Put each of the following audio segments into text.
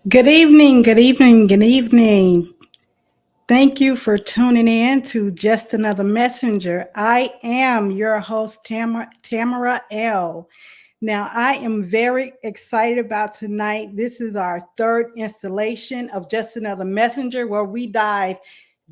Good evening, good evening, good evening. Thank you for tuning in to Just Another Messenger. I am your host, Tamara L. Now, I am very excited about tonight. This is our third installation of Just Another Messenger, where we dive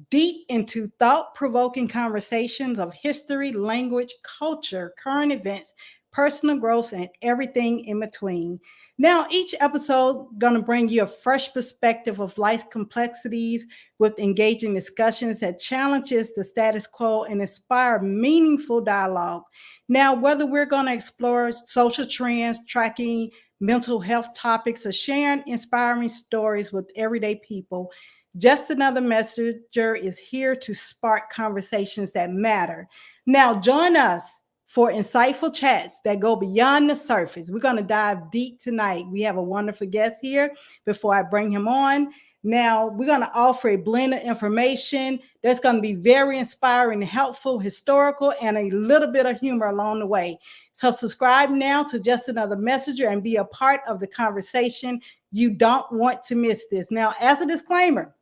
deep into thought-provoking conversations of history, language, culture, current events, personal growth, and everything in between. Now, each episode going to bring you a fresh perspective of life's complexities with engaging discussions that challenges the status quo and inspire meaningful dialogue. Now, whether we're going to explore social trends, tracking mental health topics, or sharing inspiring stories with everyday people, just Another Messenger is here to spark conversations that matter. Now, join us for insightful chats that go beyond the surface. We're going to dive deep tonight. We have a wonderful guest here before I bring him on. Now, we're going to offer a blend of information that's going to be very inspiring, helpful, historical, and a little bit of humor along the way. So subscribe now to Just Another Messenger and be a part of the conversation. You don't want to miss this. Now, as a disclaimer,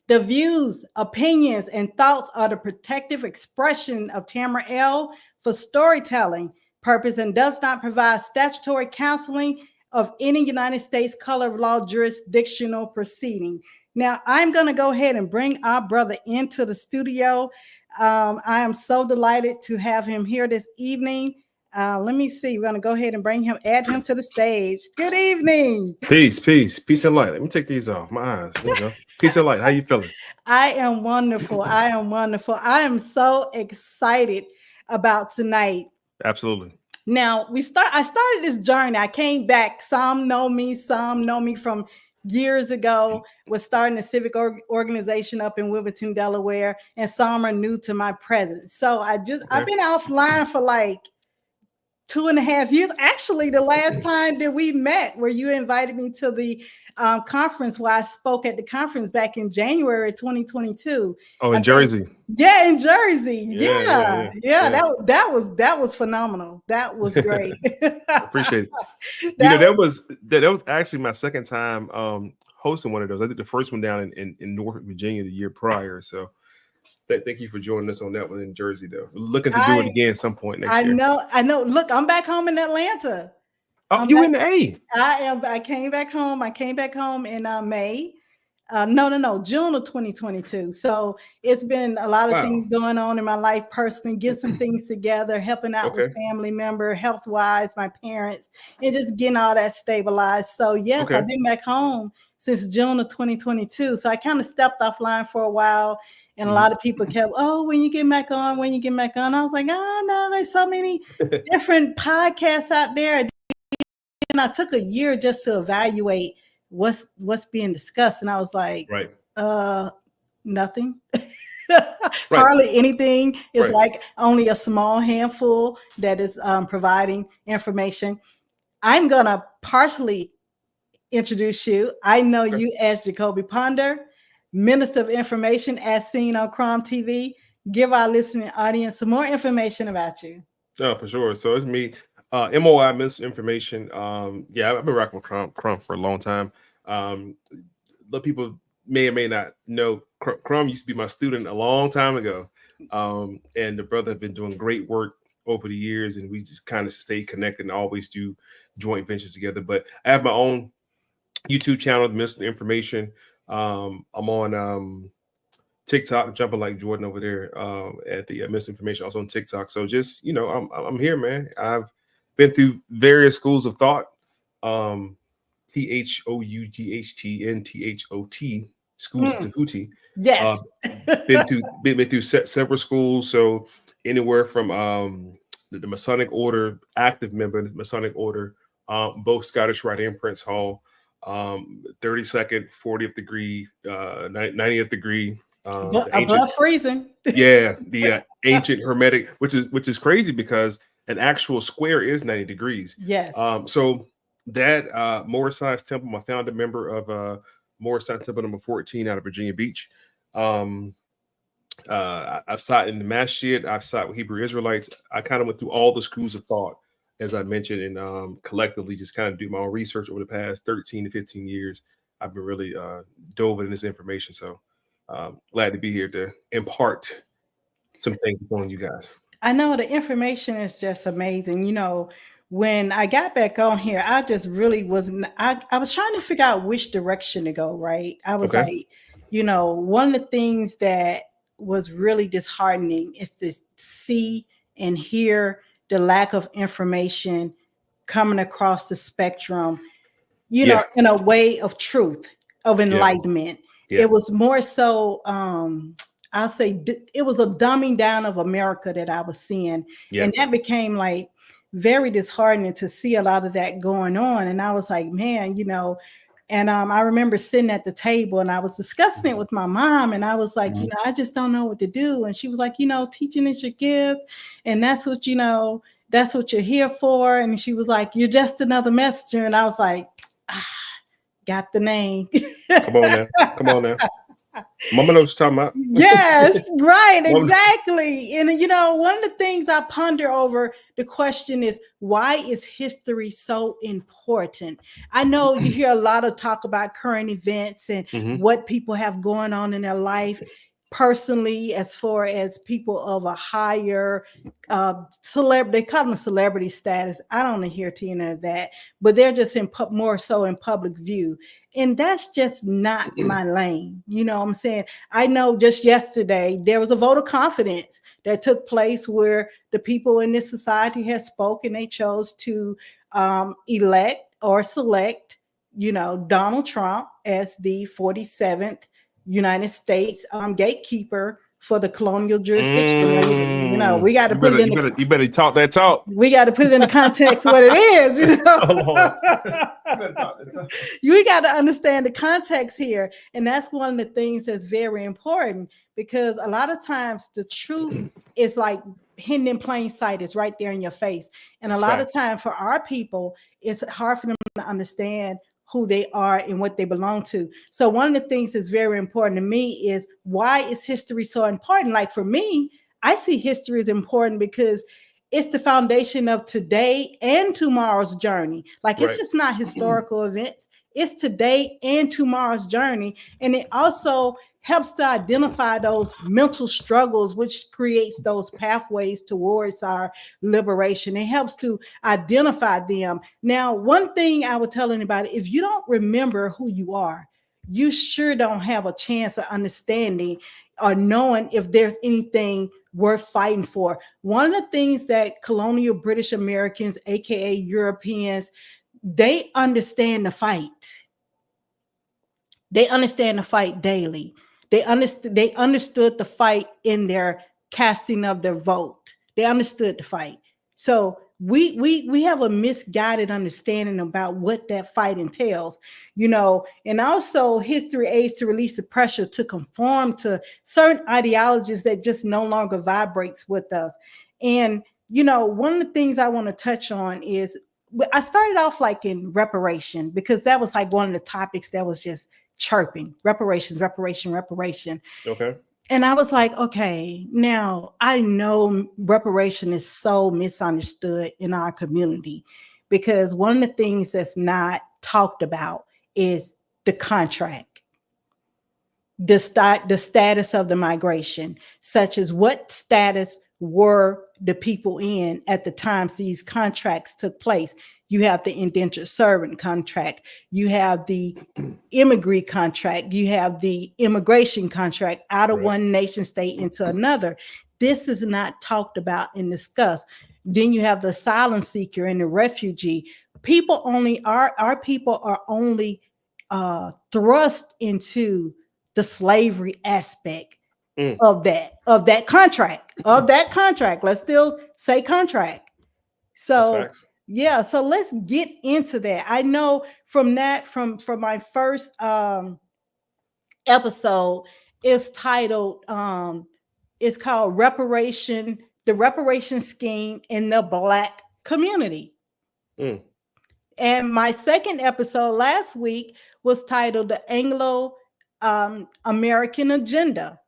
the views, opinions, and thoughts are the protective expression of Tamara L. for storytelling purpose and does not provide statutory counseling of any United States color of law jurisdictional proceeding. Now, I'm going to go ahead and bring our brother into the studio. I am so delighted to have him here this evening. Let me see. We're going to go ahead and add him to the stage. Good evening. Peace and light. Let me take these off my eyes. There you go. Peace and light. How you feeling? I am wonderful. I am so excited about tonight. Absolutely. Now, I started this journey. I came back. Some know me from years ago, was starting a civic organization up in Wilmington, Delaware, and some are new to my presence. So I've been offline for like 2.5 years. Actually, the last time that we met, where you invited me to the conference where I spoke at the conference back in January 2022. Oh, in Jersey. Yeah, in Jersey. Yeah. That was phenomenal. That was great. Appreciate it. That was actually my second time hosting one of those. I did the first one down in Norfolk, Virginia the year prior. So thank you for joining us on that one in Jersey, though. Looking to do it again at some point next year. I know. Look, I'm back home in Atlanta. Oh, you in the A? I came back home. I came back home in May. June of 2022. So it's been a lot of things going on in my life personally, get some things together, helping out with family member, health-wise, my parents, and just getting all that stabilized. So yes, I've been back home since June of 2022. So I kind of stepped offline for a while. And a lot of people kept, when you get back on, I was like, oh no, there's so many different podcasts out there. And I took a year just to evaluate what's being discussed, and I was like, nothing. Hardly anything. It's like only a small handful that is providing information. I'm gonna partially introduce you. I know you as Jacoby Ponder, Minister of Information, as seen on Crom TV. Give our listening audience some more information about you. Oh, for sure. So it's me, MOI, Minister of Information. I've been rocking with Crom for a long time. The people may or may not know, Crom used to be my student a long time ago. And the brother has been doing great work over the years, and we just kind of stay connected and always do joint ventures together. But I have my own YouTube channel, Minister of Information. I'm on TikTok, jumping like Jordan over there at the Misinformation, also on TikTok. So just, I'm here, man. I've been through various schools of thought. THOUGHTNTHOT schools of Tahuti. Yes. Been through several schools. So anywhere from the Masonic Order, active member of the Masonic Order, both Scottish Rite and Prince Hall, 32nd, 40th degree, 90th degree. Above freezing. The ancient Hermetic, which is crazy because an actual square is 90 degrees. Yes. So that Morris Science Temple, my founder member of Morris Science Temple number 14 out of Virginia Beach. I've sat in the Masjid. I've sat with Hebrew Israelites. I kind of went through all the schools of thought as I mentioned, and collectively just kind of do my own research over the past 13 to 15 years. I've been really dove in this information. So glad to be here to impart some things on you guys. I know the information is just amazing. When I got back on here, I just really wasn't, I was trying to figure out which direction to go, right? I was Okay. like, one of the things that was really disheartening is to see and hear the lack of information coming across the spectrum, Yeah. in a way of truth, of enlightenment. Yeah. It was more so, I'll say it was a dumbing down of America that I was seeing. Yeah. And that became like very disheartening to see a lot of that going on. And I was like, man, and I remember sitting at the table and I was discussing it with my mom. And I was like, I just don't know what to do. And she was like, teaching is your gift. And that's what, that's what you're here for. And she was like, you're just another messenger. And I was like, got the name. Come on now. Come on now. Mama knows what you're talking about. Yes, right, exactly. And one of the things I ponder over the question is, why is history so important? I know you hear a lot of talk about current events and what people have going on in their life personally, as far as people of a higher celebrity, they call them a celebrity status. I don't adhere to any of that, but they're just more so in public view. And that's just not my lane. You know what I'm saying? I know just yesterday, there was a vote of confidence that took place where the people in this society has spoken. They chose to elect or select, Donald Trump as the 47th United States gatekeeper for the colonial jurisdiction. We got to put it in you better talk that talk. We got to put it in the context what it is, You got to understand the context here. And that's one of the things that's very important, because a lot of times the truth is like hidden in plain sight. It's right there in your face. And a lot of time for our people, it's hard for them to understand who they are and what they belong to. So one of the things that's very important to me is, why is history so important? Like for me, I see history as important because it's the foundation of today and tomorrow's journey. Like it's just not historical events. It's today and tomorrow's journey. And it also helps to identify those mental struggles, which creates those pathways towards our liberation. It helps to identify them. Now, one thing I would tell anybody, if you don't remember who you are, you sure don't have a chance of understanding or knowing if there's anything worth fighting for. One of the things that colonial British Americans, aka Europeans, they understand the fight. They understand the fight daily. They understood the fight in their casting of their vote. They understood the fight. So we have a misguided understanding about what that fight entails, and also history aids to release the pressure to conform to certain ideologies that just no longer vibrates with us. And, one of the things I want to touch on is, I started off like in reparation, because that was like one of the topics that was just chirping. Reparations. Okay. And I was like, okay, now I know reparation is so misunderstood in our community, because one of the things that's not talked about is the contract, the status of the migration, such as what status were the people in at the times these contracts took place. You have the indentured servant contract, you have the immigrant contract, you have the immigration contract out of one nation state into another. This is not talked about and discussed. Then you have the asylum seeker and the refugee. Our people are only thrust into the slavery aspect of that contract. Let's still say contract. So yeah, so let's get into that. I know from my first episode, it's titled it's called the reparation scheme in the Black community. And my second episode last week was titled the Anglo American Agenda,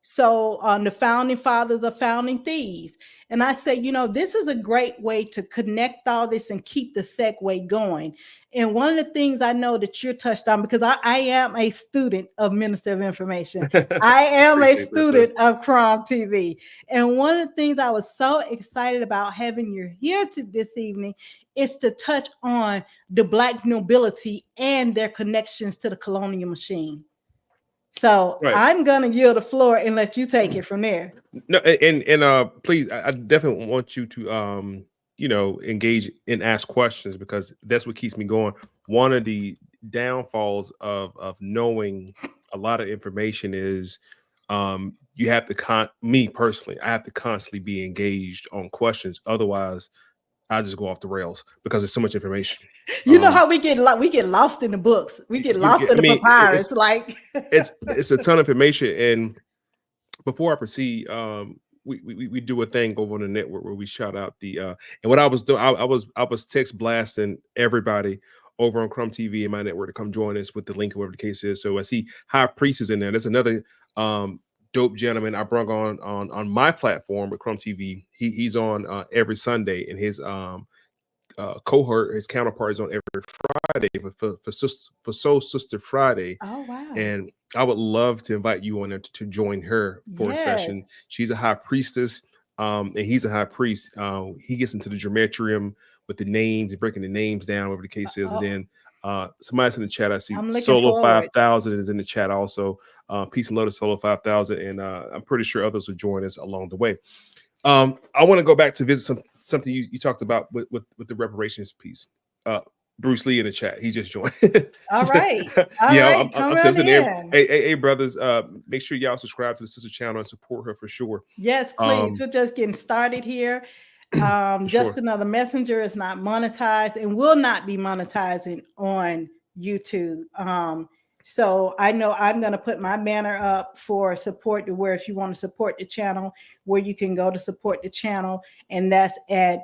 So the founding fathers are founding thieves. And I say, this is a great way to connect all this and keep the segue going. And one of the things I know that you're touched on, because I am a student of Minister of Information. I am a student of Crom TV. And one of the things I was so excited about having you here this evening is to touch on the Black nobility and their connections to the colonial machine. So I'm going to yield the floor and let you take it from there. No, and please, I definitely want you to engage and ask questions, because that's what keeps me going. One of the downfalls of knowing a lot of information is you have to me personally, I have to constantly be engaged on questions. Otherwise, I just go off the rails because there's so much information. You know how we get lost in the books. We get lost in the papyrus. It's a ton of information. And before I proceed, we do a thing over on the network where we shout out the and what I was doing, I was text blasting everybody over on Crom TV and my network to come join us with the link, whatever the case is. So I see High Priest is in there. There's another dope gentleman I brought on my platform with Crom TV. He's on every Sunday, and his cohort, his counterpart, is on every Friday for Soul Sister Friday. Oh wow! And I would love to invite you on there to join her for a session. She's a high priestess, and he's a high priest. He gets into the gematria with the names and breaking the names down, whatever the case is. And then somebody's in the chat. I see Solo 5000 is in the chat also. Peace and love to Solo 5000, and I'm pretty sure others will join us along the way. I want to go back to visit something you talked about with the reparations piece. Bruce Lee in the chat, he just joined. All right. I'm saying there. Hey, brothers, make sure y'all subscribe to the sister channel and support her for sure. Yes, please. We're just getting started here. Just Another Messenger is not monetized and will not be monetizing on YouTube. So I know I'm going to put my banner up for support, to where if you want to support the channel, where you can go to support the channel, and that's at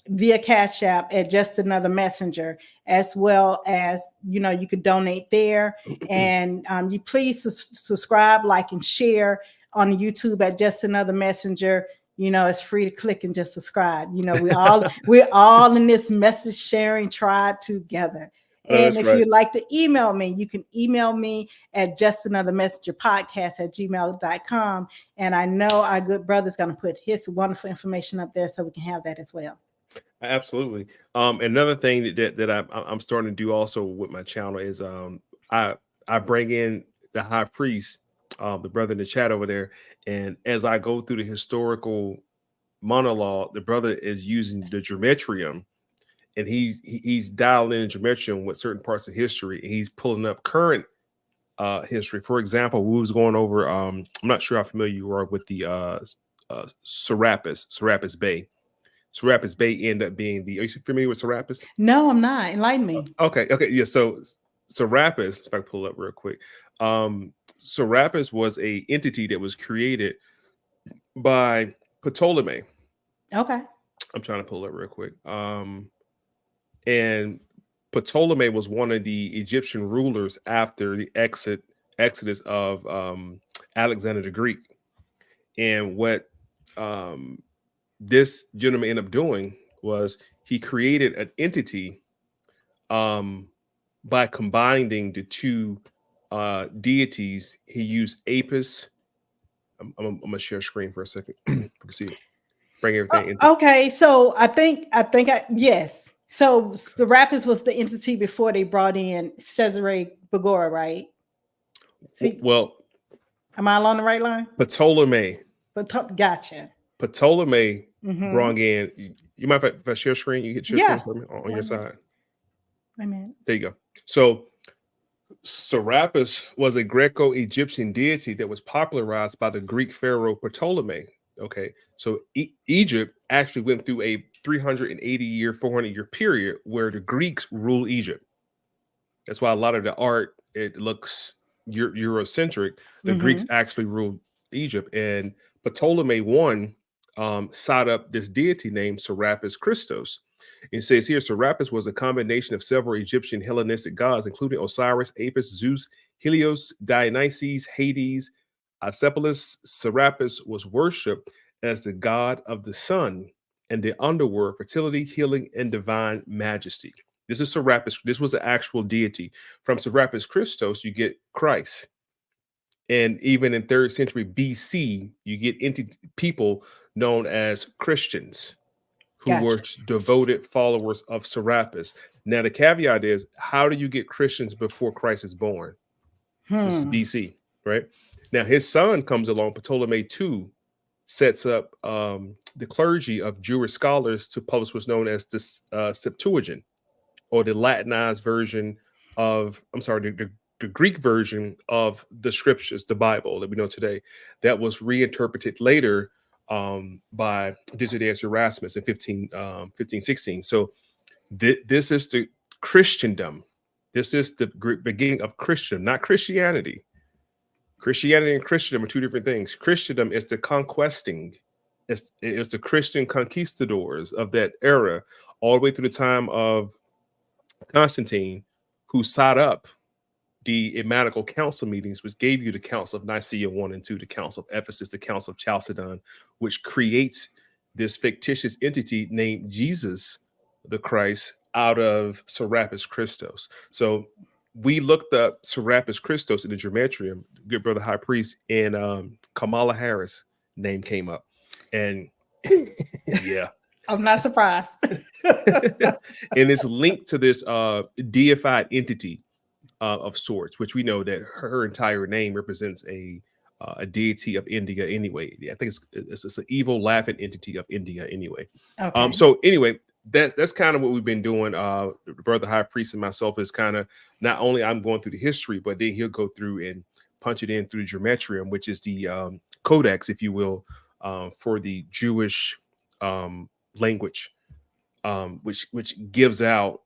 via CashApp at Just Another Messenger, as well as you could donate there. And you please subscribe, like, and share on YouTube at Just Another Messenger. It's free to click and just subscribe. We're all in this message sharing tribe together. And if you'd like to email me, you can email me at JustAnotherMessengerPodcast@gmail.com. And I know our good brother's going to put his wonderful information up there so we can have that as well. Absolutely. Another thing that I'm starting to do also with my channel is I bring in the high priest, the brother in the chat over there, and as I go through the historical monologue, the brother is using the gematria. And he's dialed in gematria with certain parts of history, and he's pulling up current history. For example, we was going over. I'm not sure how familiar you are with the Serapis Bay. Serapis Bay ended up being the. Are you familiar with Serapis? No, I'm not. Enlighten me. Okay, yeah. So Serapis, if I pull it up real quick, Serapis was a entity that was created by Ptolemy. Okay. I'm trying to pull it up real quick. And Ptolemy was one of the Egyptian rulers after the exodus of Alexander the Greek. And what this gentleman ended up doing was he created an entity by combining the two deities. He used Apis. I'm gonna share screen for a second. You can see it. Bring everything into. Okay, so I think yes. So Serapis was the entity before they brought in Cesare Bagora, right? Well, am I along the right line? Ptolemy. Gotcha. Ptolemy brought in. You mind if I share screen? You hit share screen for me on your side. Wait a minute. There you go. So Serapis was a Greco-Egyptian deity that was popularized by the Greek pharaoh Ptolemy. Okay, so Egypt actually went through a 380-year, 400-year period where the Greeks ruled Egypt. That's why a lot of the art, it looks Eurocentric. The Greeks actually ruled Egypt, and Ptolemy I sought up this deity named Serapis Christos. It says here, Serapis was a combination of several Egyptian Hellenistic gods, including Osiris, Apis, Zeus, Helios, Dionysus, Hades, Acephalus Serapis was worshipped as the god of the sun and the underworld, fertility, healing, and divine majesty. This is Serapis. This was an actual deity. From Serapis Christos, you get Christ. And even in 3rd century BC, you get into people known as Christians who were Gotcha. devoted followers of Serapis. Now, the caveat is, how do you get Christians before Christ is born? This is BC, right? Now, his son comes along, Ptolemy II, sets up the clergy of Jewish scholars to publish what's known as the Septuagint, or the Latinized version of, the Greek version of the scriptures, the Bible that we know today, that was reinterpreted later by Desiderius Erasmus in 1516. So this is the Christendom. This is the beginning of Christendom, not Christianity. Christianity and Christendom are two different things. Christendom is the conquesting. It's the Christian conquistadors of that era, all the way through the time of Constantine, who sought up the Ecumenical Council meetings, which gave you the Council of Nicaea 1 and 2, the Council of Ephesus, the Council of Chalcedon, which creates this fictitious entity named Jesus the Christ out of Serapis Christos. So we looked up Serapis Christos in the Gematria, good brother high priest, and Kamala Harris name came up. And yeah. I'm not surprised. And it's linked to this deified entity of sorts, which we know that her entire name represents a deity of India anyway. I think it's an evil laughing entity of India anyway. Okay. So anyway, that's kind of what we've been doing. The brother high priest and myself is kind of, not only I'm going through the history, but then he'll go through and punch it in through the Gematria, which is the codex, if you will, for the Jewish language, which gives out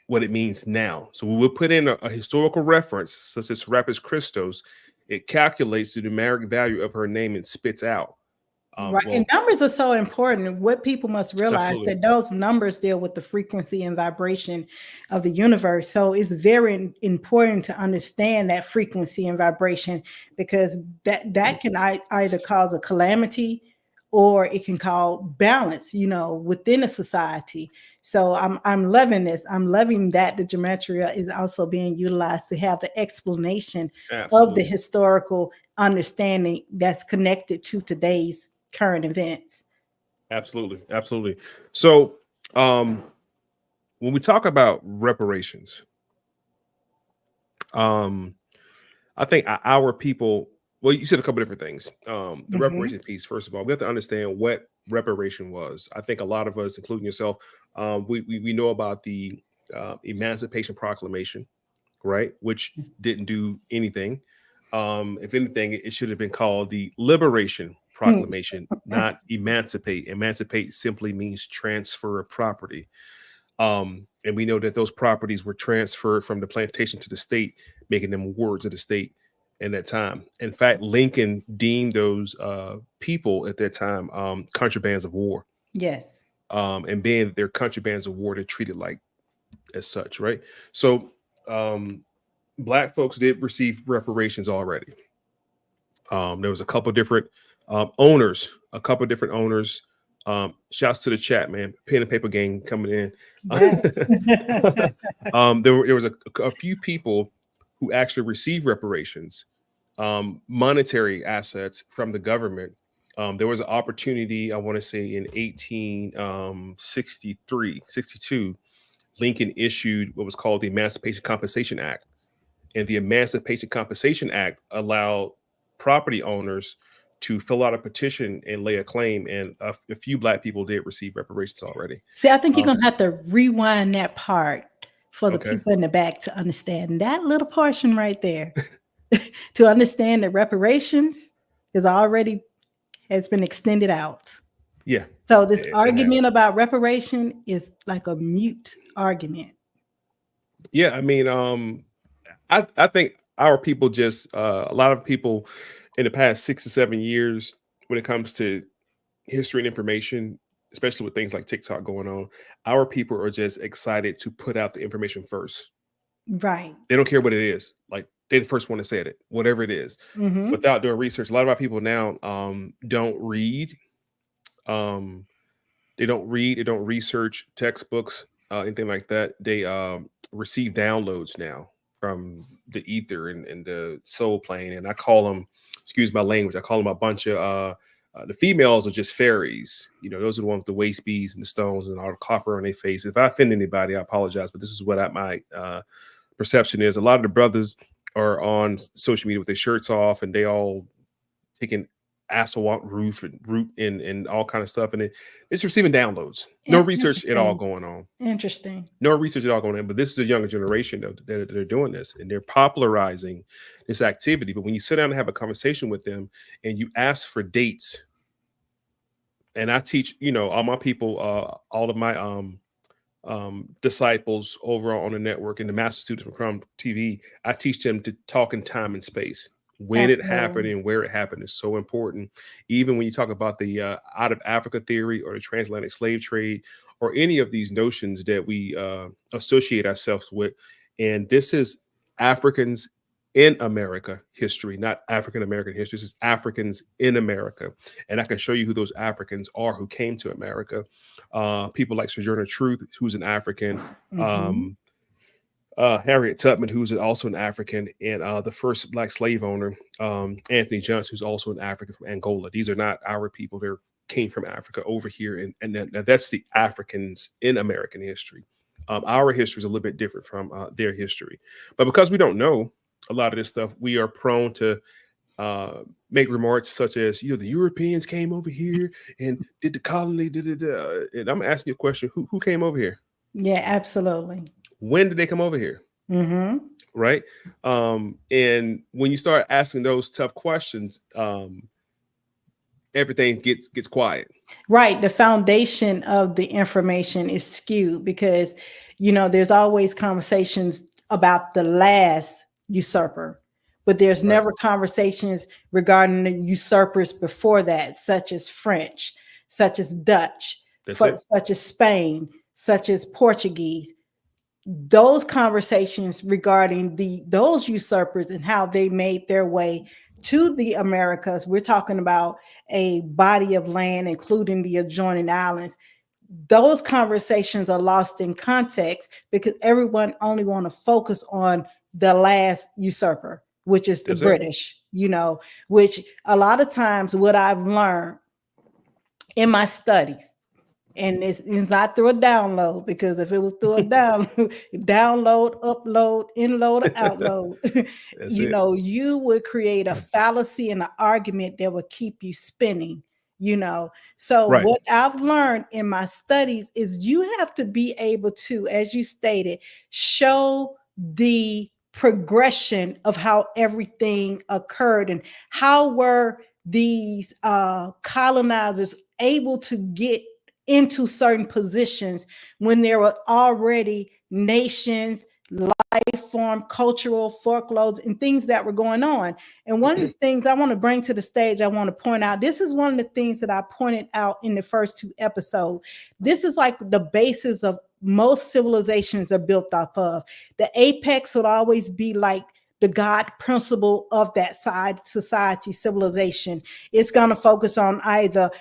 what it means now. So we will put in a historical reference such as Serapis Christos. It calculates the numeric value of her name and spits out. Right. And numbers are so important. What people must realize that those numbers deal with the frequency and vibration of the universe. So it's very important to understand that frequency and vibration, because that can either cause a calamity or it can cause balance, within a society. So I'm loving this. I'm loving that the Gematria is also being utilized to have the explanation of the historical understanding that's connected to today's current events. Absolutely. So when we talk about reparations, I think our people, well, you said a couple different things. The reparation piece, first of all, we have to understand what reparation was. I think a lot of us, including yourself, we know about the Emancipation Proclamation, right? Which didn't do anything. If anything, it should have been called the Liberation Proclamation, not emancipate. Emancipate simply means transfer of property. And we know that those properties were transferred from the plantation to the state, making them wards of the state in that time. In fact, Lincoln deemed those people at that time contrabands of war. Yes. And being their contrabands of war, they're treated like as such, right? So Black folks did receive reparations already. There was a couple different owners. Shouts to the chat, man. Pen and paper gang coming in. There was a few people who actually received reparations, monetary assets from the government. There was an opportunity, I want to say in 62, Lincoln issued what was called the Emancipation Compensation Act. And the Emancipation Compensation Act allowed property owners to fill out a petition and lay a claim. And a few Black people did receive reparations already. See, I think you're going to have to rewind that part for the people in the back to understand that little portion right there. To understand that reparations has been extended out. Yeah. So this argument about reparation is like a mute argument. Yeah, I mean, I think our people just a lot of people in the past 6 to 7 years, when it comes to history and information, especially with things like TikTok going on, our people are just excited to put out the information first. Right. They don't care what it is. Like, They the first one that said it, whatever it is, without doing research. A lot of our people now don't read. Um, they don't read. They don't research textbooks, anything like that. They receive downloads now from the ether and the soul plane. And I call them, excuse my language, I call them a bunch of the females are just fairies. You know, those are the ones with the waist beads and the stones and all the copper on their face. If I offend anybody, I apologize, but this is what my perception is. A lot of the brothers are on social media with their shirts off and they all taking Assawat root and all kind of stuff. And it's receiving downloads. No research at all going on. Interesting. No research at all going on. But this is a younger generation though, that are doing this and they're popularizing this activity. But when you sit down and have a conversation with them and you ask for dates, and I teach, you know, all my people, all of my disciples over on the network and the master students from Crumb TV, I teach them to talk in time and space. When it happened and where it happened is so important. Even when you talk about the out of Africa theory or the transatlantic slave trade or any of these notions that we associate ourselves with. And this is Africans in America history, not African American history. This is Africans in America. And I can show you who those Africans are who came to America. People like Sojourner Truth, who's an African. Harriet Tubman, who's also an African, and the first Black slave owner, Anthony Johnson, who's also an African from Angola. These are not our people. They came from Africa over here. And that's the Africans in American history. Our history is a little bit different from their history. But because we don't know a lot of this stuff, we are prone to make remarks such as, you know, the Europeans came over here and did the colony. And I'm asking you a question. Who came over here? Yeah, absolutely. When did they come over here? Right. And when you start asking those tough questions, everything gets quiet. Right. The foundation of the information is skewed because, you know, there's always conversations about the last usurper, but there's never conversations regarding the usurpers before that, such as French, such as Dutch, such as Spain, such as Portuguese. Those conversations regarding those usurpers and how they made their way to the Americas. We're talking about a body of land, including the adjoining islands. Those conversations are lost in context because everyone only want to focus on the last usurper, which is the British, you know, which a lot of times what I've learned in my studies, and it's not through a download, because if it was through a download, upload, inload, outload, you know, you would create a fallacy and an argument that would keep you spinning, you know. So what I've learned in my studies is you have to be able to, as you stated, show the progression of how everything occurred and how were these colonizers able to get into certain positions when there were already nations, life form, cultural folklores, and things that were going on. And one of the things I want to bring to the stage, I want to point out, this is one of the things that I pointed out in the first 2 episodes. This is like the basis of most civilizations are built off of. The apex would always be like the God principle of that society, civilization. It's going to focus on either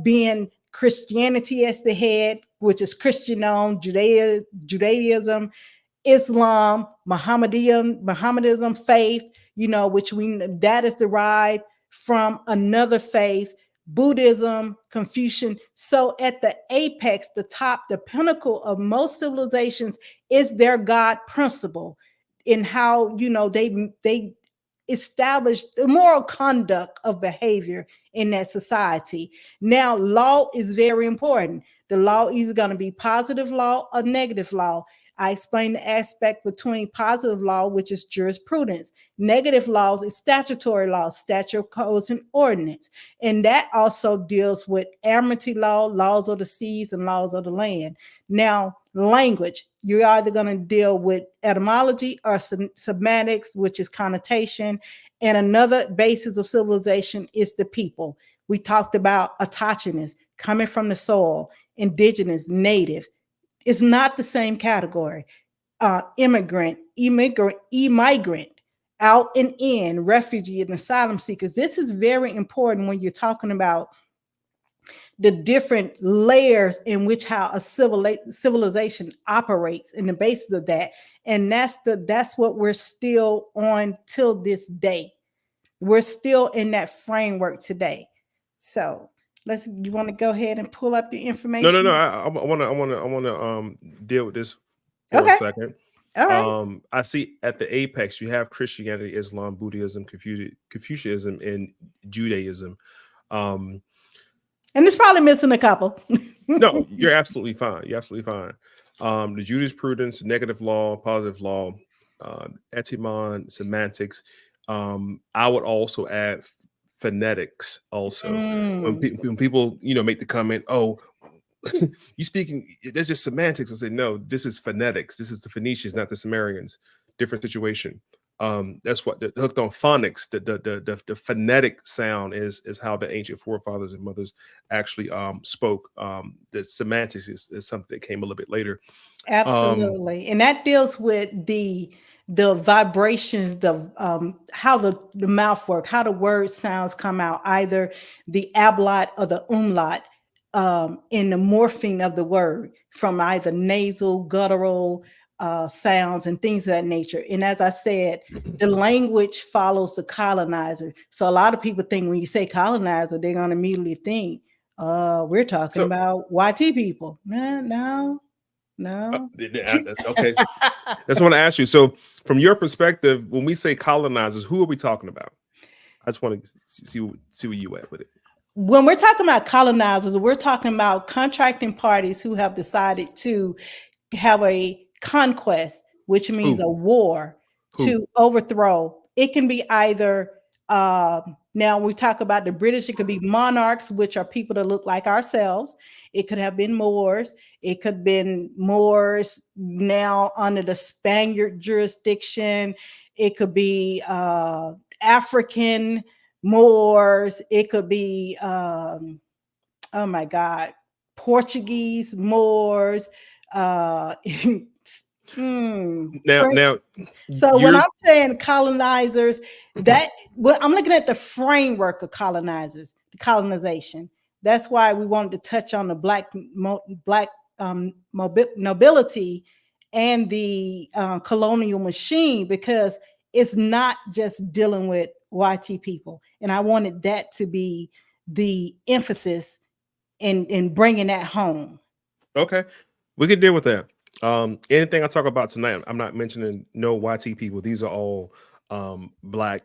being Christianity as the head, which is Christian-owned, Judaism, Islam, Mohammedanism faith, you know, which that is derived from another faith, Buddhism, Confucian. So at the apex, the top, the pinnacle of most civilizations is their God principle in how, you know, they establish the moral conduct of behavior in that society. Now, law is very important. The law is going to be positive law or negative law. I explained the aspect between positive law, which is jurisprudence. Negative laws is statutory law, statute, codes, and ordinance. And that also deals with amity law, laws of the seas, and laws of the land. Now, language, you're either going to deal with etymology or semantics, which is connotation. And another basis of civilization is the people. We talked about autochthonous, coming from the soil, indigenous, native. It's not the same category. Immigrant, out and in, refugee and asylum seekers. This is very important when you're talking about the different layers in which how a civilization operates in the basis of that. And that's what we're still on till this day. We're still in that framework today. So you want to go ahead and pull up the information? No. I want to deal with this for a Okay. second. All right. I see at the apex you have Christianity, Islam, Buddhism, Confucianism, and Judaism. And it's probably missing a couple. No, you're absolutely fine. You're absolutely fine. The jurisprudence, negative law, positive law, etymon, semantics. I would also add phonetics. Also, when people make the comment, "Oh, you speaking? There's just semantics." I say, no, this is phonetics. This is the Phoenicians, not the Sumerians. Different situation. That's what the hooked on phonics. The phonetic sound is how the ancient forefathers and mothers actually spoke. The semantics is something that came a little bit later. Absolutely. And that deals with the vibrations, how the mouth work, how the word sounds come out, either the ablaut or the umlaut, in the morphing of the word from either nasal, guttural sounds and things of that nature. And as I said, the language follows the colonizer. So a lot of people think when you say colonizer, they're going to immediately think, we're talking about YT people. No. That's okay. That's what I want to ask you. So, from your perspective, when we say colonizers, who are we talking about? I just want to see where you at with it. When we're talking about colonizers, we're talking about contracting parties who have decided to have a conquest, which means a war to overthrow. It can be either now we talk about the British, it could be monarchs, which are people that look like ourselves. It could have been Moors. It could have been Moors now under the Spaniard jurisdiction. It could be African Moors. It could be, oh my God, Portuguese Moors. Now, so when I'm saying colonizers, I'm looking at the framework of colonizers, the colonization. That's why we wanted to touch on the black nobility and the colonial machine, because it's not just dealing with YT people. And I wanted that to be the emphasis in bringing that home. Okay, we could deal with that. Anything I talk about tonight, I'm not mentioning no YT people. These are all black.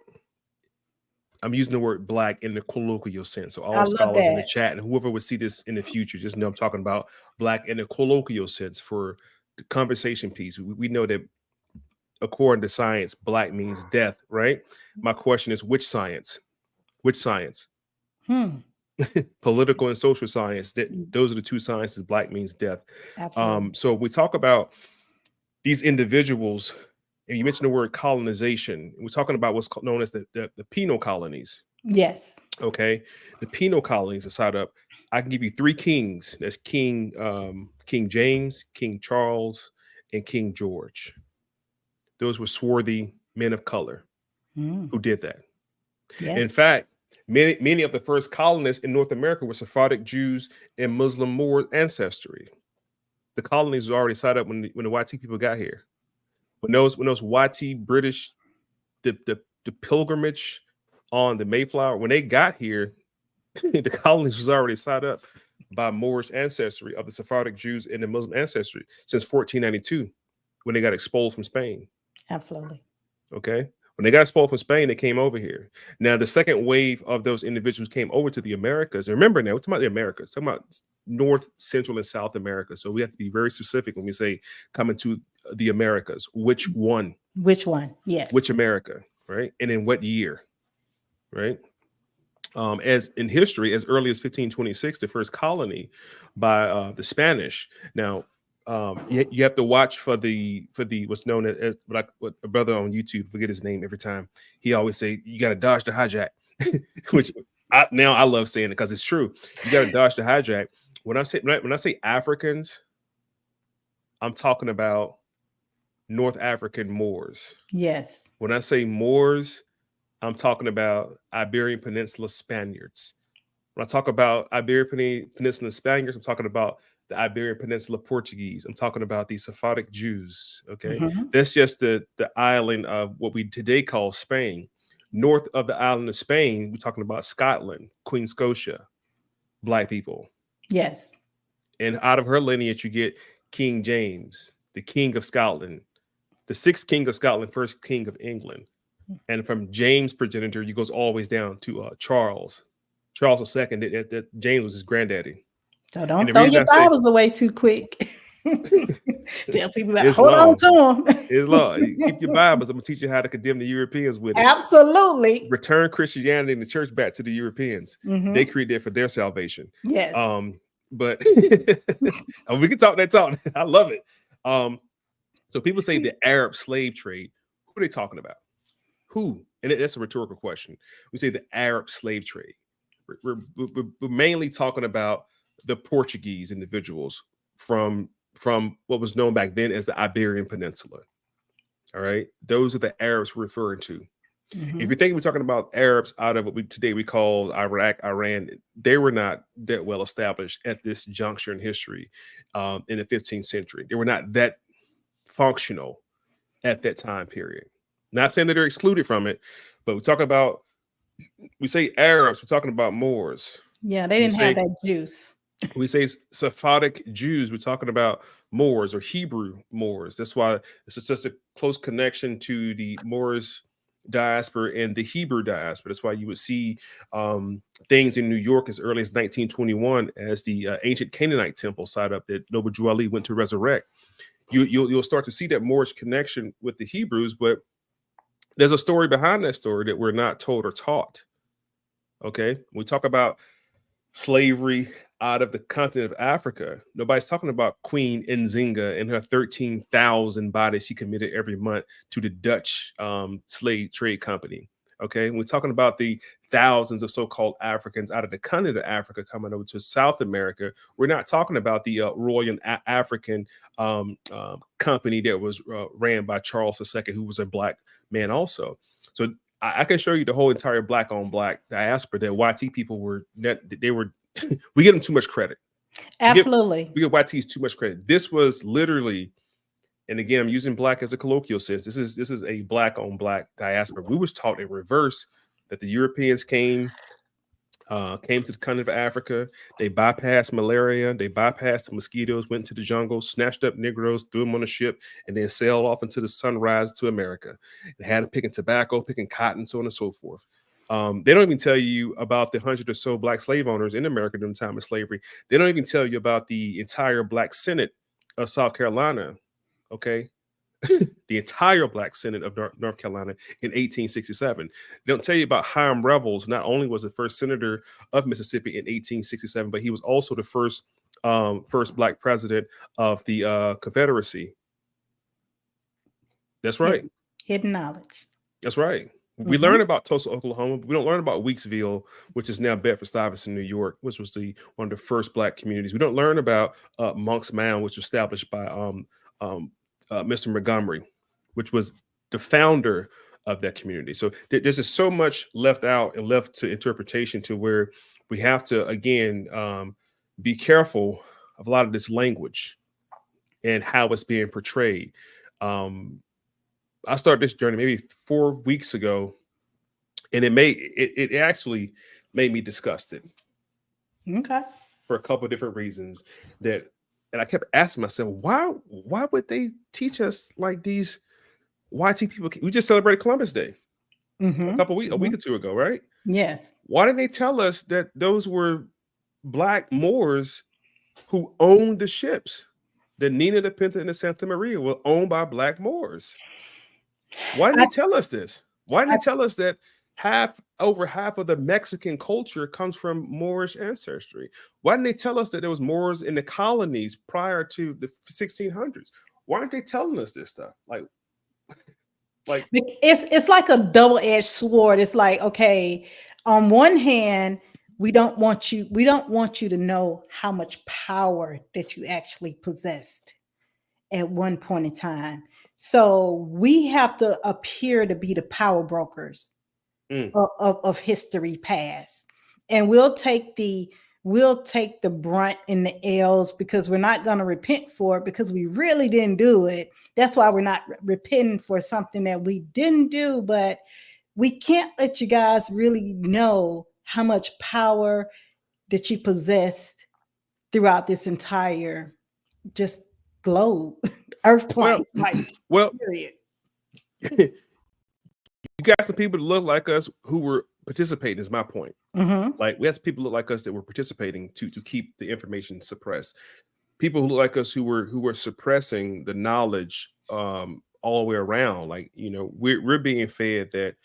I'm using the word black in the colloquial sense. So all scholars in the chat and whoever would see this in the future, just know I'm talking about black in the colloquial sense for the conversation piece. We know that according to science, black means death, right? My question is, which science? Which science? Political and social science. Those are the two sciences. Black means death. So we talk about these individuals, and you mentioned the word colonization. We're talking about what's known as the penal colonies. Yes. Okay. The penal colonies are set up. I can give you three kings. That's King James, King Charles, and King George. Those were swarthy men of color who did that. Yes. In fact, many of the first colonists in North America were Sephardic Jews and Muslim Moor ancestry. The colonies were already set up when the YT people got here. When those YT British, the pilgrimage on the Mayflower, when they got here, the colonies was already set up by Moorish ancestry of the Sephardic Jews and the Muslim ancestry since 1492, when they got expelled from Spain. Absolutely. Okay. When they got expelled from Spain, they came over here. Now, the second wave of those individuals came over to the Americas. And remember now, we're talking about the Americas, talking about North, Central, and South America. So we have to be very specific when we say coming to the Americas. Which one? Which one? Yes. Which America, right? And in what year, right? As in history, as early as 1526, the first colony by the Spanish. Now, you have to watch for the what's known as what a brother on YouTube, forget his name every time. He always say you got to dodge the hijack, which I love saying it because it's true. You got to dodge the hijack. When I say Africans, I'm talking about North African Moors. Yes. When I say Moors, I'm talking about Iberian Peninsula Spaniards. When I talk about Iberian Peninsula Spaniards, I'm talking about the Iberian Peninsula Portuguese. I'm talking about the Sephardic Jews. Okay, that's just the island of what we today call Spain. North of the island of Spain, we're talking about Scotland, Queen Scotia, Black people. Yes. And out of her lineage, you get King James, the King of Scotland, the sixth King of Scotland, first King of England. And from James' progenitor, you goes always down to Charles II. That James was his granddaddy. So don't throw your Bibles away too quick. Tell people about hold on to them. It's law. Keep your Bibles. I'm gonna teach you how to condemn the Europeans with it. Absolutely. Return Christianity and the church back to the Europeans. They created it for their salvation. Yes. But we can talk that talk. I love it. So people say the Arab slave trade. Who are they talking about? Who? And that's a rhetorical question. We say the Arab slave trade. We're mainly talking about the Portuguese individuals from what was known back then as the Iberian Peninsula. All right. Those are the Arabs we're referring to. If you think we're talking about Arabs out of what today we call Iraq, Iran, they were not that well established at this juncture in history in the 15th century. They were not that functional at that time period. Not saying that they're excluded from it, but we say Arabs, we're talking about Moors. Yeah, they didn't have that juice. We say Sephardic Jews, we're talking about Moors or Hebrew Moors. That's why it's such a close connection to the Moors diaspora and the Hebrew diaspora. That's why you would see things in New York as early as 1921 as the ancient Canaanite temple site up that Noble Drew Ali went to resurrect. You'll start to see that Moorish connection with the Hebrews, but there's a story behind that story that we're not told or taught. Okay, we talk about slavery out of the continent of Africa. Nobody's talking about Queen Nzinga and her 13,000 bodies she committed every month to the Dutch slave trade company. Okay, we're talking about the thousands of so-called Africans out of the continent of Africa coming over to South America. We're not talking about the Royal African company that was ran by Charles II, who was a Black man also. So I can show you the whole entire Black on Black diaspora that YT people were. We give them too much credit. Absolutely, we give YTs too much credit. This was literally. And again, I'm using Black as a colloquial sense. This is a Black on Black diaspora. We was taught in reverse that the Europeans came to the continent of Africa. They bypassed malaria. They bypassed the mosquitoes, went to the jungle, snatched up Negroes, threw them on a ship, and then sailed off into the sunrise to America. And had them picking tobacco, picking cotton, so on and so forth. They don't even tell you about the 100 or so Black slave owners in America during the time of slavery. They don't even tell you about the entire Black Senate of South Carolina. Okay, the entire Black Senate of North Carolina in 1867. They don't tell you about Hiram Revels. Not only was the first senator of Mississippi in 1867, but he was also the first Black president of the Confederacy. That's right. Hidden knowledge. That's right. We learn about Tulsa, Oklahoma, but we don't learn about Weeksville, which is now Bedford-Stuyvesant, New York, which was one of the first Black communities. We don't learn about Monk's Mound, which was established by Mr. Montgomery, which was the founder of that community. So there's just so much left out and left to interpretation to where we have to, again, be careful of a lot of this language and how it's being portrayed. I started this journey maybe 4 weeks ago, and it actually made me disgusted. Okay. For a couple of different reasons and I kept asking myself, why would they teach us like these YT people? We just celebrated Columbus Day a week or two ago, right? Yes. Why didn't they tell us that those were Black Moors who owned the ships? The Nina, the Pinta, and the Santa Maria were owned by Black Moors. Why didn't they tell us this? Why didn't they tell us that over half of the Mexican culture comes from Moorish ancestry? Why didn't they tell us that there was Moors in the colonies prior to the 1600s? Why aren't they telling us this stuff? Like it's like a double-edged sword. It's like, okay, on one hand, we don't want you to know how much power that you actually possessed at one point in time. So we have to appear to be the power brokers of history past, and we'll take the brunt and the L's because we're not going to repent for it because we really didn't do it. That's why we're not repenting for something that we didn't do. But we can't let you guys really know how much power that you possessed throughout this entire just globe, earth plane, period. You got some people that look like us who were participating, is my point. Like, we have people look like us that were participating to keep the information suppressed. People who look like us who were suppressing the knowledge all the way around. Like, you know, we're being fed that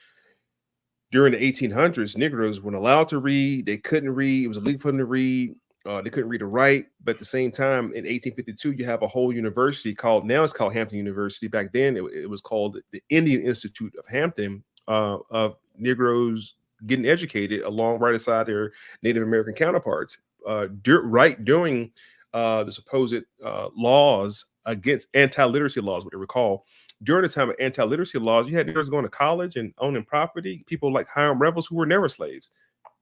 during the 1800s, Negroes weren't allowed to read. They couldn't read. It was illegal for them to read. They couldn't read or write. But at the same time, in 1852, you have a whole university now it's called Hampton University. Back then, it was called the Indian Institute of Hampton, of Negroes getting educated right aside their Native American counterparts. During the supposed laws against anti-literacy laws, what they were called. During the time of anti-literacy laws, you had Negroes going to college and owning property. People like Hiram Revels who were never slaves.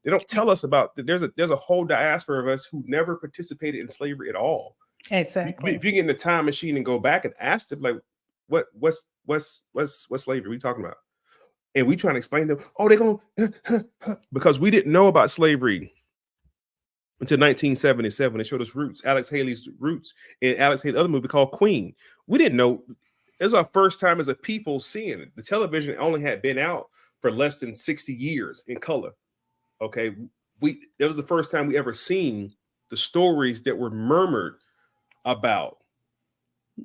They don't tell us about that. There's a whole diaspora of us who never participated in slavery at all. Exactly. If you get in the time machine and go back and ask them, like, what's slavery? What are we talking about? And we trying to explain to them, oh, they're going because we didn't know about slavery until 1977. They showed us Roots, Alex Haley's Roots, and Alex Haley's other movie called Queen. We didn't know. It was our first time as a people seeing it. The television only had been out for less than 60 years in color. Okay, it was the first time we ever seen the stories that were murmured about.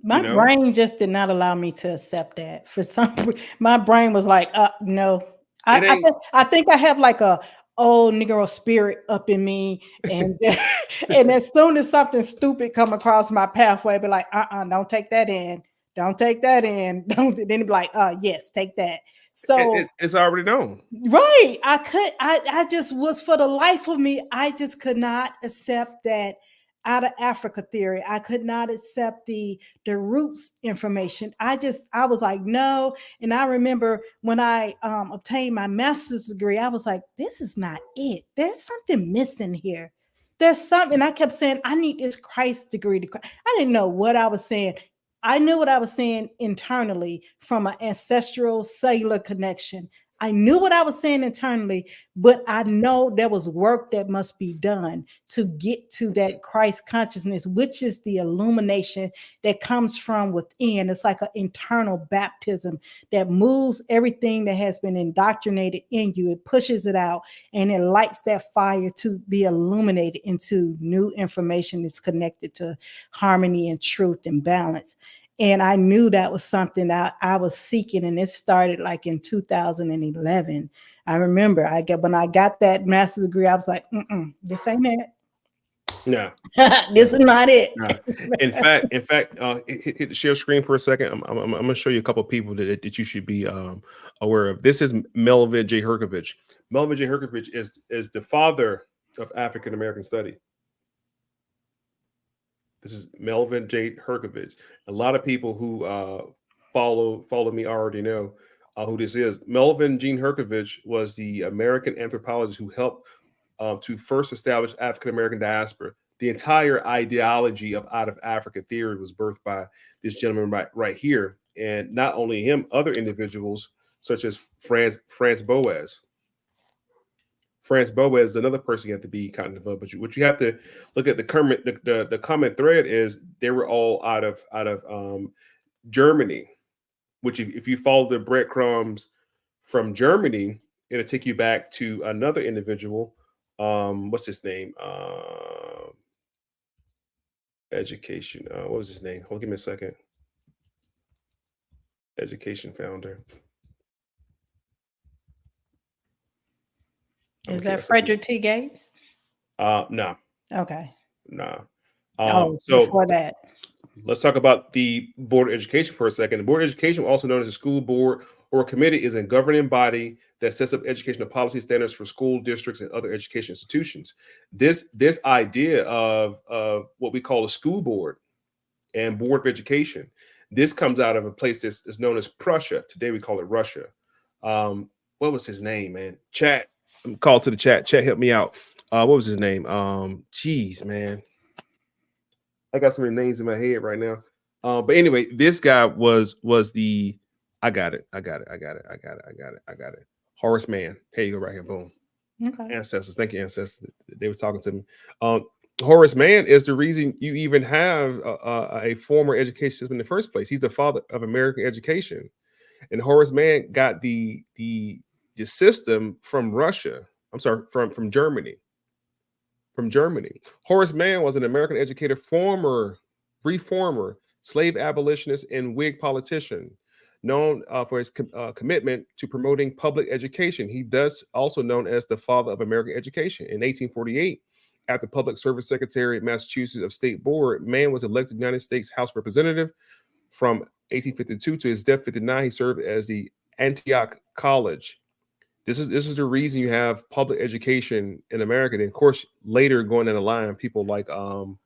My brain just did not allow me to accept that. For some, my brain was like, no. I think I have like a old Negro spirit up in me, and and as soon as something stupid come across my pathway, I'd be like, don't take that in. Don't take that in. Don't. Then it'd be like, yes, take that. So it's already known. Right. I just was, for the life of me, I just could not accept that out of Africa theory. I could not accept the roots information. I was like, no. And I remember when I obtained my master's degree, I was like, this is not it. There's something missing here. There's something. I kept saying, I need this Christ degree. I didn't know what I was saying. I knew what I was saying internally from an ancestral cellular connection. I knew what I was saying internally, but I know there was work that must be done to get to that Christ consciousness, which is the illumination that comes from within. It's like an internal baptism that moves everything that has been indoctrinated in you. It pushes it out and it lights that fire to be illuminated into new information that's connected to harmony and truth and balance. And I knew that was something that I was seeking. And it started like in 2011. I remember when I got that master's degree, I was like, this ain't it. No. This is not it. No. In fact, hit the share screen for a second. I'm going to show you a couple of people that you should be aware of. This is Melvin J Herovic. Melvin J Herovic is the father of African American study. This is Melvin J Herovic. A lot of people who follow me already know who this is. Melvin Jean Herovic was the American anthropologist who helped to first establish African American diaspora. The entire ideology of out of Africa theory was birthed by this gentleman right here, and not only him, other individuals such as France Boas. France Boas is another person you have to be kind of, but what you have to look at the common thread is they were all out of Germany, which if you follow the breadcrumbs from Germany, it'll take you back to another individual. What's his name? Education. What was his name? Hold, give me a second. Education founder. Is that Frederick T. Gates? No. Okay. No. So before that. Let's talk about the Board of Education for a second. The Board of Education, also known as a school board or a committee, is a governing body that sets up educational policy standards for school districts and other education institutions. This idea of what we call a school board and Board of Education, This comes out of a place that's known as Prussia. Today we call it Russia. What was his name, man? Chat. I'm called to the chat. Chat, help me out. What was his name? Geez, man. I got so many names in my head right now. But anyway, this guy was the I got it. Horace Mann. Here you go, right here. Boom. Okay. Ancestors. Thank you, ancestors. They were talking to me. Horace Mann is the reason you even have a former education system in the first place. He's the father of American education, and Horace Mann got the system from Russia. I'm sorry, from Germany. From Germany. Horace Mann was an American educator, former reformer, slave abolitionist, and Whig politician, known for his commitment to promoting public education. He thus also known as the father of American education. In 1848, after Public Service Secretary at Massachusetts of State Board, Mann was elected United States House Representative. From 1852 to his death, 59, he served as the Antioch College. This is the reason you have public education in America. And of course, later going in the line, people like John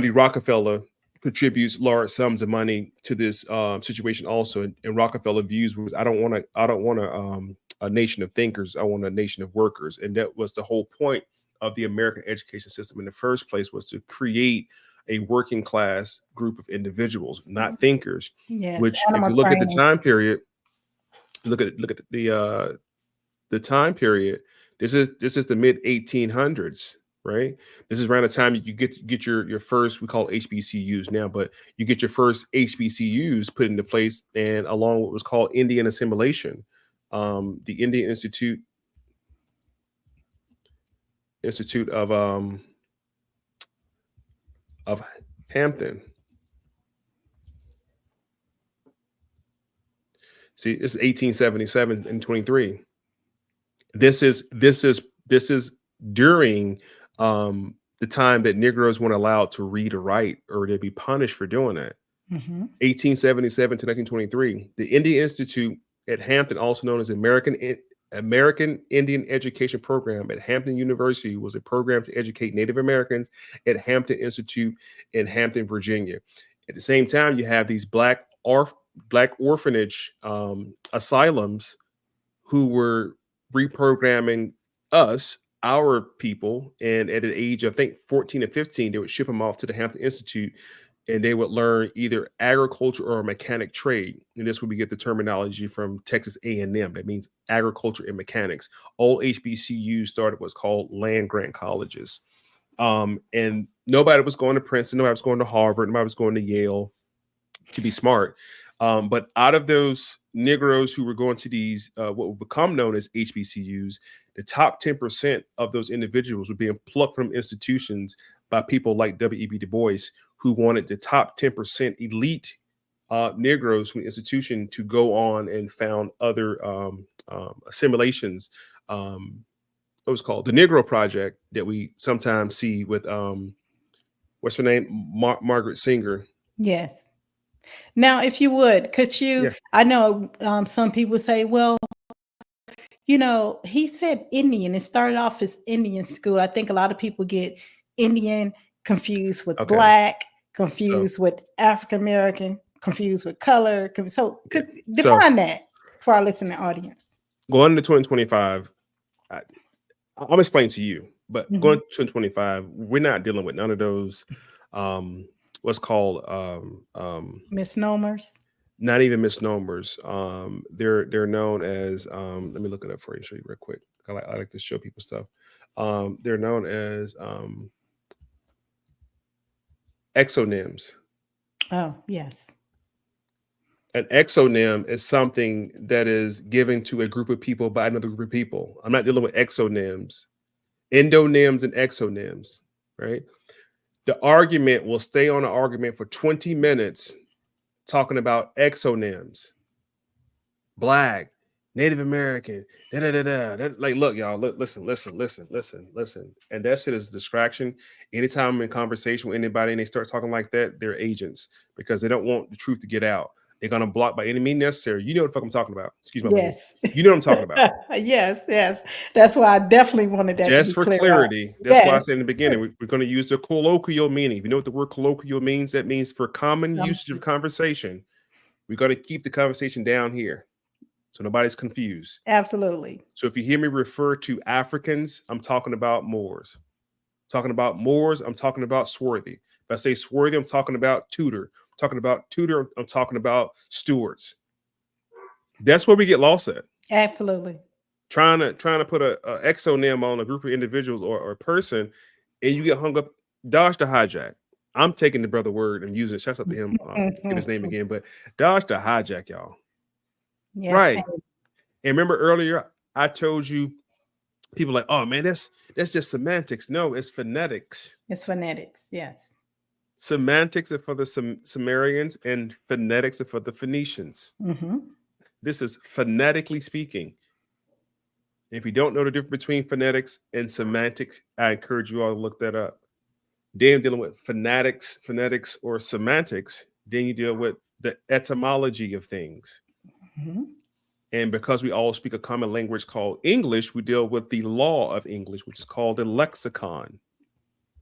D. Rockefeller contributes large sums of money to this situation also. And Rockefeller views was I don't want a nation of thinkers. I want a nation of workers. And that was the whole point of the American education system in the first place, was to create a working class group of individuals, not thinkers. Yes. Which, if you look at the time period, look at the time period. This is the mid 1800s, right? This is around the time you get your first, we call HBCUs now, but you get your first HBCUs put into place, and along what was called Indian assimilation, the Indian Institute of Hampton. See, it's 1877 and 23. This is during the time that Negroes weren't allowed to read or write, or they'd be punished for doing that. 1877 to 1923. The Indian Institute at Hampton, also known as American Indian Education Program at Hampton University, was a program to educate Native Americans at Hampton Institute in Hampton, Virginia. At the same time, you have these black orphanage asylums who were reprogramming our people, and at an age of, I think, 14 and 15, they would ship them off to the Hampton Institute, and they would learn either agriculture or a mechanic trade. And this would we get the terminology from Texas A&M. That means agriculture and mechanics. All HBCUs started what's called land grant colleges. And nobody was going to Princeton, nobody was going to Harvard, nobody was going to Yale to be smart. But out of those Negroes who were going to these, what would become known as HBCUs, the top 10% of those individuals were being plucked from institutions by people like W.E.B. Du Bois, who wanted the top 10% elite Negroes from the institution to go on and found other assimilations. What was called the Negro Project that we sometimes see with, what's her name? Margaret Singer. Yes. Now, if you would, could you, Yeah. I know some people say, well, he said Indian. It started off as Indian school. I think a lot of people get Indian confused with Black, confused with African American, confused with color. So define that for our listening audience. Going into 2025, I'm explaining to you, but going to 2025, we're not dealing with none of those what's called misnomers. Not even misnomers. They're known as let me look it up for you, show you real quick. I like to show people stuff. They're known as exonyms. Oh, yes. An exonym is something that is given to a group of people by another group of people. I'm not dealing with exonyms, endonyms and exonyms, right? The argument will stay on an argument for 20 minutes talking about exonyms, Black, Native American, like, look, y'all, listen. And that shit is a distraction. Anytime I'm in conversation with anybody and they start talking like that, they're agents, because they don't want the truth to get out. They're gonna block by any means necessary. You know what the fuck I'm talking about. Excuse my language. Yes. You know what I'm talking about. Yes, yes. That's why I definitely wanted that to Just be for clear up. clarity, that's why I Yes. said in the beginning, we're going to use the colloquial meaning. If you know what the word colloquial means, that means for common usage of conversation. We're going to keep the conversation down here so nobody's confused. Absolutely. So if you hear me refer to Africans, I'm talking about Moors. Talking about Moors, I'm talking about swarthy. If I say swarthy, I'm talking about Tudor. Talking about Tudor, I'm talking about Stuarts. That's where we get lost at. Absolutely. Trying to put a exonym on a group of individuals or a person, and you get hung up. Dodge the hijack. I'm taking the brother word and using it. Shouts out to him. Get his name again, but dodge the hijack, y'all. Yes. Right. And remember earlier, I told you people like, oh man, that's just semantics. No, it's phonetics. It's phonetics. Yes. Semantics are for the Sumerians, and phonetics are for the Phoenicians. This is phonetically speaking. If you don't know the difference between phonetics and semantics, I encourage you all to look that up. Then dealing with phonetics or semantics, then you deal with the etymology of things. And because we all speak a common language called English, we deal with the law of English, which is called a lexicon.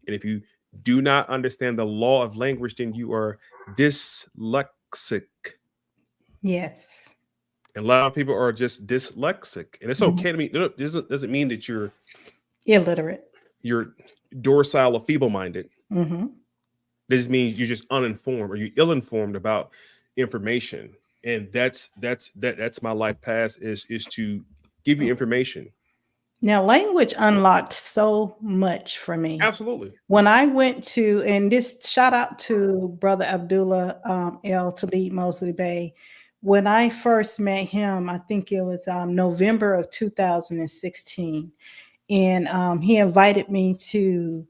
And if you do not understand the law of language, then you are dyslexic. Yes. And a lot of people are just dyslexic. And it's okay to mean, this doesn't mean that you're illiterate. You're docile or feeble-minded. This means you're just uninformed or you're ill-informed about information. And that's my life path is to give you information. Now, language unlocked so much for me. Absolutely. When I went to, and this shout out to Brother Abdullah El Talib Mosley Bay. When I first met him, I think it was November of 2016. And he invited me to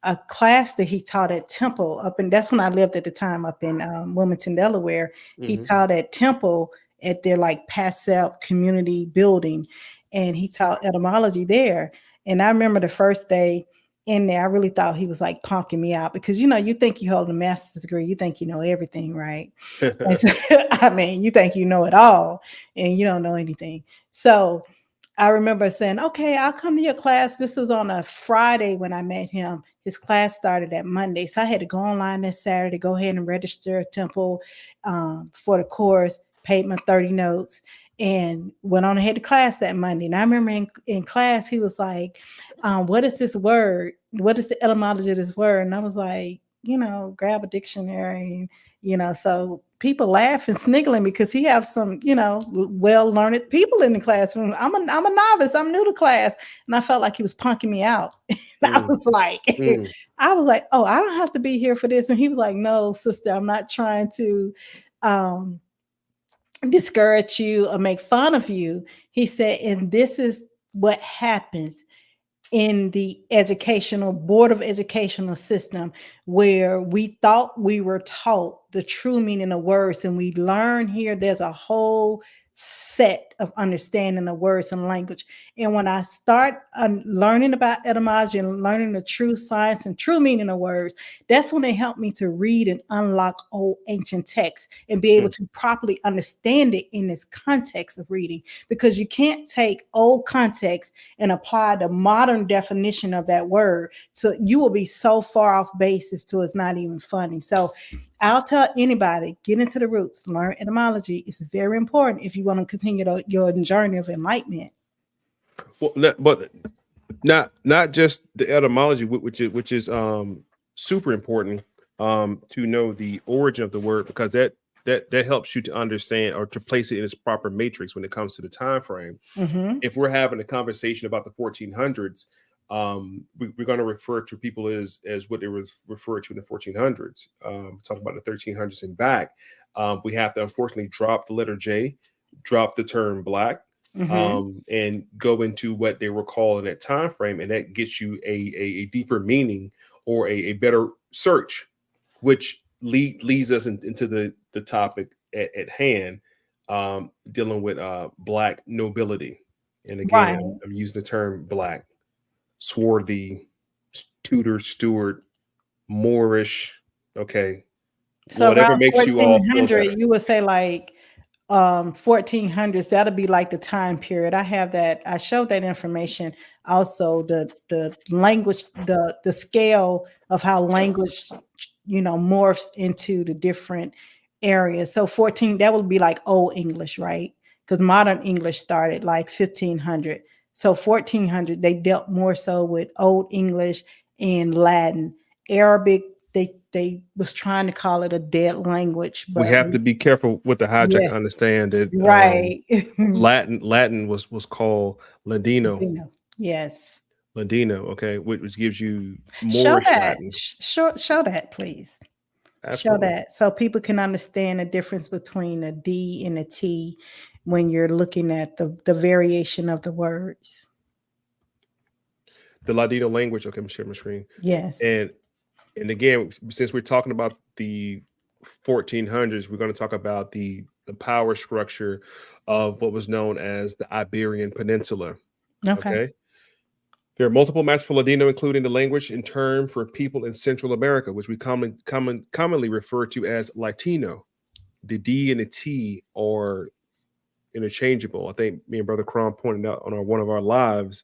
a class that he taught at Temple and that's when I lived at the time up in Wilmington, Delaware. He taught at Temple at their like PASEP community building, and he taught etymology there. And I remember the first day in there, I really thought he was like punking me out because, you think you hold a master's degree, you think you know everything, right? So, I mean, you think you know it all and you don't know anything. So I remember saying, okay, I'll come to your class. This was on a Friday when I met him. His class started at Monday. So I had to go online that Saturday, go ahead and register at Temple for the course, paid my 30 notes, and went on ahead to class that Monday. And I remember in class, he was like, what is this word? What is the etymology of this word? And I was like, grab a dictionary, so people laugh and sniggling because he have some, well-learned people in the classroom. I'm a novice. I'm new to class. And I felt like he was punking me out. I was like, oh, I don't have to be here for this. And he was like, no, sister, I'm not trying to discourage you or make fun of you. He said, and this is what happens in the board of educational system, where we thought we were taught the true meaning of words, and we learn here there's a whole set of understanding of words and language. And when I start learning about etymology and learning the true science and true meaning of words, that's when they help me to read and unlock old ancient texts and be able to properly understand it in this context of reading, because you can't take old context and apply the modern definition of that word. So you will be so far off basis to it's not even funny. So I'll tell anybody, get into the roots, learn etymology. It's very important if you want to continue your journey of enlightenment. Well, but not just the etymology, which is super important to know the origin of the word, because that helps you to understand or to place it in its proper matrix when it comes to the time frame. If we're having a conversation about the 1400s, we're going to refer to people as what they were referred to in the 1400s. Talk about the 1300s and back. We have to unfortunately drop the letter J, drop the term black, and go into what they were calling that time frame, and that gets you a deeper meaning or a better search, which leads us into the topic at hand, dealing with Black nobility. And again, I'm using the term black, swarthy, Tudor, Stuart, Moorish. Okay, So whatever around makes you all feel 1400, better. you would say like 1400s, that'll be like the time period. I have that. I showed that information. Also, the language, the scale of how language, morphs into the different areas. So 14, that would be like Old English, right? Because modern English started like 1500. So 1400, they dealt more so with Old English and Latin. Arabic, they was trying to call it a dead language, We but have to be careful with the hijack. yeah, Understand that right. Latin was called Ladino. Yes. Ladino, okay, which gives you Show Moorish that. Latin. Show that, please. Show Absolutely. that so people can understand the difference between a D and a T when you're looking at the variation of the words. The Ladino language. Okay, I'm sharing my screen. Yes. And again, since we're talking about the 1400s, we're going to talk about the power structure of what was known as the Iberian Peninsula. Okay. Okay. There are multiple matches for Ladino, including the language and term for people in Central America, which we commonly refer to as Latino. The D and the T are interchangeable. I think me and Brother Crom pointed out on one of our lives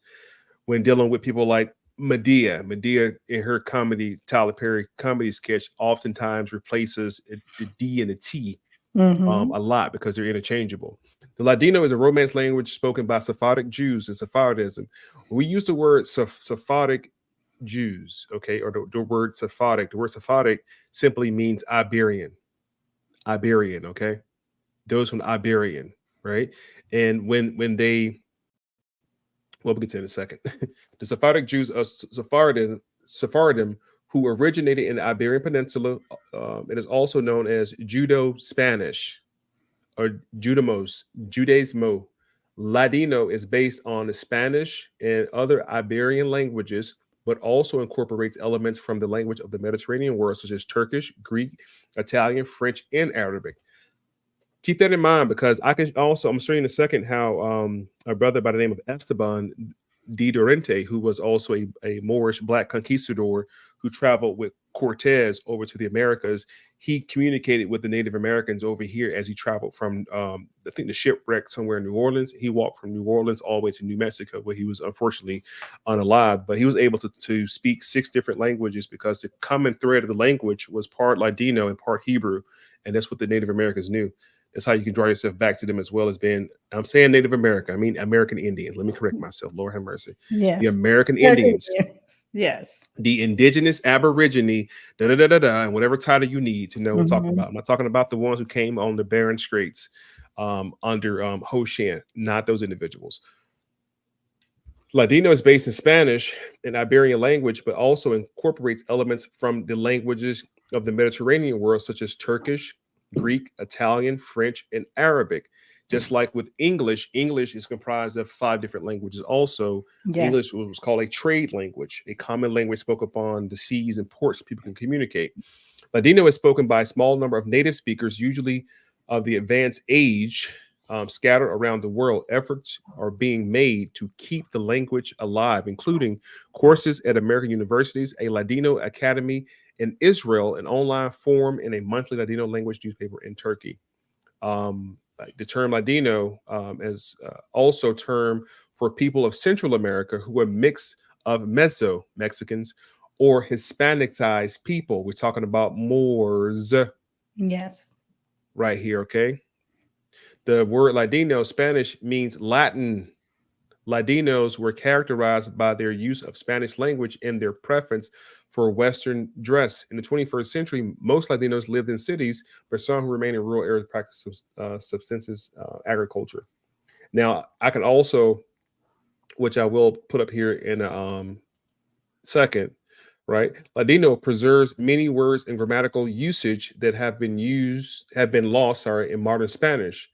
when dealing with people like Medea. Medea in her comedy, Tyler Perry comedy sketch, oftentimes replaces the D and the T Mm-hmm. a lot because they're interchangeable. The Ladino is a Romance language spoken by Sephardic Jews and Sepharadism. When we use the word Sephardic Jews, okay, or the word Sephardic, the word Sephardic simply means Iberian. Iberian, okay? Those from Iberian, right? And when they, well, we'll get to it in a second. The Sephardic Jews of Sephardim, who originated in the Iberian Peninsula, it is also known as Judo-Spanish or Judaismo. Ladino is based on the Spanish and other Iberian languages, but also incorporates elements from the language of the Mediterranean world, such as Turkish, Greek, Italian, French, and Arabic. Keep that in mind because I can also, I'm showing in a second how a brother by the name of Esteban de Dorente, who was also a Moorish black conquistador who traveled with Cortez over to the Americas, he communicated with the Native Americans over here as he traveled from, I think, the shipwreck somewhere in New Orleans. He walked from New Orleans all the way to New Mexico, where he was unfortunately unalive, but he was able to speak 6 different languages because the common thread of the language was part Ladino and part Hebrew, and that's what the Native Americans knew. That's how you can draw yourself back to them as well as being, I'm saying Native American, I mean American Indians. Let me correct myself. Lord have mercy. The Yes. American Indians, Yes. the indigenous aborigine, and whatever title you need to know what I'm talking about. I'm not talking about the ones who came on the Bering Straits under Ho Shan, not those individuals. Ladino is based in Spanish and Iberian language, but also incorporates elements from the languages of the Mediterranean world, such as Turkish, Greek, Italian, French, and Arabic. Just like with English, English is comprised of 5 different languages. Also, Yes. English was called a trade language, a common language spoken upon the seas and ports people can communicate. Ladino is spoken by a small number of native speakers, usually of the advanced age, scattered around the world. Efforts are being made to keep the language alive, including courses at American universities, a Ladino academy in Israel, an online forum, and a monthly Ladino language newspaper in Turkey. The term Ladino is also a term for people of Central America who are mixed of Meso Mexicans or Hispanicized people. We're talking about Moors Yes. right here, okay? The word Ladino, Spanish, means Latin. Ladinos were characterized by their use of Spanish language and their preference for Western dress. In the 21st century, most Latinos lived in cities, but some who remain in rural areas practice subsistence agriculture. Now, I can also, which I will put up here in a second, right? Ladino preserves many words and grammatical usage that have been lost, in modern Spanish.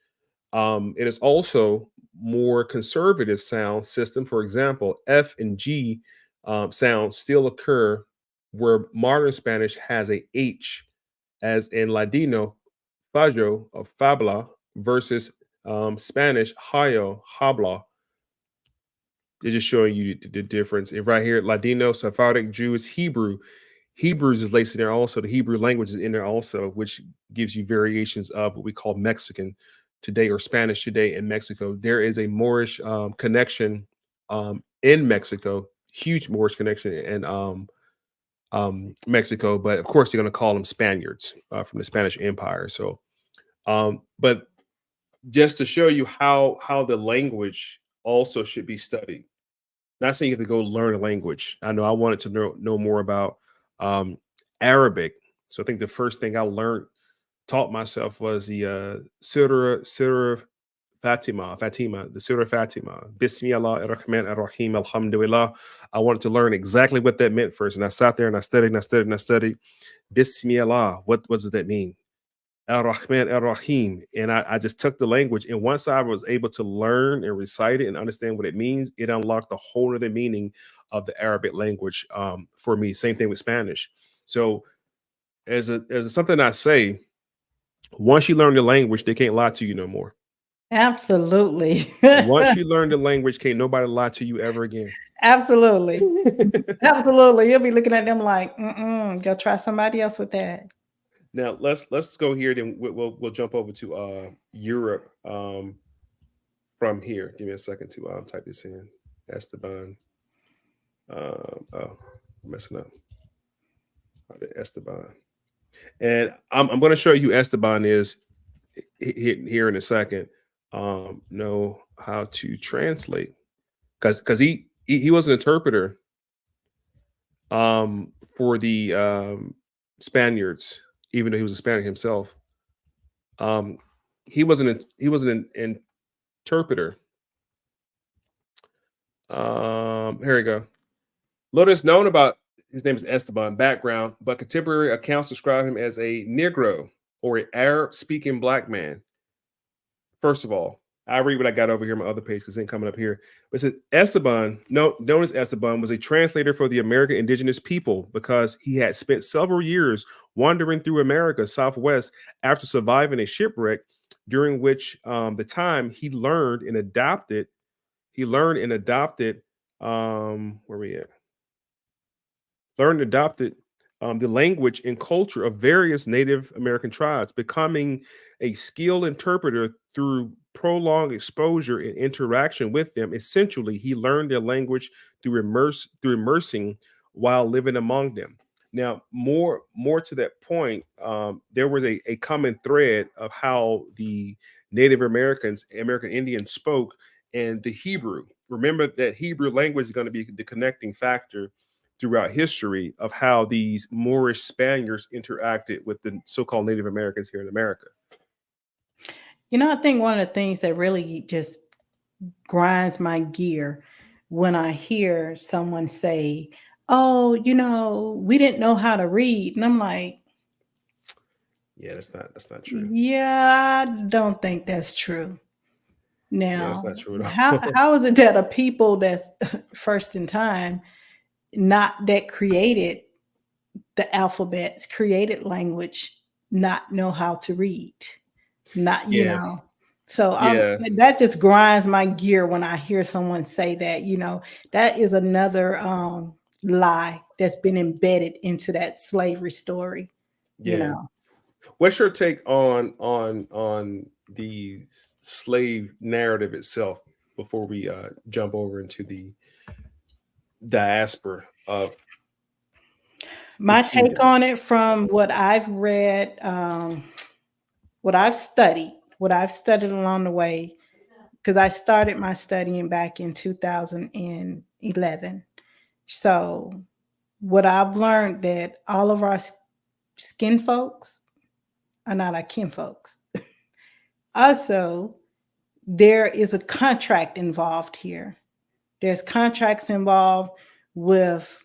It is also more conservative sound system. For example, F and G sounds still occur where modern Spanish has a H, as in Ladino, fajo or fabla versus Spanish, hayo, habla. It's just showing you the difference. And right here, Ladino, Sephardic, Jewish, Hebrew. Hebrews is laced in there also. The Hebrew language is in there also, which gives you variations of what we call Mexican today or Spanish today in Mexico. There is a Moorish connection in Mexico, huge Moorish connection in Mexico, but of course they're going to call them Spaniards from the Spanish Empire. So, but just to show you how the language also should be studied. Not saying you have to go learn a language. I know I wanted to know more about Arabic. So I think the first thing I taught myself was the Surah Fatima, the Surah Fatima. Bismillah ar-Rahman ar-Rahim, alhamdulillah. I wanted to learn exactly what that meant first. And I sat there and I studied and I studied and I studied. Bismillah, what does that mean? Ar-Rahman ar-Rahim. And I just took the language. And once I was able to learn and recite it and understand what it means, it unlocked a whole other meaning of the Arabic language for me. Same thing with Spanish. So as something I say, once you learn the language, they can't lie to you no more. Absolutely. Once you learn the language, can't nobody lie to you ever again. Absolutely. Absolutely. You'll be looking at them like, go try somebody else with that. Now let's go here. Then we'll jump over to Europe from here. Give me a second to type this in. Esteban. Messing up. Esteban. And I'm going to show you who Esteban is here in a second. Know how to translate because he was an interpreter for the Spaniards, even though he was a Spaniard himself. He was an interpreter. Here we go. Little is known about his name is Esteban background, but contemporary accounts describe him as a Negro or an Arab-speaking black man. First of all, I read what I got over here on my other page because it ain't coming up here. But it says Esteban, known as Esteban, was a translator for the American indigenous people because he had spent several years wandering through America Southwest after surviving a shipwreck, during which the time he learned and adopted. Where we at? Learned and adopted the language and culture of various Native American tribes, becoming a skilled interpreter through prolonged exposure and interaction with them. Essentially, he learned their language through immersing while living among them. Now, more to that point, there was a common thread of how the Native Americans, American Indians spoke, and the Hebrew. Remember that Hebrew language is going to be the connecting factor throughout history of how these Moorish Spaniards interacted with the so-called Native Americans here in America. You know, I think one of the things that really just grinds my gear when I hear someone say, "Oh, we didn't know how to read," and I'm like, "Yeah, that's not true." Yeah, I don't think that's true. Now, yeah, that's not true at all. how is it that a people that's first in time, not that created the alphabets, created language, not know how to read? Not, So that just grinds my gear when I hear someone say that. That is another lie that's been embedded into that slavery story. What's your take on the slave narrative itself before we jump over into the diaspora of my take on it from what I've read, what I've studied along the way, because I started my studying back in 2011. So what I've learned that all of our skin folks are not our kin folks. Also, there is a contract involved here. There's contracts involved with,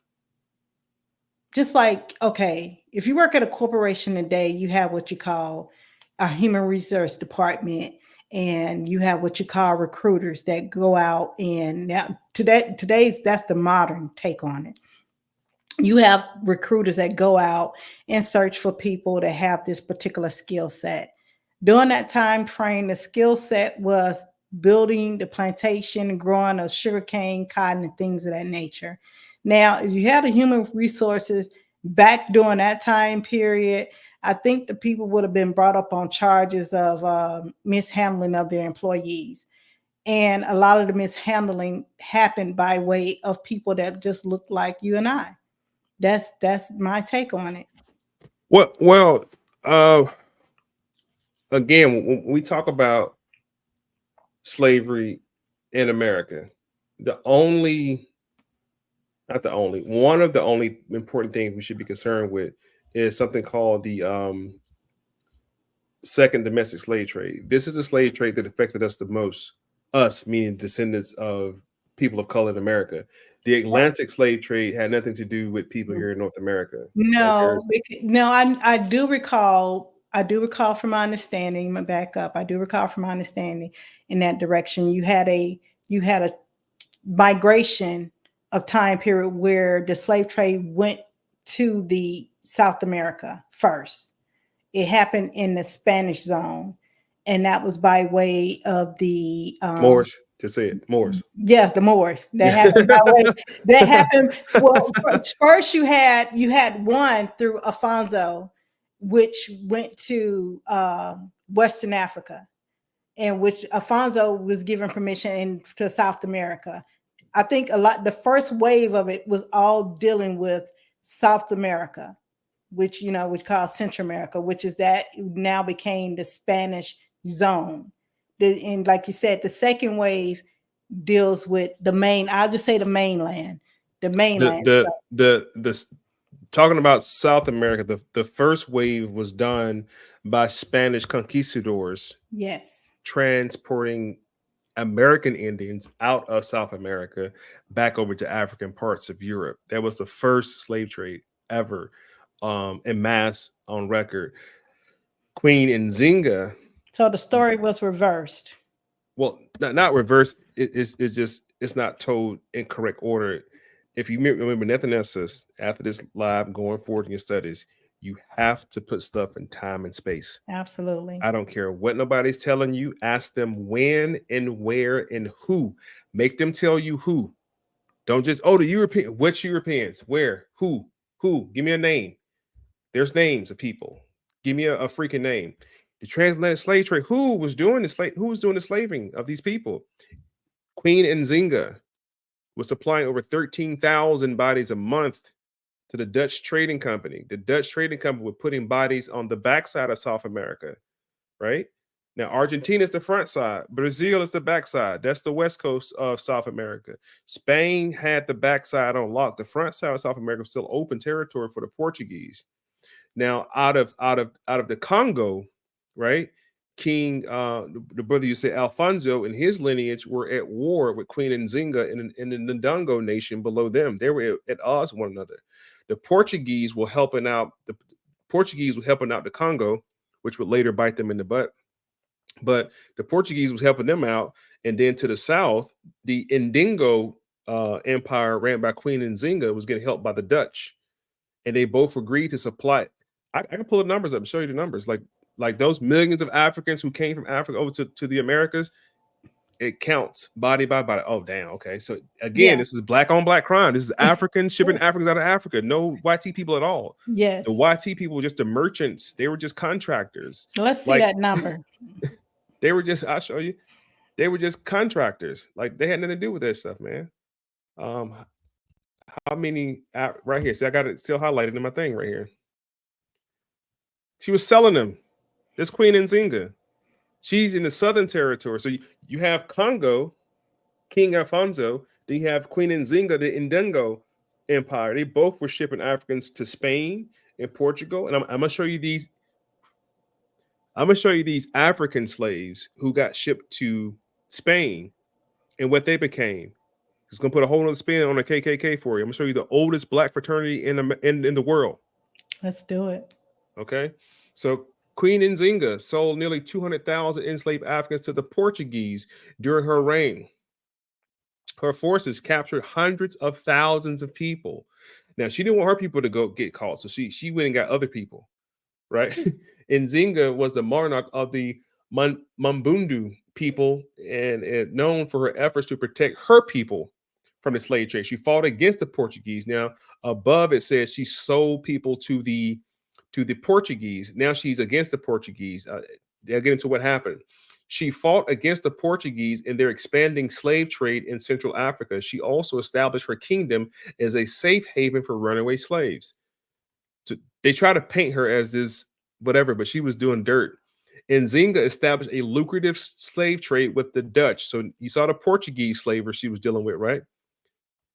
just like, okay, if you work at a corporation today, you have what you call a human resource department, and you have what you call recruiters that go out, and now today's that's the modern take on it. You have recruiters that go out and search for people that have this particular skill set. During that time frame, the skill set was building the plantation, growing of sugarcane, cotton, and things of that nature. Now, if you have the human resources, back during that time period, I think the people would have been brought up on charges of mishandling of their employees. And a lot of the mishandling happened by way of people that just looked like you and I. That's my take on it. Well, uh, again, when we talk about slavery in America, the only, not the only, one of the only important things we should be concerned with is something called the second domestic slave trade. This is the slave trade that affected us the most, us meaning descendants of people of color in America. The Atlantic slave trade had nothing to do with people here in North America. Like No, no, I do recall. I do recall from my understanding. My back up. I do recall from my understanding in that direction. You had a migration of time period where the slave trade went to the South America first. It happened in the Spanish zone, and that was by way of the Moors, to say it, Moors. yeah, the Moors. That happened by way. That happened. Well, first you had one through Alfonso, which went to Western Africa, and which Alfonso was given permission to South America. I think the first wave of it was all dealing with South America, which called Central America, which is that now became the Spanish zone. And like you said, the second wave deals with I'll just say the mainland. The mainland. The talking about South America, the first wave was done by Spanish conquistadors. Yes. Transporting American Indians out of South America back over to African parts of Europe. That was the first slave trade ever in mass on record. Queen Nzinga. So the story was reversed. Well, not reversed. It's not told in correct order. If you remember nothing else, after this live going forward in your studies, you have to put stuff in time and space. Absolutely. I don't care what nobody's telling you. Ask them when and where and who. Make them tell you who. Don't just, the European. Which Europeans? Where? Who? Who? Give me a name. There's names of people. Give me a freaking name. The transatlantic slave trade. Who was doing the slaving of these people? Queen Nzinga was supplying over 13,000 bodies a month to the Dutch Trading Company. The Dutch Trading Company was putting bodies on the backside of South America, right? Now, Argentina is the front side. Brazil is the backside. That's the west coast of South America. Spain had the backside on lock. The front side of South America was still open territory for the Portuguese. Now, out of the Congo, right? King, the brother you say Alfonso and his lineage were at war with Queen Nzinga in the Ndongo nation below them. They were at odds with one another. The Portuguese were helping out the Congo, which would later bite them in the butt. But the Portuguese was helping them out, and then to the south, the Ndingo empire ran by Queen Nzinga was getting helped by the Dutch, and they both agreed to supply. I can pull the numbers up and show you the numbers. Like those millions of Africans who came from Africa over to the Americas, it counts body by body. Oh, damn. Okay. So again, This is black on black crime. This is Africans shipping Africans out of Africa. No YT people at all. Yes. The YT people were just the merchants. They were just contractors. Let's see that number. They were just, I'll show you. They were just contractors. Like they had nothing to do with that stuff, man. How many right here? See, I got it still highlighted in my thing right here. She was selling them. This Queen Nzinga. She's in the Southern Territory. So you have Congo, King Alfonso. Then you have Queen Nzinga, the Ndongo Empire. They both were shipping Africans to Spain and Portugal. And I'm going to show you these. I'm going to show you these African slaves who got shipped to Spain and what they became. It's going to put a whole other spin on the KKK for you. I'm going to show you the oldest black fraternity in the world. Let's do it. Okay. So Queen Nzinga sold nearly 200,000 enslaved Africans to the Portuguese during her reign. Her forces captured hundreds of thousands of people. Now, she didn't want her people to go get caught, so she went and got other people, right? Nzinga was the monarch of the Mbundu people and known for her efforts to protect her people from the slave trade. She fought against the Portuguese. Now, above it says she sold people to the Portuguese. Now she's against the Portuguese. They'll get into what happened. She fought against the Portuguese in their expanding slave trade in Central Africa. She also established her kingdom as a safe haven for runaway slaves. So they try to paint her as this whatever, but she was doing dirt. Nzinga established a lucrative slave trade with the Dutch. So you saw the Portuguese slavers she was dealing with, right?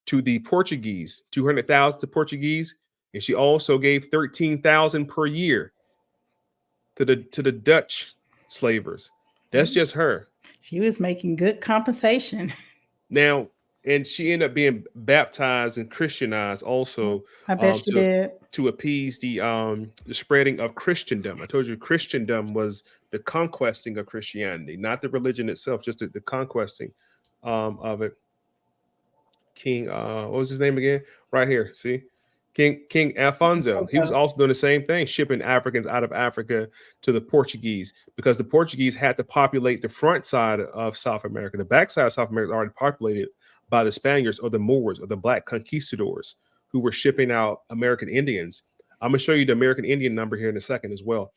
To the Portuguese, 200,000 to Portuguese, and she also gave 13,000 per year to the Dutch slavers. That's just her. She was making good compensation. Now, and she ended up being baptized and Christianized also. I bet she did. To appease the spreading of Christendom. I told you Christendom was the conquesting of Christianity, not the religion itself, just the conquesting of it. King, what was his name again? Right here, see? King Alfonso. He was also doing the same thing, shipping Africans out of Africa to the Portuguese, because the Portuguese had to populate the front side of South America. The back side of South America is already populated by the Spaniards or the Moors or the black conquistadors who were shipping out American Indians. I'm going to show you the American Indian number here in a second as well.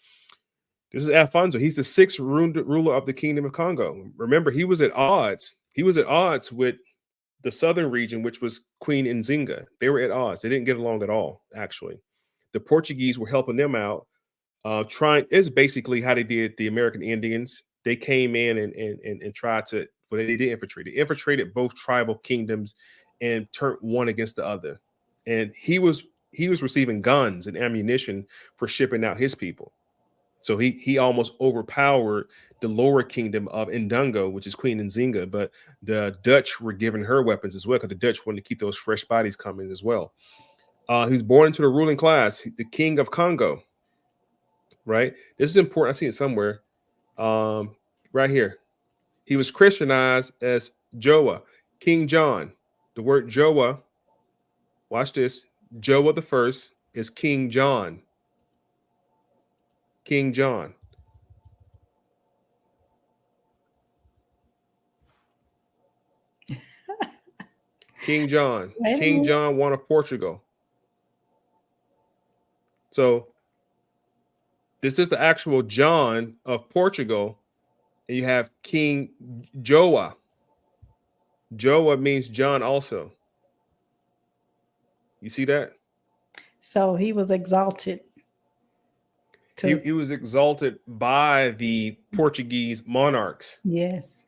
This is Alfonso. He's the 6th ruler of the Kingdom of Congo. Remember, he was at odds. He was at odds with the southern region, which was Queen Nzinga. They were at odds. They didn't get along at all, actually. The Portuguese were helping them out. It's basically how they did the American Indians. They came in and tried to, well, they did infiltrate. They infiltrated both tribal kingdoms and turned one against the other. And he was receiving guns and ammunition for shipping out his people. So he almost overpowered the lower kingdom of Ndungo, which is Queen Nzinga, but the Dutch were giving her weapons as well, because the Dutch wanted to keep those fresh bodies coming as well. He was born into the ruling class, the King of Congo, right? This is important. I see it somewhere. Right here. He was Christianized as Joa, King John. The word Joa, watch this, Joa the first is King John. King John. King John. King John, one of Portugal. So this is the actual John of Portugal. And you have King Joa. Joa means John also. You see that? So he was exalted. He was exalted by the Portuguese monarchs. Yes.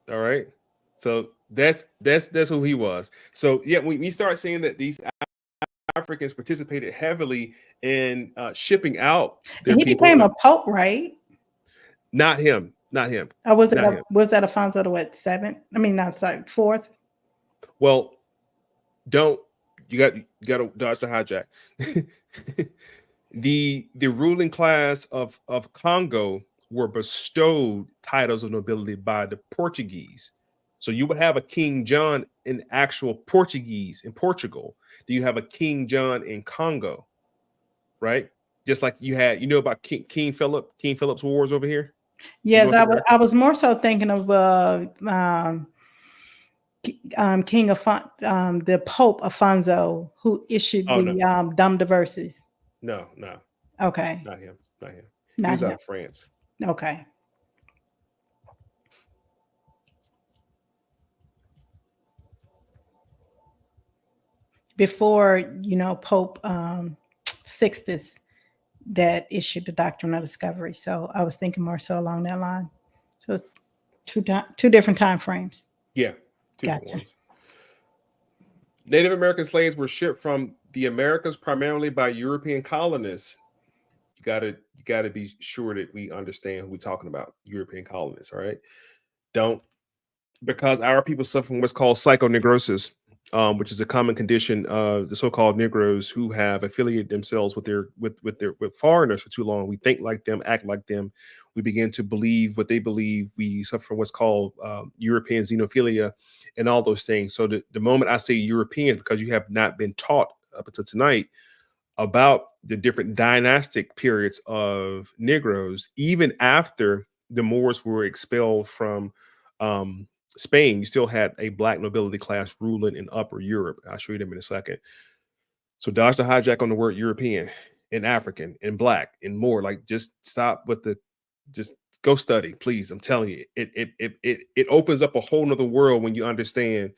All right. So that's who he was. So yeah, we start seeing that these Africans participated heavily in shipping out their he people. became a pope, right? Not him. Not him. Or was that Alfonso the what, 7th? I mean, no, sorry, 4th. Well, you got to dodge the hijack. The ruling class of Congo were bestowed titles of nobility by the Portuguese. So you would have a King John in actual Portuguese in Portugal. Do you have a King John in Congo? Right? Just like you had, about King Philip's wars over here. Yes, I was more so thinking of King of the Pope Alfonso, who issued the Dum Diverses. No. Okay. Not him. He was out of France. Okay. Before, Pope Sixtus that issued the Doctrine of Discovery. So I was thinking more so along that line. So it's two different time frames. Yeah. Gotcha. Ones. Native American slaves were shipped from the Americas primarily by European colonists. You gotta be sure that we understand who we're talking about. European colonists, all right? Because our people suffer from what's called psychoneurosis, which is a common condition of the so-called Negroes who have affiliated themselves with foreigners for too long. We think like them, act like them. We begin to believe what they believe. We suffer from what's called European xenophilia and all those things. So the moment I say Europeans, because you have not been taught up until tonight about the different dynastic periods of Negroes, even after the Moors were expelled from Spain, you still had a black nobility class ruling in Upper Europe. I'll show you them in a second. So dodge the hijack on the word European and African and black and more. Like, just stop with the, just go study, please. I'm telling you, it opens up a whole nother world when you understand.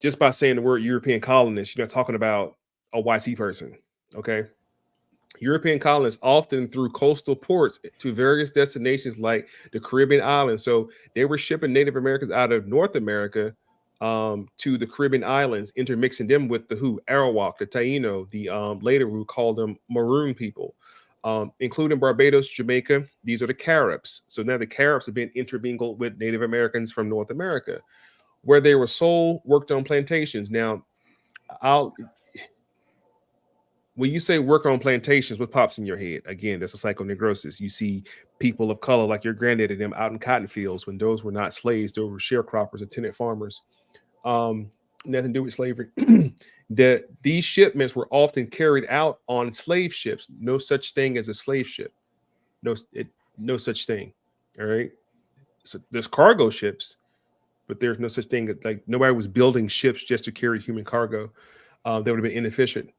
Just by saying the word European colonist, you're not talking about a YT person. Okay. European colonists often through coastal ports to various destinations like the Caribbean islands. So they were shipping Native Americans out of North America to the Caribbean islands, intermixing them with the Arawak, the Taino, the later we would call them Maroon people, including Barbados, Jamaica. These are the Caribs. So now the Caribs have been intermingled with Native Americans from North America, where they were sold, worked on plantations. Now, when you say work on plantations, what pops in your head? Again, that's a psychoneurosis. You see people of color like your granddad and them out in cotton fields when those were not slaves, those were sharecroppers and tenant farmers. Nothing to do with slavery. These shipments were often carried out on slave ships. No such thing as a slave ship. No such thing. All right. So there's cargo ships, but there's no such thing. Like, nobody was building ships just to carry human cargo. That would have been inefficient.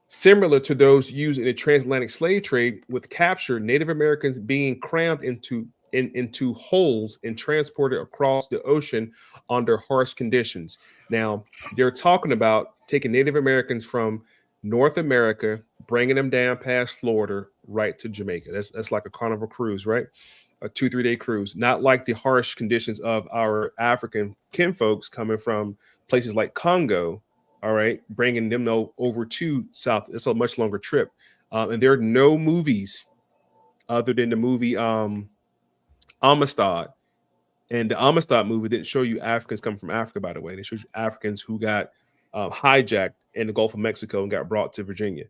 Similar to those used in the transatlantic slave trade, with captured Native Americans being crammed into holes and transported across the ocean under harsh conditions. Now, they're talking about taking Native Americans from North America, bringing them down past Florida, right to Jamaica. That's like a Carnival cruise, right? A 2-3 day cruise. Not like the harsh conditions of our African kinfolks coming from places like Congo. All right, bringing them over to South. It's a much longer trip, and there are no movies other than the movie Amistad. And the Amistad movie didn't show you Africans coming from Africa, by the way. They showed you Africans who got hijacked in the Gulf of Mexico and got brought to Virginia.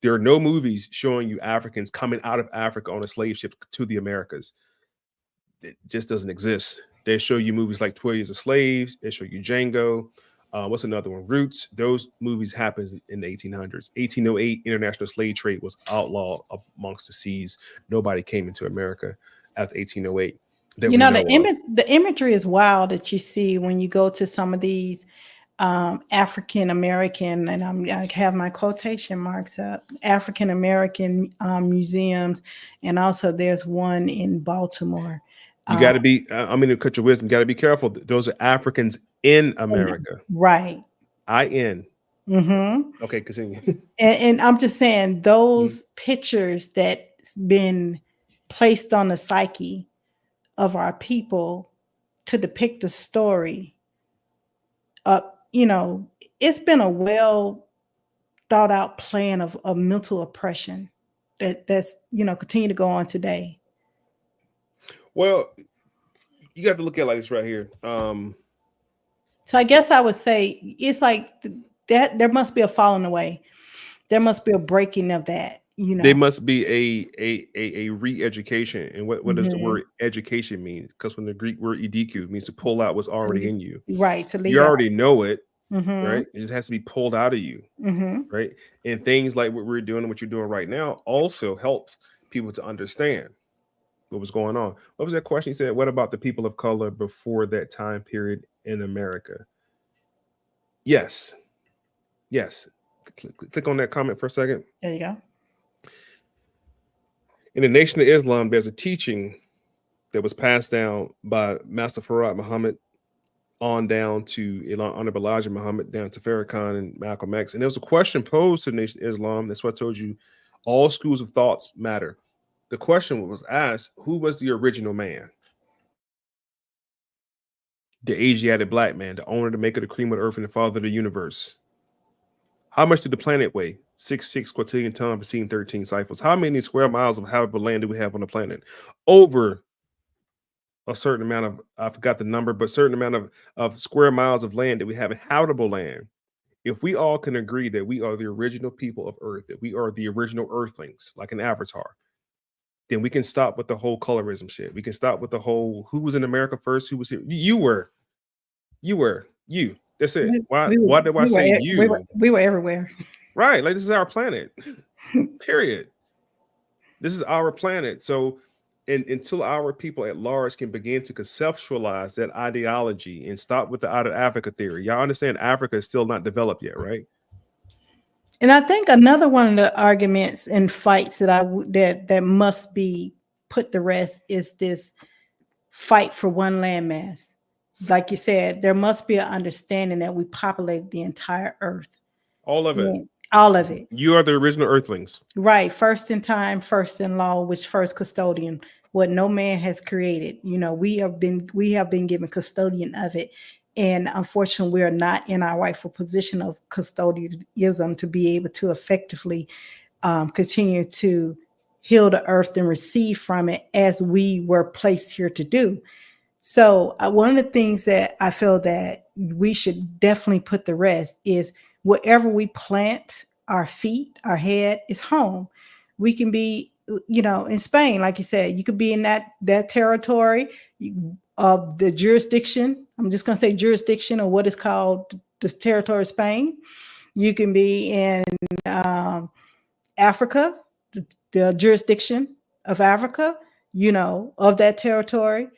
There are no movies showing you Africans coming out of Africa on a slave ship to the Americas. It just doesn't exist. They show you movies like 12 Years a Slave. They show you Django. What's another one? Roots. Those movies happened in the 1800s. 1808, international slave trade was outlawed amongst the seas. Nobody came into America after 1808. The imagery is wild that you see when you go to some of these African American, and I have my quotation marks up, African American museums, and also there's one in Baltimore. You got to be, I'm going to cut your wisdom. You got to be careful. Those are Africans in America. Right. I-N. Mm-hmm. Okay, continue. And I'm just saying those pictures that's been placed on the psyche of our people to depict the story. It's been a well thought out plan of mental oppression that's continue to go on today. Well, you got to look at it like this right here. So I guess I would say it's like that. There must be a falling away. There must be a breaking of that. There must be a re-education. And what does the word education mean? Because from the Greek word "edku" means to pull out what's already in you. Right. To lead you already know it. Mm-hmm. Right. It just has to be pulled out of you. Mm-hmm. Right. And things like what we're doing and what you're doing right now also helps people to understand what was going on. What was that question? He said, what about the people of color before that time period in America? Yes. Click on that comment for a second. There you go. In the Nation of Islam, there's a teaching that was passed down by Master Farad Muhammad on down to Honorable Elijah Muhammad, down to Farrakhan and Malcolm X. And there was a question posed to the Nation of Islam. That's why I told you all schools of thoughts matter. The question was asked, who was the original man? The Asiatic black man, the owner, the maker, the cream of the earth, and the father of the universe. How much did the planet weigh? 6 quintillion tons, preceding 13 cycles. How many square miles of habitable land do we have on the planet? Over a certain amount of, I forgot the number, but certain amount of square miles of land that we have in habitable land. If we all can agree that we are the original people of Earth, that we are the original earthlings, like an avatar, then we can stop with the whole colorism shit. We can stop with the whole who was in America first, who was here. You were. That's it. Why did I say you? We were everywhere. Right. Like, this is our planet. Period. This is our planet. So until our people at large can begin to conceptualize that ideology and stop with the out of Africa theory. Y'all understand Africa is still not developed yet, right? And I think another one of the arguments and fights that must be put to rest is this fight for one landmass. Like you said, there must be an understanding that we populate the entire earth. All of it. Yeah, all of it. You are the original earthlings. Right. First in time, first in law, which first custodian, what no man has created. You know, we have been given custodian of it. And unfortunately, we are not in our rightful position of custodianism to be able to effectively continue to heal the earth and receive from it as we were placed here to do. So one of the things that I feel that we should definitely put to rest is wherever we plant our feet, our head is home. We can be, in Spain, like you said, you could be in that territory of the jurisdiction. I'm just going to say jurisdiction, or what is called the territory of Spain. You can be in Africa, the jurisdiction of Africa, of that territory.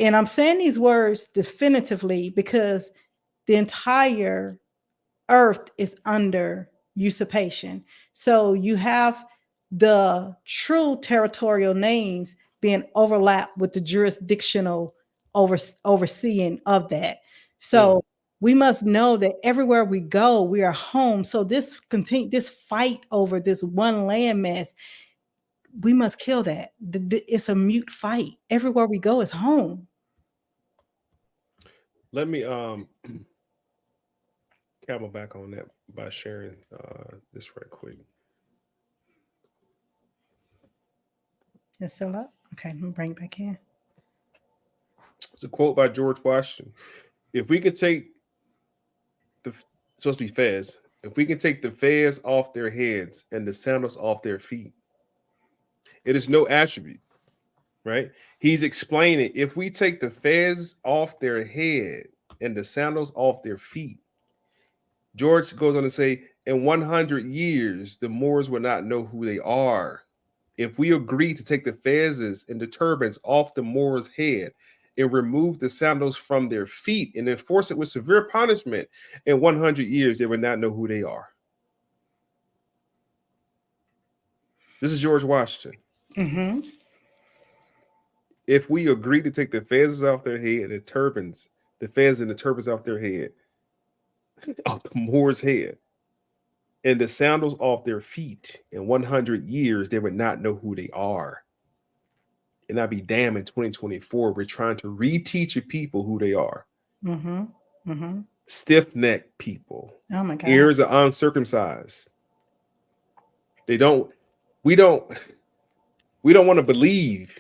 And I'm saying these words definitively because the entire earth is under usurpation. So you have the true territorial names being overlapped with the jurisdictional overseeing of that. So we must know that everywhere we go, we are home. So this fight over this one landmass, we must kill that. It's a mute fight. Everywhere we go is home. Let me camel back on that by sharing this right quick. It's still up? Okay, let me bring it back in. It's a quote by George Washington. If we could take it's supposed to be fez. If we can take the fez off their heads and the sandals off their feet, it is no attribute, right? He's explaining, if we take the fez off their head and the sandals off their feet, George goes on to say, in 100 years, the Moors will not know who they are. If we agree to take the fezes and the turbans off the Moors' head and remove the sandals from their feet and enforce it with severe punishment, in 100 years, they will not know who they are. This is George Washington. Mm-hmm. If we agree to take the fezes off their head and the fez and the turbans off their head, off the Moors' head, and the sandals off their feet, in 100 years, they would not know who they are. And I'd be damned, in 2024, we're trying to reteach people who they are. Mm-hmm. Mm-hmm. Stiff-necked people. Oh my God. Ears are uncircumcised. We don't want to believe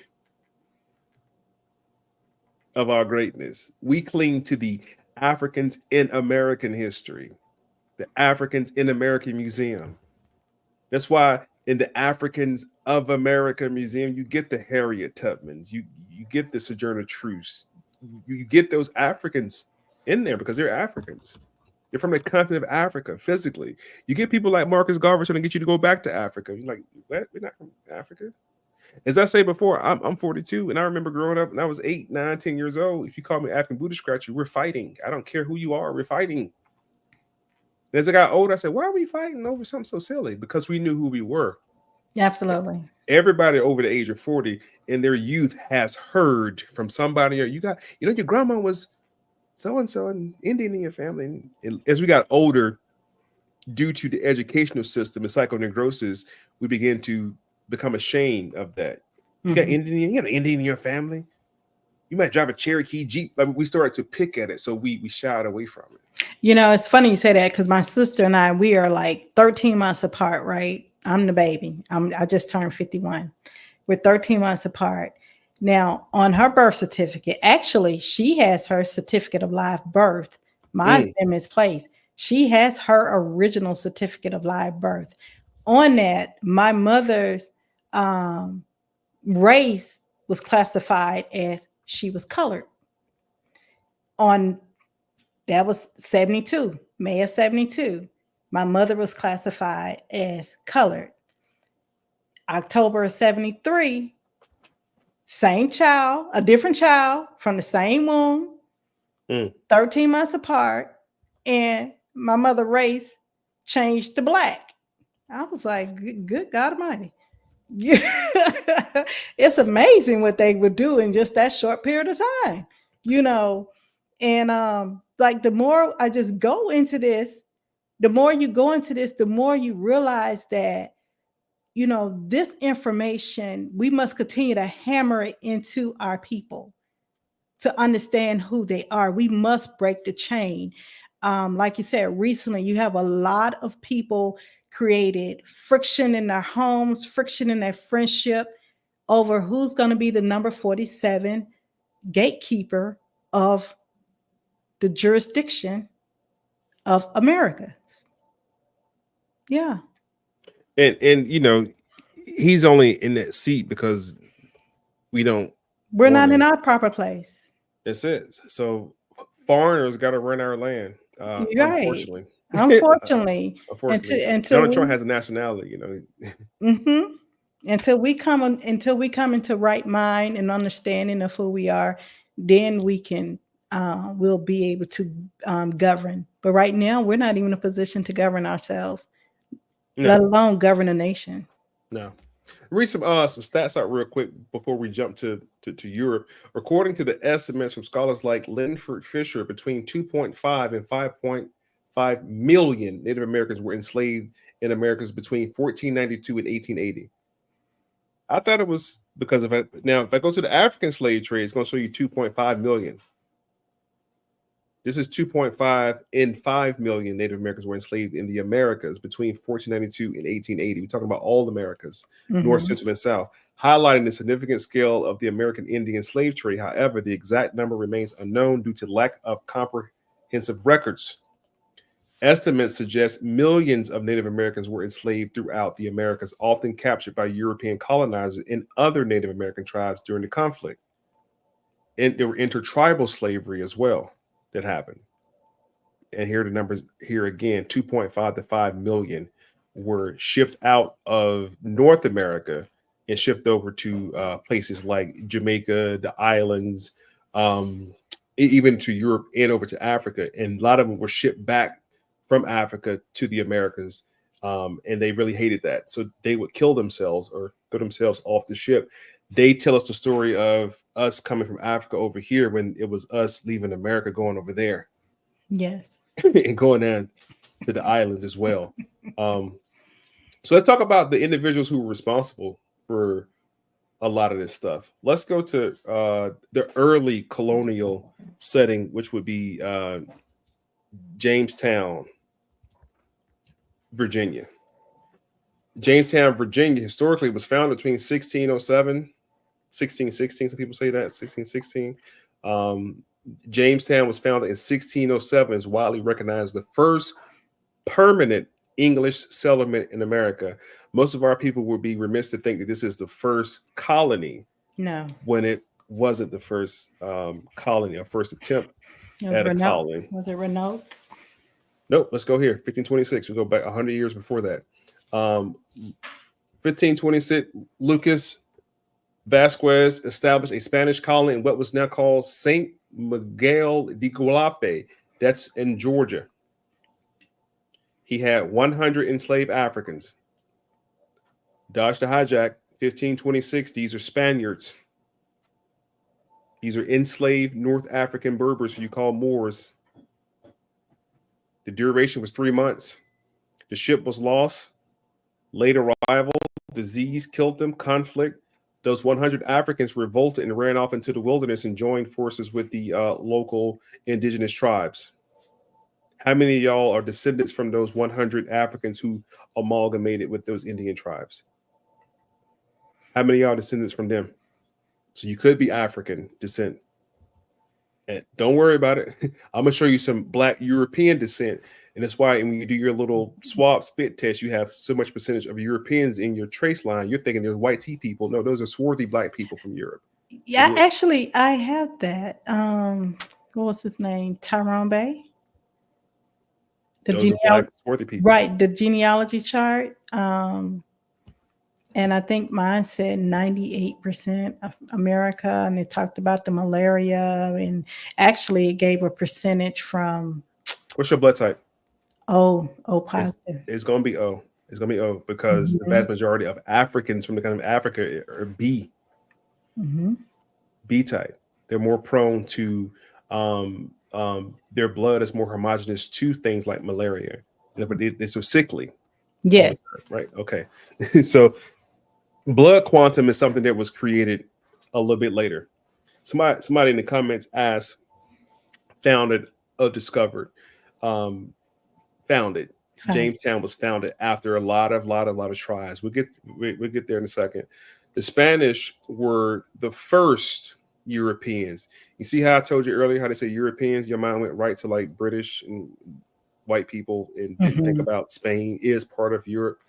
of our greatness. We cling to the Africans in American history, the Africans in American Museum. That's why in the Africans of America Museum, you get the Harriet Tubmans, you get the Sojourner Truths, you get those Africans in there because they're Africans. They're from the continent of Africa physically. You get people like Marcus Garvey trying to get you to go back to Africa. You're like, what? We're not from Africa. As I say before, I'm 42, and I remember growing up when I was 8, 9, 10 years old. If you call me African Buddha Scratcher, we're fighting. I don't care who you are, we're fighting. And as I got older, I said, why are we fighting over something so silly? Because we knew who we were. Absolutely. Everybody over the age of 40 in their youth has heard from somebody, or your grandma was so-and-so and Indian in your family. And as we got older, due to the educational system and psychoneurosis, we began to become ashamed of that. You got Indian in your family. You might drive a Cherokee Jeep. Like, we started to pick at it, so we shied away from it. It's funny you say that because my sister and I, we are like 13 months apart, right? I'm the baby. I just turned 51. We're 13 months apart. Now, on her birth certificate, actually, she has her certificate of live birth. Mine's been misplaced. She has her original certificate of live birth. On that, my mother's race was classified as she was colored. That was 72, May of 72. My mother was classified as colored. October of 73, same child, a different child from the same womb, 13 months apart, and my mother race changed to Black. I was like, good God Almighty. It's amazing what they would do in just that short period of time, you know. And like the more I just go into this, the more you go into this, the more you realize that, you know, this information, we must continue to hammer it into our people to understand who they are. We must break the chain. Like you said, recently, you have a lot of people created friction in their homes, friction in their friendship over who's going to be the number 47 gatekeeper of the jurisdiction of America. Yeah. And you know, he's only in that seat because we're not in our proper place. That's it. So foreigners got to run our land. Right. Unfortunately. Unfortunately. Unfortunately. Donald Trump has a nationality, you know. Mm-hmm. Until we come into right mind and understanding of who we are, then we can we'll be able to govern. But right now, we're not even in a position to govern ourselves, let alone govern a nation. No. Read some stats out real quick before we jump to Europe. According to the estimates from scholars like Linford Fisher, between 2.5 and 5.5 million Native Americans were enslaved in Americas between 1492 and 1880. I thought it was because if I go to the African slave trade, it's going to show you 2.5 million. This is 2.5 and 5 million Native Americans were enslaved in the Americas between 1492 and 1880. We're talking about all Americas, North, Central, and South, highlighting the significant scale of the American Indian slave trade. However, the exact number remains unknown due to lack of comprehensive records. Estimates suggest millions of Native Americans were enslaved throughout the Americas, often captured by European colonizers and other Native American tribes during the conflict. And there were intertribal slavery as well that happened. And here are the numbers here again, 2.5 to 5 million were shipped out of North America and shipped over to places like Jamaica, the islands, even to Europe and over to Africa. And a lot of them were shipped back from Africa to the Americas. And they really hated that. So they would kill themselves or throw themselves off the ship. They tell us the story of us coming from Africa over here when it was us leaving America, going over there. Yes. And going down to the islands as well. So let's talk about the individuals who were responsible for a lot of this stuff. Let's go to the early colonial setting, which would be Jamestown, Virginia. Jamestown, Virginia, historically was founded between 1607, 1616. Some people say that, 1616. Jamestown was founded in 1607, is widely recognized as the first permanent English settlement in America. Most of our people would be remiss to think that this is the first colony. No. When it wasn't the first colony, or first attempt at a colony. Was it Renault? Nope, let's go here. 1526. We go back 100 years before that. 1526, Lucas Vasquez established a Spanish colony in what was now called Saint Miguel de Guadalupe. That's in Georgia. He had 100 enslaved Africans. Dodge the hijack, 1526. These are Spaniards. These are enslaved North African Berbers, who you call Moors. The duration was 3 months. The ship was lost. Late arrival, disease killed them, conflict. Those 100 Africans revolted and ran off into the wilderness and joined forces with the local indigenous tribes. How many of y'all are descendants from those 100 Africans who amalgamated with those Indian tribes? How many of y'all are descendants from them? So you could be African descent. And don't worry about it. I'm going to show you some Black European descent. And that's why when you do your little swab spit test, you have so much percentage of Europeans in your trace line. You're thinking there's white tea people. No, those are swarthy Black people from Europe. Yeah, actually, I have that. What was his name? Tyrone Bay. Those are Black swarthy people. Right, the genealogy chart. And I think mine said 98% of America, and it talked about the malaria, and actually it gave a percentage from What's your blood type? O It's, positive. it's gonna be O. It's gonna be O because the Mhm, vast majority of Africans from the kind of Africa are mhm. B type. They're more prone to their blood is more homogeneous to things like malaria. But they're so sickly all the Yes. time, right? Okay. So blood quantum is something that was created a little bit later. Somebody in the comments asked, founded or discovered. Um, founded. Fine. Jamestown was founded after a lot of tries. We'll get there in a second. The Spanish were the first Europeans. You see how I told you earlier how they say Europeans? Your mind went right to like British and white people and didn't think Mhm. about Spain is part of Europe.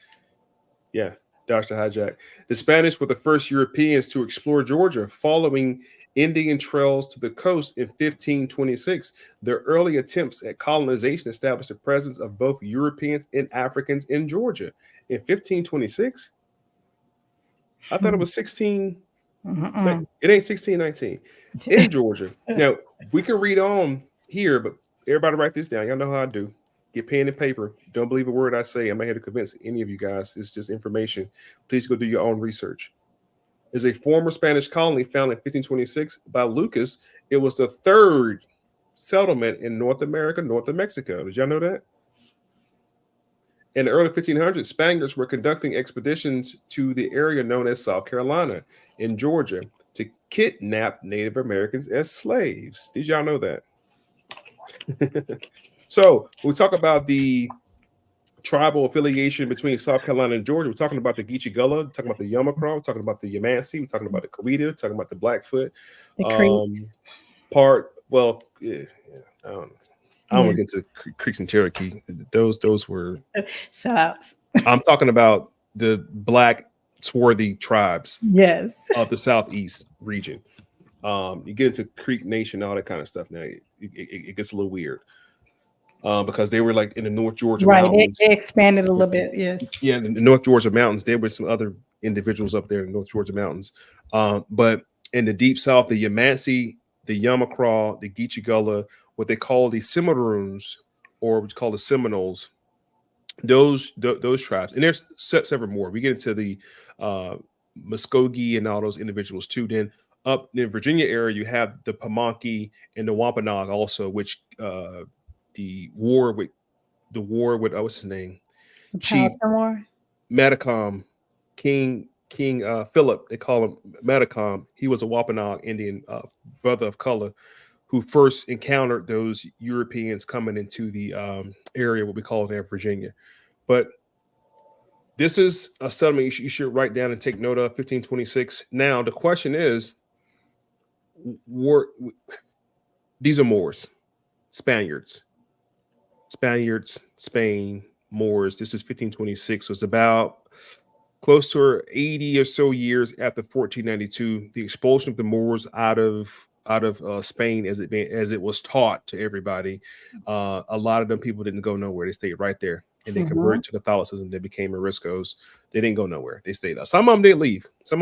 Yeah, dodge the hijack. The Spanish were the first Europeans to explore Georgia, following Indian trails to the coast in 1526. Their early attempts at colonization established the presence of both Europeans and Africans in Georgia. In 1526, I thought it was 16. Like, Mm-mm. it ain't 1619 in Georgia. Now we can read on here, but everybody write this down. Y'all know how I do. Get pen and paper. Don't believe a word I say. I'm not here to convince any of you guys. It's just information. Please go do your own research. Is a former Spanish colony founded in 1526 by Lucas. It was the third settlement in North America, north of Mexico. Did y'all know that? In the early 1500s, Spaniards were conducting expeditions to the area known as South Carolina in Georgia to kidnap Native Americans as slaves. Did y'all know that? So when we talk about the tribal affiliation between South Carolina and Georgia, we're talking about the Geechee Gullah, talking about the Yamacraw, we're talking about the Yamasee, we're talking about the Coweta, talking about the Blackfoot. The Um, creeks. well, yeah, I don't know. I don't Yeah. want to get into Creeks and Cherokee. Those were. So I'm talking about the Black swarthy tribes yes. of the Southeast region. You get into Creek Nation, all that kind of stuff. Now it gets a little weird because they were like in the North Georgia Right. It, mountains. it expanded a little bit. Yes. Yeah, in the North Georgia mountains, there were some other individuals up there in the North Georgia mountains. But in the deep South, the Yamasee, the Yamacraw, the Geechee Gullah, what they call the Cimarroons, or what's called the Seminoles, those tribes, and there's several more. We get into the Muskogee and all those individuals too. Then up in the Virginia area, you have the Pamunkey and the Wampanoag also, which the war with what's his name, The Chief Powhatan War. Matacom, King Philip. They call him Matacom. He was a Wampanoag Indian brother of color who first encountered those Europeans coming into the area, what we call there Virginia. But this is a settlement you should write down and take note of, 1526. Now, the question is, were these are Moors, Spaniards, Spain, Moors. This is 1526. So it's about close to 80 or so years after 1492, the expulsion of the Moors out of Spain as it was taught to everybody. A lot of them people didn't go nowhere. They stayed right there and they converted to Catholicism. They became Moriscos. They didn't go nowhere. They stayed there. Some of them did leave. Some of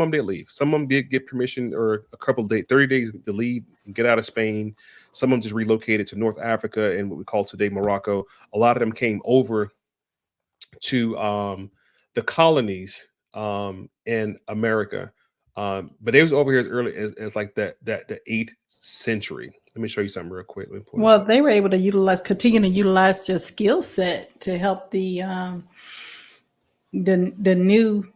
them did get permission or a couple of days, 30 days to leave and get out of Spain. Some of them just relocated to North Africa and what we call today Morocco. A lot of them came over to the colonies in America. But they was over here as early as like the 8th century. Let me show you something real quick. Let me pull this Well, up. they were able to continue to utilize their skill set to help the new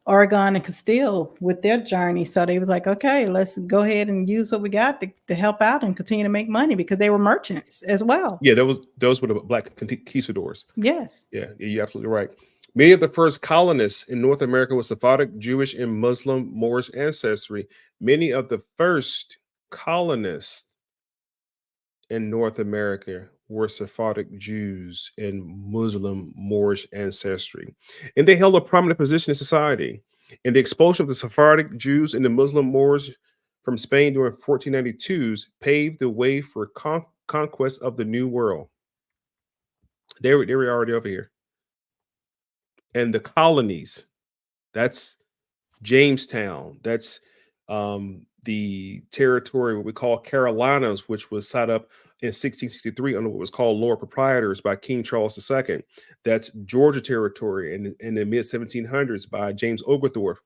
Oregon and Castile with their journey. So they was like, okay, let's go ahead and use what we got to help out and continue to make money because they were merchants as well. Yeah, those were the Black conquistadors. Yes. Yeah, you're absolutely right. Many of the first colonists in North America with Sephardic, Jewish, and Muslim Moorish ancestry. Many of the first colonists in North America were Sephardic Jews and Muslim Moorish ancestry, and they held a prominent position in society. And the expulsion of the Sephardic Jews and the Muslim Moors from Spain during 1492s paved the way for conquest of the New World. They were already over here, and the colonies That's Jamestown. That's the territory, what we call Carolinas, which was set up in 1663 under what was called Lord Proprietors by King Charles II. That's Georgia territory in the mid 1700s by James Oglethorpe.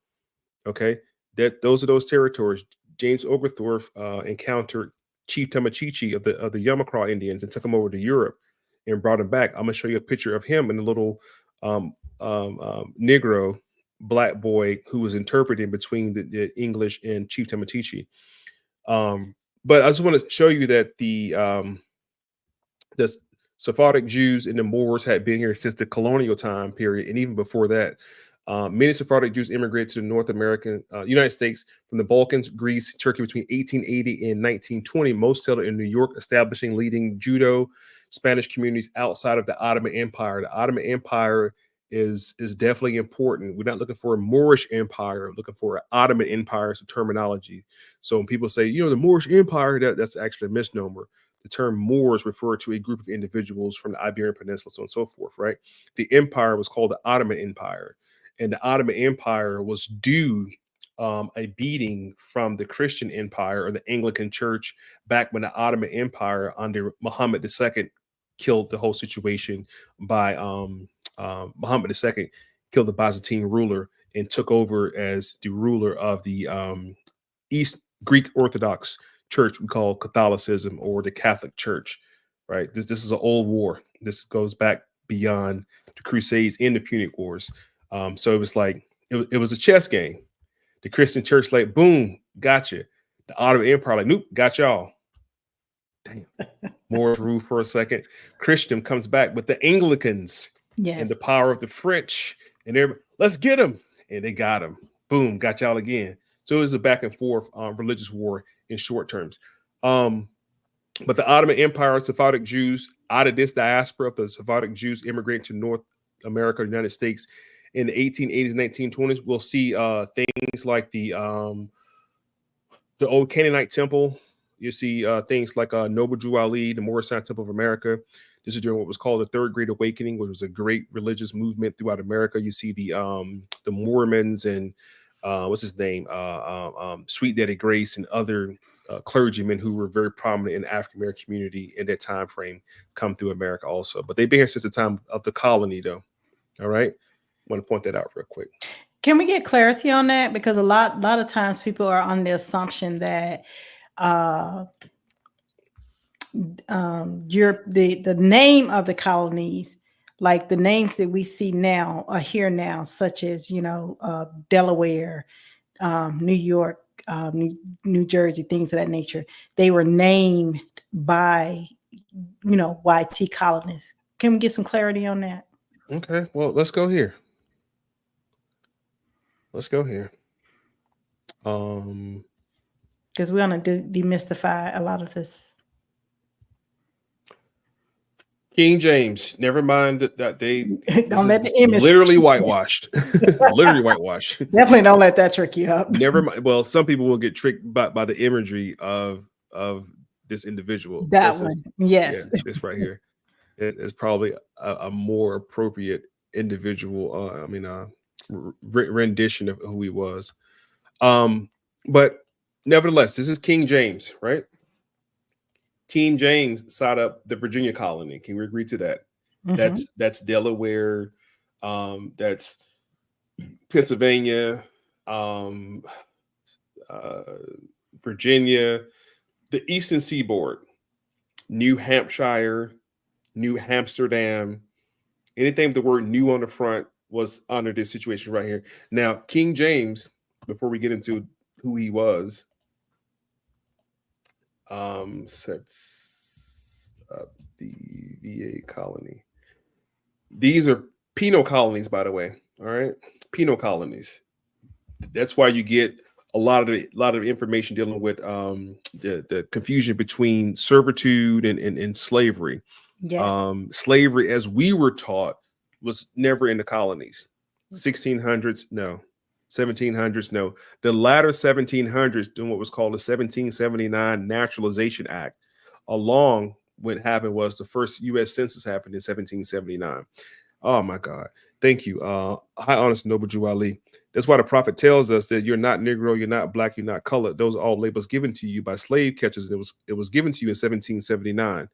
Okay, those are those territories. James Oglethorpe encountered Chief Tamachichi of the Yamacraw Indians and took him over to Europe and brought him back. I'm gonna show you a picture of him and a little Negro black boy who was interpreting between the English and Chief Tamachichi. But I just want to show you that the Sephardic Jews and the Moors had been here since the colonial time period, and even before that. Many Sephardic Jews immigrated to the North American United States from the Balkans, Greece, Turkey between 1880 and 1920. Most settled in New York, establishing leading Judo Spanish communities outside of the Ottoman Empire. The Ottoman Empire is definitely important. We're not looking for a Moorish empire, we're looking for an Ottoman empire, so terminology. So when people say, the Moorish Empire, that's actually a misnomer. The term Moors refer to a group of individuals from the Iberian Peninsula, so on and so forth, right? The empire was called the Ottoman Empire. And the Ottoman Empire was due a beating from the Christian Empire or the Anglican Church back when the Ottoman Empire under Muhammad II killed the whole situation by Muhammad II killed the Byzantine ruler and took over as the ruler of the East Greek Orthodox Church we call Catholicism or the Catholic Church, right? This is an old war. This goes back beyond the Crusades and the Punic Wars. So it was like it was a chess game. The Christian church, like, boom, gotcha. The Ottoman Empire, like, nope, got y'all. Damn. Moors rule for a second. Christian comes back, but the Anglicans and the power of the French, and they're let's get them, and they got them. Boom, got y'all again. So it was a back and forth religious war in short terms. But the Ottoman Empire, Sephardic Jews, out of this diaspora of the Sephardic Jews immigrating to North America, United States, in the 1880s and 1920s, we'll see things like the old Canaanite temple. You see things like Noble Drew Ali, the Morristown Temple of America. This is during what was called the Third Great Awakening, which was a great religious movement throughout America. You see the Mormons and what's his name, Sweet Daddy Grace, and other clergymen who were very prominent in the African American community in that time frame come through America also. But they've been here since the time of the colony, though. All right. Want to point that out real quick. Can we get clarity on that? Because a lot of times people are on the assumption that the name of the colonies, like the names that we see now, are here now, such as Delaware, New York, New Jersey, things of that nature. They were named by YT colonists. Can we get some clarity on that? Okay, well, let's go here. Because we want to demystify a lot of this. King James, never mind that they don't let the image literally whitewashed. Literally whitewashed. Definitely don't let that trick you up. Never mind. Well, some people will get tricked by the imagery of this individual. Yes. Yeah, this right here. It is probably a more appropriate individual. Rendition of who he was. But nevertheless, this is King James, right? King James set up the Virginia colony. Can we agree to that? Mm-hmm. That's Delaware. That's Pennsylvania, Virginia, the Eastern Seaboard, New Hampshire, New Amsterdam. Anything with the word new on the front was under this situation right here. Now, King James, before we get into who he was, sets up the VA colony. These are penal colonies, by the way. All right, penal colonies. That's why you get a lot of information dealing with the confusion between servitude and slavery. Yes. Slavery, as we were taught, was never in the colonies. 1600s, no. 1700s, no. The latter 1700s, doing what was called the 1779 Naturalization Act. Along what happened was the first U.S. Census happened in 1779. Oh my God. Thank you. High honest noble Jew Ali. That's why the prophet tells us that you're not Negro, you're not black, you're not colored. Those are all labels given to you by slave catchers. It was given to you in 1779.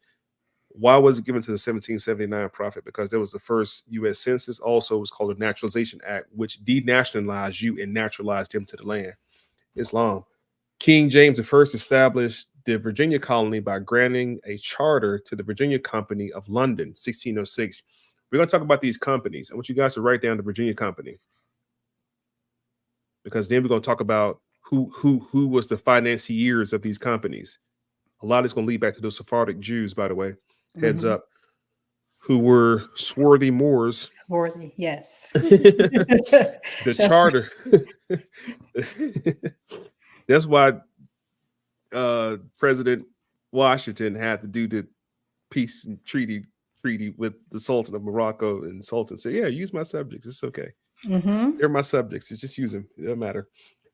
Why was it given to the 1779 prophet? Because there was the first U.S. census. Also, it was called the Naturalization Act, which denationalized you and naturalized him to the land. Islam. King James I established the Virginia colony by granting a charter to the Virginia Company of London, 1606. We're going to talk about these companies. I want you guys to write down the Virginia Company, because then we're going to talk about who was the financiers of these companies. A lot is going to lead back to those Sephardic Jews, by the way. Heads up, who were swarthy Moors. Swarthy, yes. The charter. That's why President Washington had to do the peace and treaty with the Sultan of Morocco, and the Sultan said, "Yeah, use my subjects. It's okay. They're my subjects. Just use them. It doesn't matter."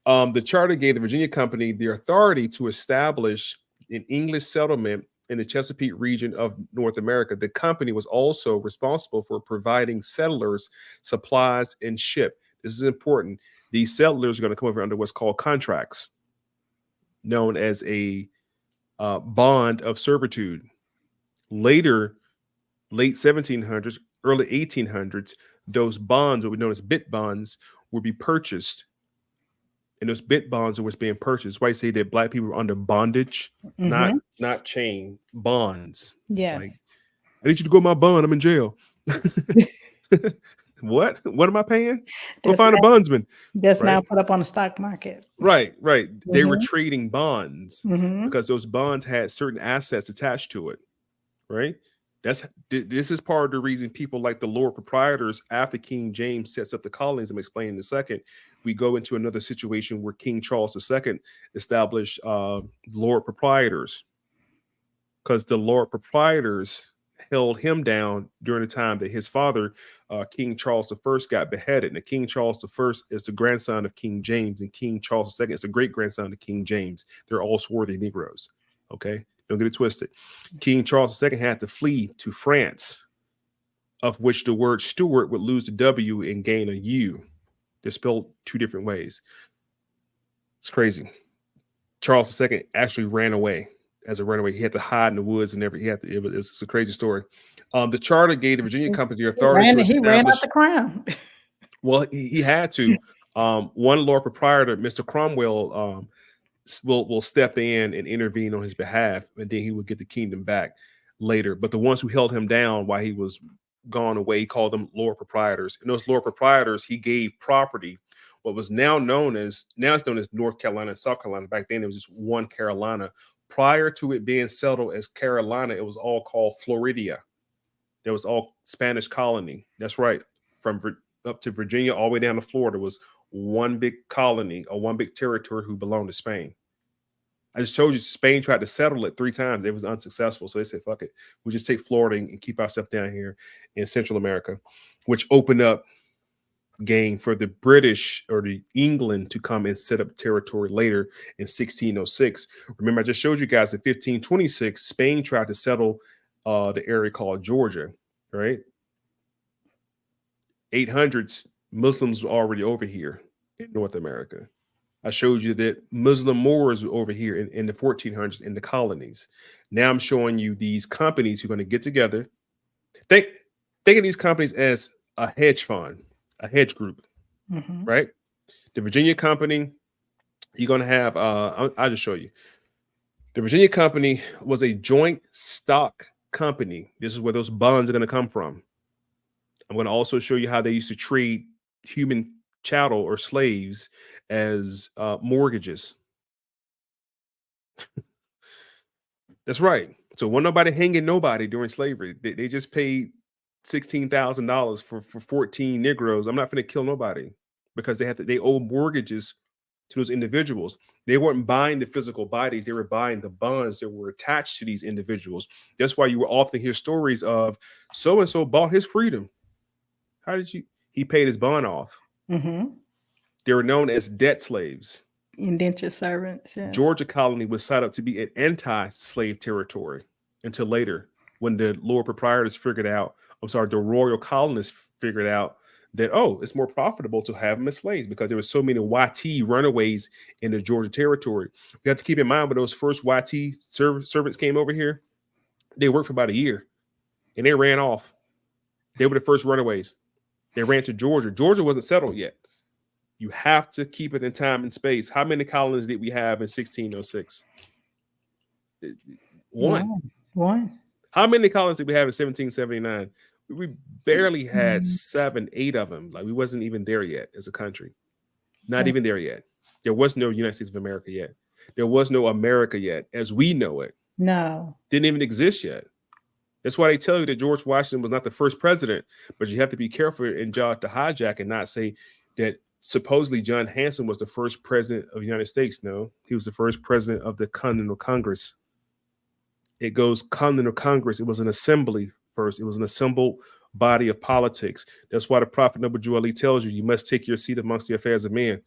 The charter gave the Virginia Company the authority to establish an English settlement in the Chesapeake region of North America. The company was also responsible for providing settlers supplies and ship. This is important. These settlers are going to come over under what's called contracts, known as a bond of servitude. Later, late 1700s, early 1800s, those bonds, what we know as bit bonds, would be purchased. And those bit bonds are what's being purchased. Why I say that black people are under bondage, not chain, bonds. Yes. Like, I need you to go my bond. I'm in jail. What? What am I paying? Go find a bondsman. That's right? Now put up on the stock market. Right. They were trading bonds because those bonds had certain assets attached to it. Right. This is part of the reason people like the Lord proprietors, after King James sets up the colonies, I'm explaining in a second, we go into another situation where King Charles II established Lord proprietors, because the Lord proprietors held him down during the time that his father, King Charles I, got beheaded. And King Charles I is the grandson of King James, and King Charles II is the great grandson of King James. They're all swarthy Negroes. Okay. Don't get it twisted. King Charles II had to flee to France, of which the word Stuart would lose the W and gain a U. They're spelled two different ways. It's crazy. Charles II actually ran away as a runaway. He had to hide in the woods and everything. It's a crazy story. The charter gave the Virginia Company the authority to establish. He ran out the crown. Well, he had to. One Lord proprietor, Mr. Cromwell, will step in and intervene on his behalf, and then he would get the kingdom back later. But the ones who held him down while he was gone away, he called them Lord proprietors. And those Lord proprietors, he gave property, what was now it's known as North Carolina and South Carolina. Back then, it was just one Carolina. Prior to it being settled as Carolina, it was all called Floridia. That was all Spanish colony. That's right. From up to Virginia, all the way down to Florida was one big colony or one big territory who belonged to Spain. I just told you Spain tried to settle it 3 times. It was unsuccessful. So they said, fuck it. We just take Florida and keep ourselves down here in Central America, which opened up game for the British or the England to come and set up territory later in 1606. Remember, I just showed you guys in 1526, Spain tried to settle the area called Georgia, right? 800s, Muslims were already over here in North America. I showed you that Muslim Moors were over here in the 1400s in the colonies. Now I'm showing you these companies who are going to get together. Think of these companies as a hedge fund, a hedge group, right? The Virginia Company, you're going to have, I'll just show you. The Virginia Company was a joint stock company. This is where those bonds are going to come from. I'm going to also show you how they used to trade human chattel or slaves as mortgages. That's right. So when nobody hanging nobody during slavery, they just paid $16,000 for 14 Negroes. I'm not going to kill nobody, because they owe mortgages to those individuals. They weren't buying the physical bodies. They were buying the bonds that were attached to these individuals. That's why you will often hear stories of so-and-so bought his freedom. How did you? He paid his bond off. They were known as debt slaves. Indentured servants. Yes. Georgia colony was set up to be an anti-slave territory until later, when the Lord proprietors figured out, the royal colonists figured out that, oh, it's more profitable to have them as slaves because there were so many YT runaways in the Georgia territory. You have to keep in mind when those first YT servants came over here, they worked for about a year and they ran off. They were the first runaways. They ran to Georgia. Georgia wasn't settled yet. You have to keep it in time and space. How many colonies did we have in 1606? One. How many colonies did we have in 1779? We barely had 7, 8 of them. Like we wasn't even there yet as a country. Not even there yet. There was no United States of America yet. There was no America yet as we know it. No. Didn't even exist yet. That's why they tell you that George Washington was not the first president, but you have to be careful and judge the hijack and not say that supposedly John Hanson was the first president of the United States. No, he was the first president of the Continental Congress. It goes Continental Congress. It was an assembly first. It was an assembled body of politics. That's why the Prophet Noble Drew Ali tells you, you must take your seat amongst the affairs of men.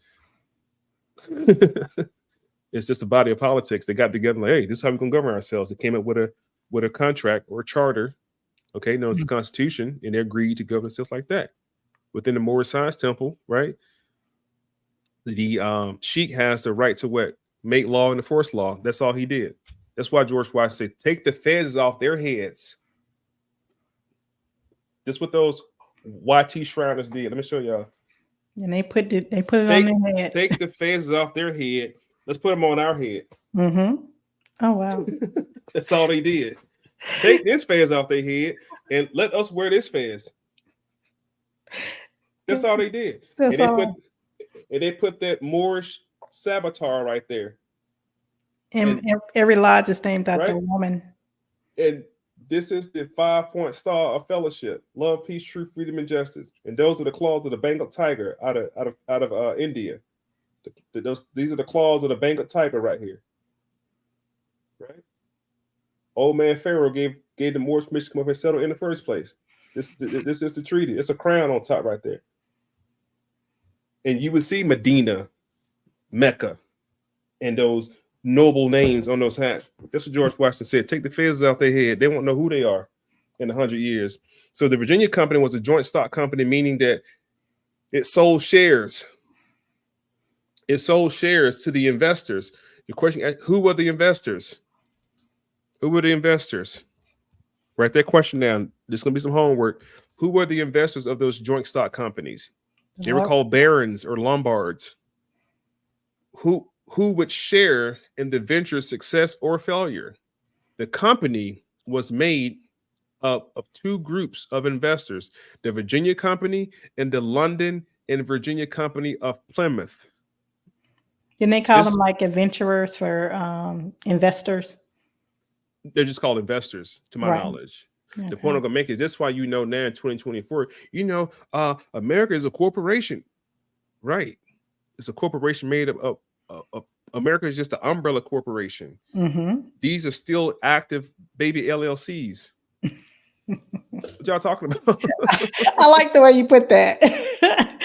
It's just a body of politics. They got together like, hey, this is how we're going to govern ourselves. They came up with a contract or a charter, okay, known as the Constitution, and they agreed to govern themselves like that. Within the Moorish Science Temple, right? The sheik has the right to what? Make law and enforce law. That's all he did. That's why George Washington said, take the feds off their heads. That's what those YT Shriners did. Let me show y'all. And they put it on their head. Take the feds off their head. Let's put them on our head. Mm-hmm. Oh, wow. That's all they did. Take this fez off their head and let us wear this fez. That's all they did. And they put that Moorish saboteur right there. And every lodge is named after a woman. And this is the 5-point star of fellowship: love, peace, truth, freedom, and justice. And those are the claws of the Bengal tiger out of India. These are the claws of the Bengal tiger right here. Right? Old man Pharaoh gave the Moors permission to come up and settle in the first place. This is the treaty. It's a crown on top right there. And you would see Medina, Mecca, and those noble names on those hats. That's what George Washington said. Take the feathers off their head. They won't know who they are in 100 years. So the Virginia Company was a joint stock company, meaning that it sold shares. It sold shares to the investors. Your question, who were the investors? Who were the investors? Write that question down. There's going to be some homework. Who were the investors of those joint stock companies? They were called barons or Lombards. Who would share in the venture's success or failure? The company was made up of two groups of investors, the Virginia Company and the London and Virginia Company of Plymouth. Didn't they call them like adventurers for investors? They're just called investors, to my knowledge. Okay. The point I'm going to make is this: why you know now in 2024, America is a corporation, right? It's a corporation made up of America is just an umbrella corporation. Mm-hmm. These are still active baby LLCs. What y'all talking about? I like the way you put that.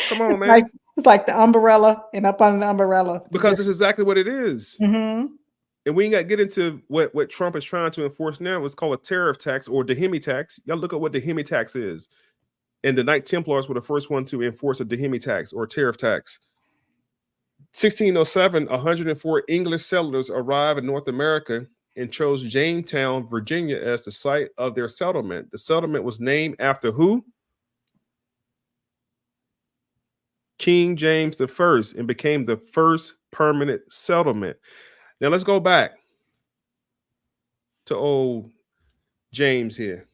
Come on, man. It's like the umbrella and up on the umbrella. Because it's exactly what it is. Mm-hmm. And we ain't got to get into what Trump is trying to enforce now. It's called a tariff tax or Dehemi tax. Y'all look at what Dehemi tax is. And the Knight Templars were the first one to enforce a Dehemi tax or tariff tax. 1607, 104 English settlers arrived in North America and chose Jamestown, Virginia as the site of their settlement. The settlement was named after who? King James I, and became the first permanent settlement. Now let's go back to old James here.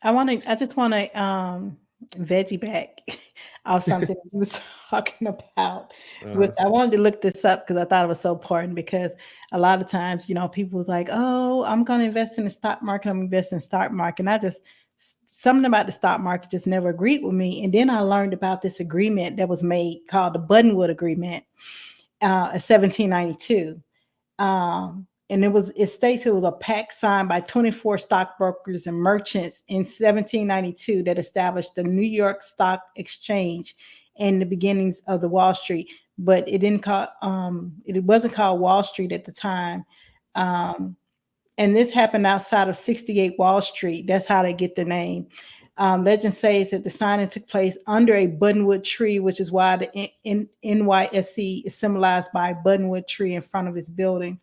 I just want to veggie back off something you were talking about. I wanted to look this up because I thought it was so important, because a lot of times, people was like, oh, I'm going to invest in the stock market. I'm investing in the stock market. And something about the stock market just never agreed with me. And then I learned about this agreement that was made called the Buttonwood Agreement in 1792. And it states it was a pact signed by 24 stockbrokers and merchants in 1792 that established the New York Stock Exchange and the beginnings of the Wall Street. But it wasn't called Wall Street at the time. And this happened outside of 68 Wall Street. That's how they get their name. Legend says that the signing took place under a buttonwood tree, which is why the NYSC is symbolized by a buttonwood tree in front of its building.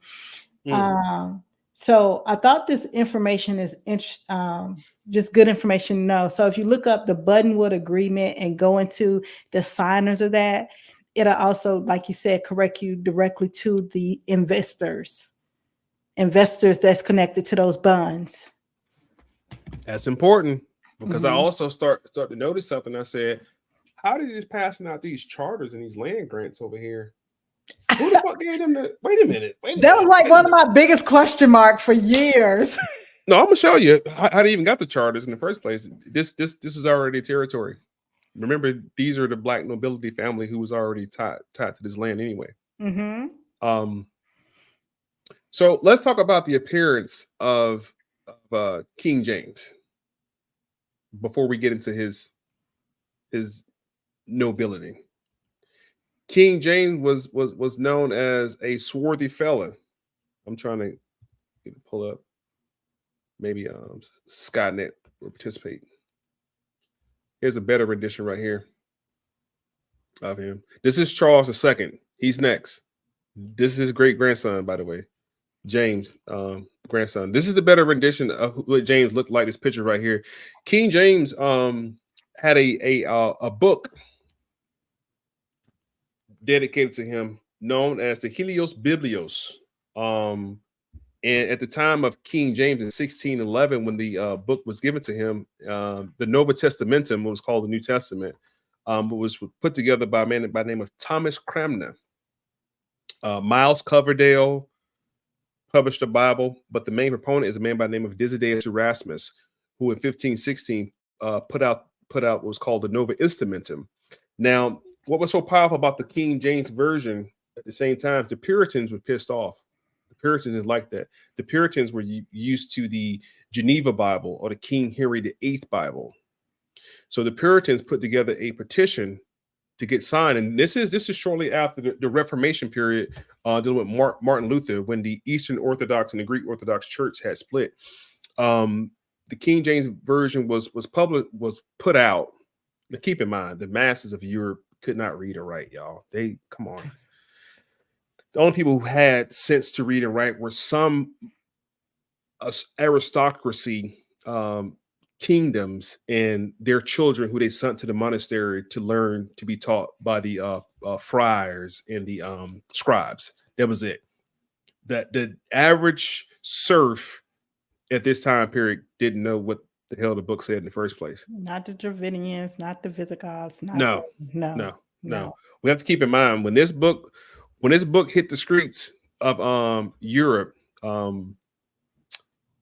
So I thought this information is interesting, just good information to know. So if you look up the Buttonwood Agreement and go into the signers of that, it'll also, like you said, correct you directly to the investors that's connected to those bonds. That's important because I also start to notice something. I said, how did this passing out these charters and these land grants over here? Who the fuck gave them the? Wait a minute. That was like one of my biggest question mark for years. No, I'm gonna show you how they even got the charters in the first place. This was already territory. Remember, these are the Black Nobility family who was already tied to this land anyway. So let's talk about the appearance of King James before we get into his nobility. King James was known as a swarthy fella. I'm trying to pull up. Maybe Skynet will participate. Here's a better rendition right here of him. This is Charles II. He's next. This is his great grandson, by the way, James, grandson. This is the better rendition of what James looked like. This picture right here. King James had a book dedicated to him, known as the Helios Biblios. And at the time of King James in 1611, when the book was given to him, the Nova Testamentum, what was called the New Testament, was put together by a man by the name of Thomas Cranmer. Miles Coverdale published a Bible, but the main proponent is a man by the name of Desiderius Erasmus, who in 1516 put out what was called the Nova Testamentum. Now, what was so powerful about the King James Version at the same time, the Puritans were pissed off. The Puritans is like that. The Puritans were used to the Geneva Bible or the King Henry VIII Bible. So the Puritans put together a petition to get signed, and this is shortly after the Reformation period, dealing with Martin Luther, when the Eastern Orthodox and the Greek Orthodox Church had split. The King James Version was put out. Now keep in mind, the masses of Europe could not read or write, y'all. Come on. The only people who had sense to read and write were some aristocracy kingdoms and their children who they sent to the monastery to learn to be taught by the friars and the scribes. That was it. That the average serf at this time period didn't know what the hell the book said in the first place. Not the Dravidians, not the Visigoths. No. We have to keep in mind when this book hit the streets of Europe, the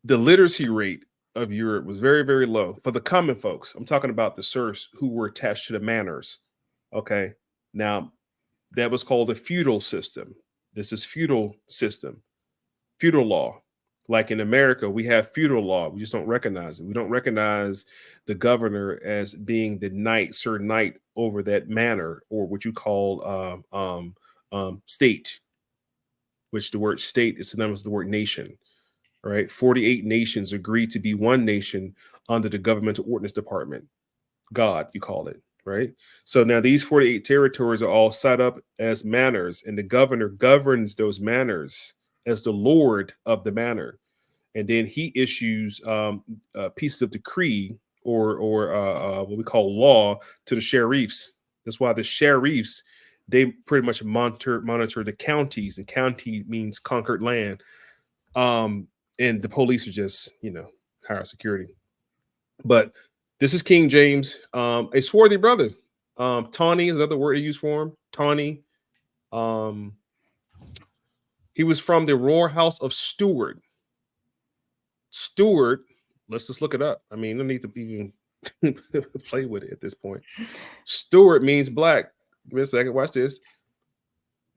literacy rate of Europe was very, very low for the common folks. I'm talking about the serfs who were attached to the manors. Okay, now that was called the feudal system. This is feudal system, feudal law. Like in America, we have feudal law. We just don't recognize it. We don't recognize the governor as being the knight, sir knight over that manor, or what you call state, which the word state is synonymous with the word nation. Right, 48 nations agreed to be one nation under the governmental ordinance department. God, you call it, right? So now these 48 territories are all set up as manors, and the governor governs those manors as the lord of the manor, and then he issues pieces of decree or what we call law to the sheriffs. That's why the sheriffs, they pretty much monitor the counties, and county means conquered land. And the police are just, higher security. But this is King James, a swarthy brother. Tawny is another word he used for him. Tawny. He was from the royal house of Stuart. Stuart, let's just look it up. I mean, no need to even play with it at this point. Stuart means black. Give me a second. Watch this.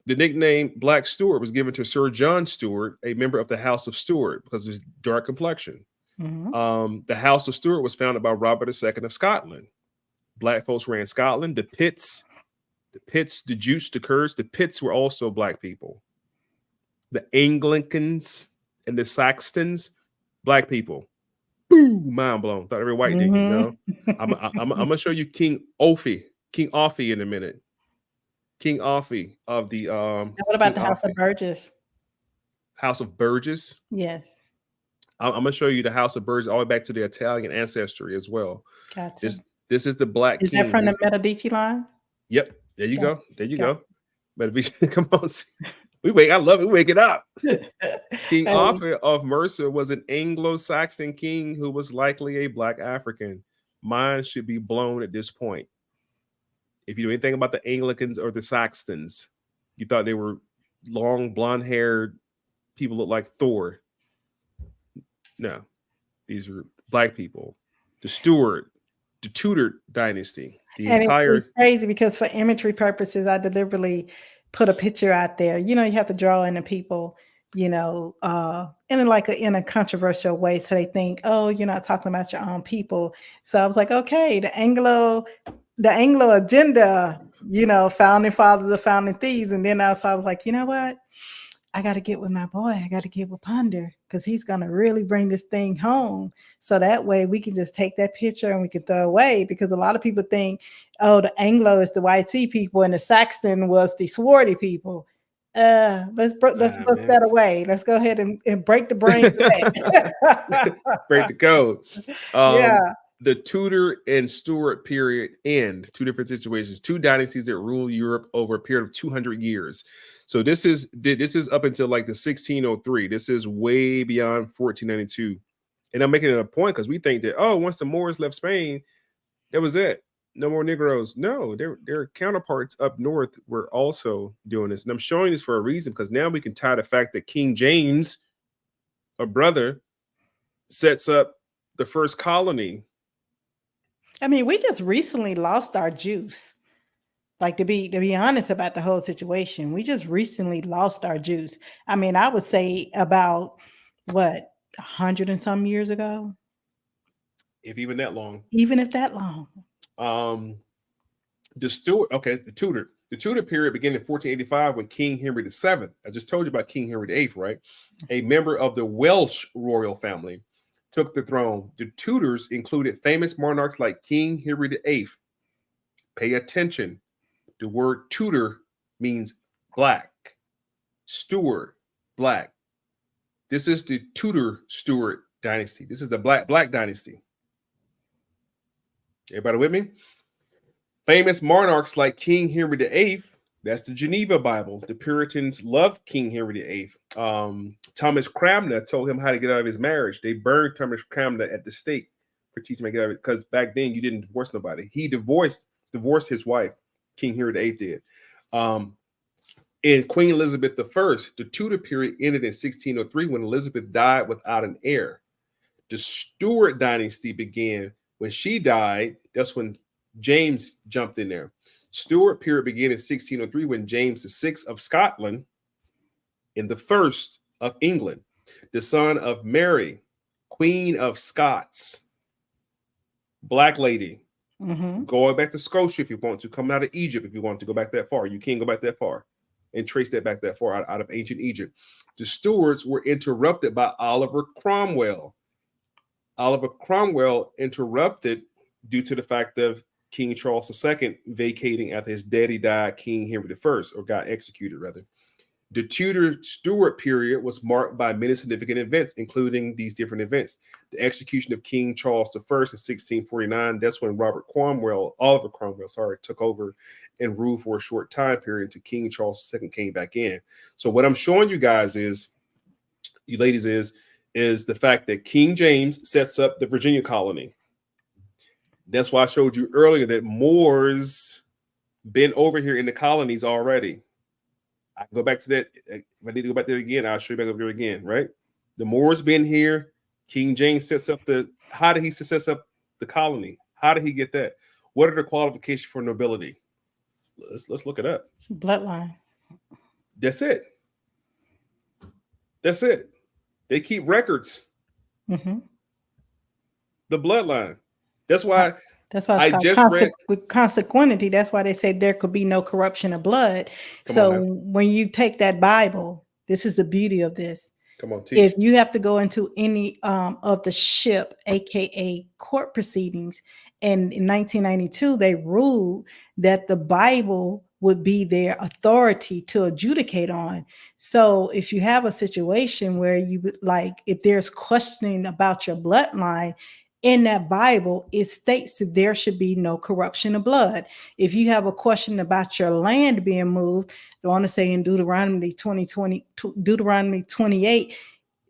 The nickname Black Stuart was given to Sir John Stuart, a member of the House of Stuart, because of his dark complexion. Mm-hmm. The House of Stuart was founded by Robert II of Scotland. Black folks ran Scotland. The Pits, the Jutes, the Kurds, the Pits were also black people. The Anglicans, and the Saxons, black people. Boom, mind blown. Thought every white thing, no. I'm gonna show you King Offie in a minute. King Offie of the What about King the House of Offie, Burgess? House of Burgess. Yes. I'm gonna show you the House of Burgess all the way back to the Italian ancestry as well. Gotcha. This is the Black Is King. that from the Medici line? Yep. There you Gotcha. go. There you go. Medici, come on. I love it. We wake it up. King Arthur of Mercia was an Anglo-Saxon king who was likely a Black African. Mind should be blown at this point. If you know anything about the Anglicans or the Saxons, you thought they were long, blonde-haired people look like Thor. No, these are Black people. The Stuart, the Tudor dynasty, It's crazy because for imagery purposes, I deliberately put a picture out there. You know, you have to draw in the people, in a controversial way, so they think, oh, you're not talking about your own people. So I was like, okay, the Anglo agenda, founding fathers are founding thieves, and then I was like, you know what? I got to get with my boy. I got to get with Ponder because he's going to really bring this thing home. So that way we can just take that picture and we can throw away, because a lot of people think, oh, the Anglo is the white sea people and the Saxon was the swarthy people. Let's bust that away. Let's go ahead and break the brain. Break the code. Yeah. The Tudor and Stuart period end. Two different situations. Two dynasties that rule Europe over a period of 200 years. So this is up until like the 1603. This is way beyond 1492. And I'm making it a point because we think that, oh, once the Moors left Spain, that was it. No more Negroes. No, their counterparts up north were also doing this. And I'm showing this for a reason, because now we can tie the fact that King James, a brother, sets up the first colony. I mean, we just recently lost our juice. Like, to be honest about the whole situation, we just recently lost our juice. I mean, I would say about 100 and some years ago, if even that long. Even if that long. The Tudor period began in 1485 with King Henry VII. I just told you about King Henry VIII, right? A member of the Welsh royal family took the throne. The Tudors included famous monarchs like King Henry VIII. Pay attention. The word Tudor means black. Stuart, black. This is the Tudor Stuart dynasty. This is the black dynasty. Everybody with me? Famous monarchs like King Henry VIII. That's the Geneva Bible. The Puritans loved King Henry VIII. Thomas Cranmer told him how to get out of his marriage. They burned Thomas Cranmer at the stake for teaching him to get out of it, because back then you didn't divorce nobody. He divorced his wife. King Henry VIII did. In Queen Elizabeth I, the Tudor period ended in 1603 when Elizabeth died without an heir. The Stuart dynasty began when she died. That's when James jumped in there. Stuart period began in 1603 when James VI of Scotland and the first of England, the son of Mary, Queen of Scots, black lady, going back to Scotia if you want to, coming out of Egypt if you want to go back that far. You can't go back that far and trace that back that far out of ancient Egypt. The Stuarts were interrupted by Oliver Cromwell. Oliver Cromwell interrupted due to the fact of King Charles II vacating after his daddy died, King Henry I, or got executed rather. The Tudor-Stuart period was marked by many significant events, including these different events. The execution of King Charles I in 1649. That's when Oliver Cromwell, took over and ruled for a short time period until King Charles II came back in. So what I'm showing you guys is the fact that King James sets up the Virginia colony. That's why I showed you earlier that Moors been over here in the colonies already. I can go back to that. If I need to go back there again, I'll show you back over there again, right? The Moors been here. King James sets up how did he set up the colony? How did he get that? What are the qualifications for nobility? Let's look it up. Bloodline. That's it. They keep records. The bloodline. That's why it's called consequentity. That's why they say there could be no corruption of blood. When you take that Bible, this is the beauty of this. Come on, If teach. you have to go into any of the ship, aka court proceedings, and in 1992 they ruled that the Bible would be their authority to adjudicate on. So if you have a situation where you like, if there's questioning about your bloodline, in that Bible, it states that there should be no corruption of blood. If you have a question about your land being moved, I want to say in Deuteronomy 28,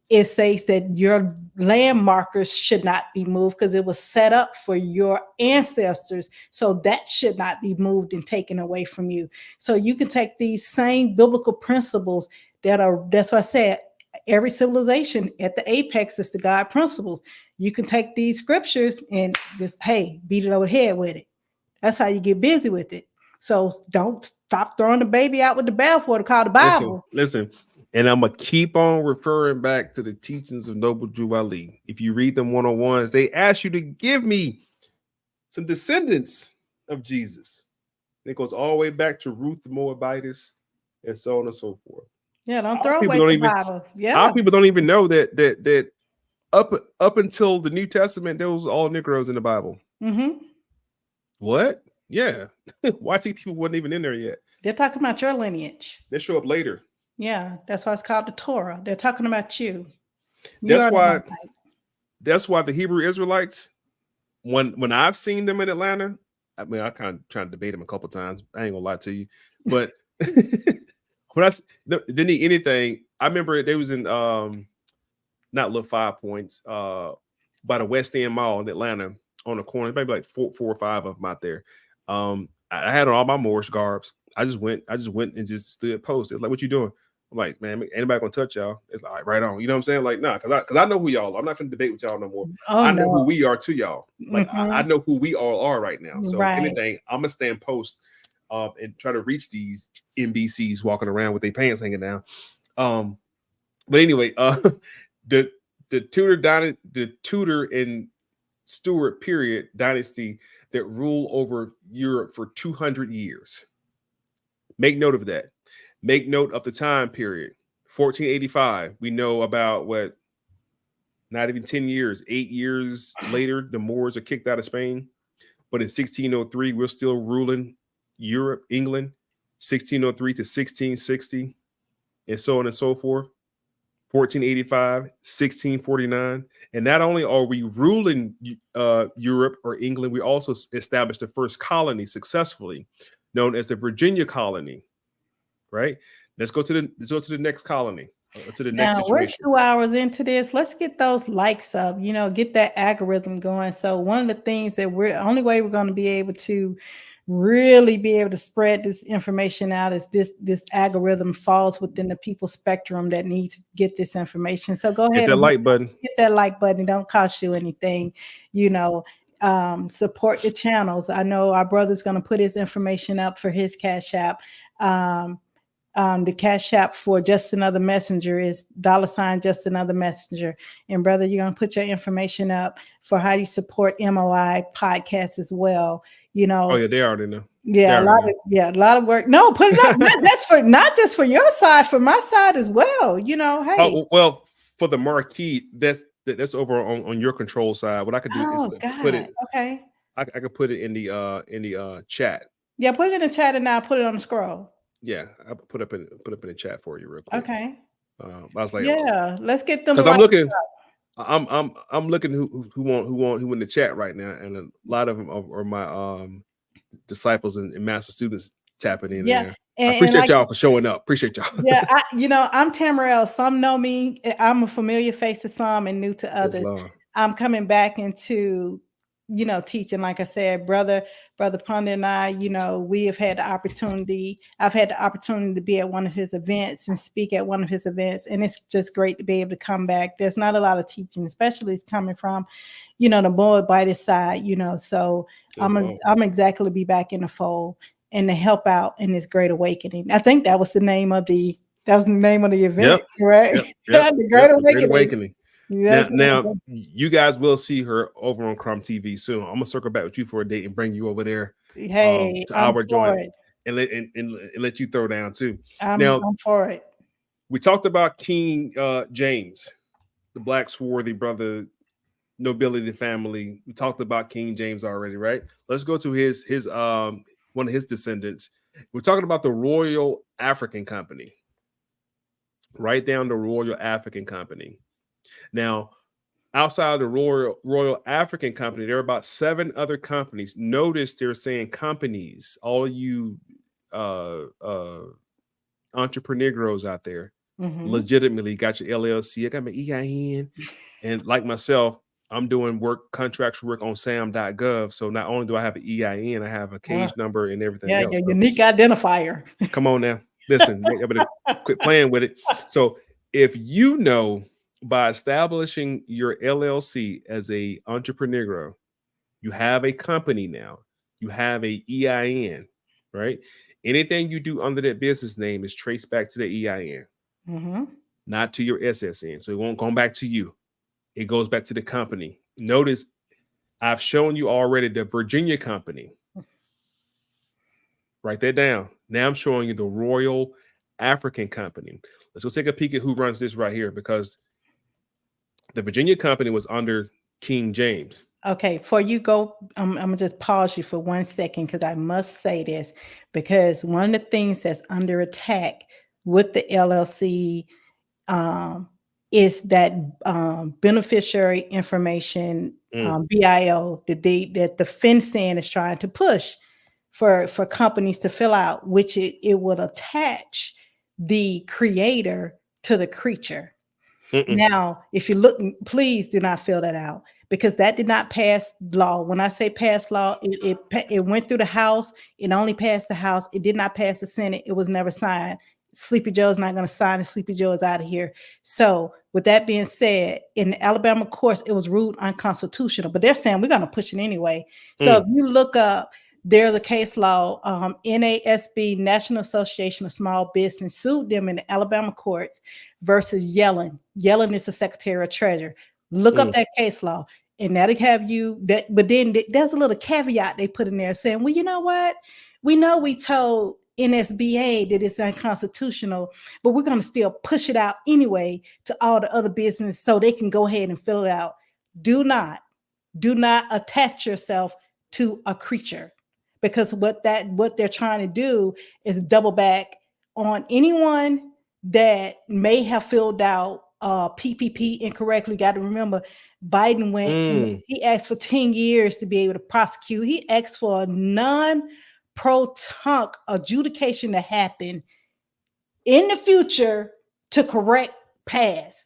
it says that your land markers should not be moved because it was set up for your ancestors. So that should not be moved and taken away from you. So you can take these same biblical principles that's why I said every civilization at the apex is the God principles. You can take these scriptures and just, hey, beat it over the head with it. That's how you get busy with it. So don't stop throwing the baby out with the bathwater called the Bible. Listen. And I'm going to keep on referring back to the teachings of Noble Drew Ali. If you read them one-on-ones, they ask you to give me some descendants of Jesus. It goes all the way back to Ruth the Moabitess and so on and so forth. Yeah, don't throw away the Bible. Yeah. Our people don't even know that up until the New Testament, there was all Negroes in the Bible. Mm-hmm. What? Yeah. YT people wasn't even in there yet. They're talking about your lineage. They show up later. Yeah, that's why it's called the Torah. They're talking about you. That's why the Hebrew Israelites, when I've seen them in Atlanta, I mean, I kind of tried to debate them a couple times. I ain't gonna lie to you, but when I didn't need anything, I remember they was in not Little 5 Points, by the West End Mall in Atlanta on the corner, maybe like four or five of them out there. I had on all my Moorish garbs. I just went and just stood posted. Like, what you doing? I'm like, man, anybody gonna touch y'all? It's like, right on. You know what I'm saying? Like, nah, because I know who y'all are. I'm not gonna debate with y'all no more. I know who we are to y'all. Like, I know who we all are right now. So if anything, I'm gonna stand post and try to reach these NBCs walking around with their pants hanging down. But anyway, the Tudor and Stuart period dynasty that ruled over Europe for 200 years. Make note of that. Make note of the time period. 1485. We know about what? Not even 10 years. 8 years later, the Moors are kicked out of Spain. But in 1603, we're still ruling Europe, England. 1603 to 1660, and so on and so forth. 1485, 1649. And not only are we ruling Europe or England, we also established the first colony successfully, known as the Virginia colony. Right? Let's go to the next colony, to the next situation. We're 2 hours into this. Let's get those likes up, get that algorithm going. So one of the things that only way we're going to be able to really be able to spread this information out is this algorithm falls within the people spectrum that needs to get this information. So go ahead and hit that like button. It don't cost you anything, support the channels. I know our brother's going to put his information up for his Cash App. The Cash App for Just Another Messenger is $ Just Another Messenger. And brother, you're going to put your information up for how you support MOI podcast as well. Oh yeah, they already know. Yeah, a lot of work. No, put it up. not just for your side, for my side as well. Hey. Well, for the marquee, that's over on your control side. What I could do is put it. Okay. I could put it in the chat. Yeah, put it in the chat and I'll put it on the scroll. Yeah, I put up in the chat for you real quick. Okay. I was like, yeah, let's get them. Because I'm looking. I'm looking who in the chat right now, and a lot of them are my disciples and master students tapping in there. I appreciate y'all for showing up. Appreciate y'all. Yeah, I'm Tamarell. Some know me. I'm a familiar face to some and new to others. I'm coming back into teaching. Like I said, brother Ponder and I, we have had the opportunity. I've had the opportunity to be at one of his events and speak at one of his events, and it's just great to be able to come back. There's not a lot of teaching, especially it's coming from, the Moabitist side. So I'm exactly to be back in the fold and to help out in this great awakening. I think that was the name of the event, right? Yep. The Great Awakening. Now you guys will see her over on Crumb TV soon. I'm gonna circle back with you for a date and bring you over there. Hey, to our joint and let you throw down too. I'm for it. We talked about King James, the black swarthy brother, nobility family. We talked about King James already, right? Let's go to his one of his descendants. We're talking about the Royal African Company. Write down the Royal African Company. Now, outside of the Royal African Company, there are about 7 other companies. Notice they're saying companies. All you entrepreneurs out there, legitimately got your LLC. I got my EIN, and like myself, I'm doing contractual work on sam.gov. So not only do I have an EIN, I have a cage number and everything else. Your unique identifier. Come on now. Listen, I better quit playing with it. So if you know, by establishing your LLC as a entrepreneur, you have a company now, you have a EIN, right? Anything you do under that business name is traced back to the EIN, not to your SSN. So it won't go back to you. It goes back to the company. Notice I've shown you already the Virginia company. Write that down. Now I'm showing you the Royal African Company. Let's go take a peek at who runs this right here, because the Virginia company was under King James. Okay, before you go, I'm gonna just pause you for 1 second, because I must say this, because one of the things that's under attack with the LLC is that beneficiary information, BIO, that the FinCEN is trying to push for companies to fill out, which it would attach the creator to the creature. Now, if you look, please do not fill that out, because that did not pass law. When I say pass law, it went through the House. It only passed the House. It did not pass the Senate. It was never signed. Sleepy Joe's not going to sign it. Sleepy Joe is out of here. So with that being said, in the Alabama courts, it was ruled unconstitutional, but they're saying we're going to push it anyway. So if you look up, there's a case law, NASB, National Association of Small Business, sued them in the Alabama courts versus Yellen. Yellen is the Secretary of Treasury. Look up that case law, and that'll have you that. But then there's a little caveat they put in there saying, well, you know what? We know we told NSBA that it's unconstitutional, but we're going to still push it out anyway to all the other business so they can go ahead and fill it out. Do not attach yourself to a creature, because what they're trying to do is double back on anyone that may have filled out PPP incorrectly. Got to remember, Biden went, he asked for 10 years to be able to prosecute. He asked for a non-pro-tunc adjudication to happen in the future to correct past.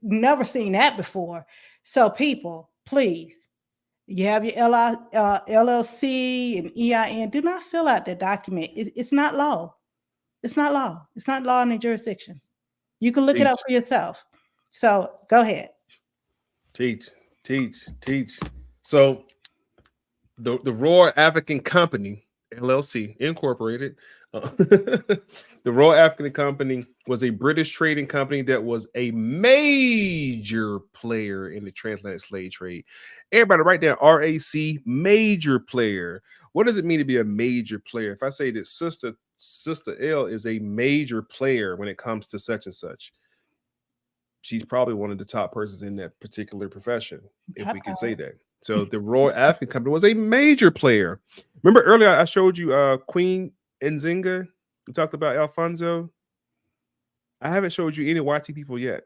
Never seen that before. So people, please, you have your LLC and EIN. Do not fill out that document. It's not law. It's not law. It's not law in the jurisdiction. You can look it up for yourself. So go ahead. Teach. So the Royal African Company, LLC, Incorporated, the Royal African Company was a British trading company that was a major player in the transatlantic slave trade. Everybody write down RAC, major player. What does it mean to be a major player? If I say that Sister L is a major player when it comes to such and such, she's probably one of the top persons in that particular profession, if we can say that. So the Royal African Company was a major player. Remember earlier I showed you Queen Nzinga. We talked about Alfonso. I haven't showed you any YT people yet.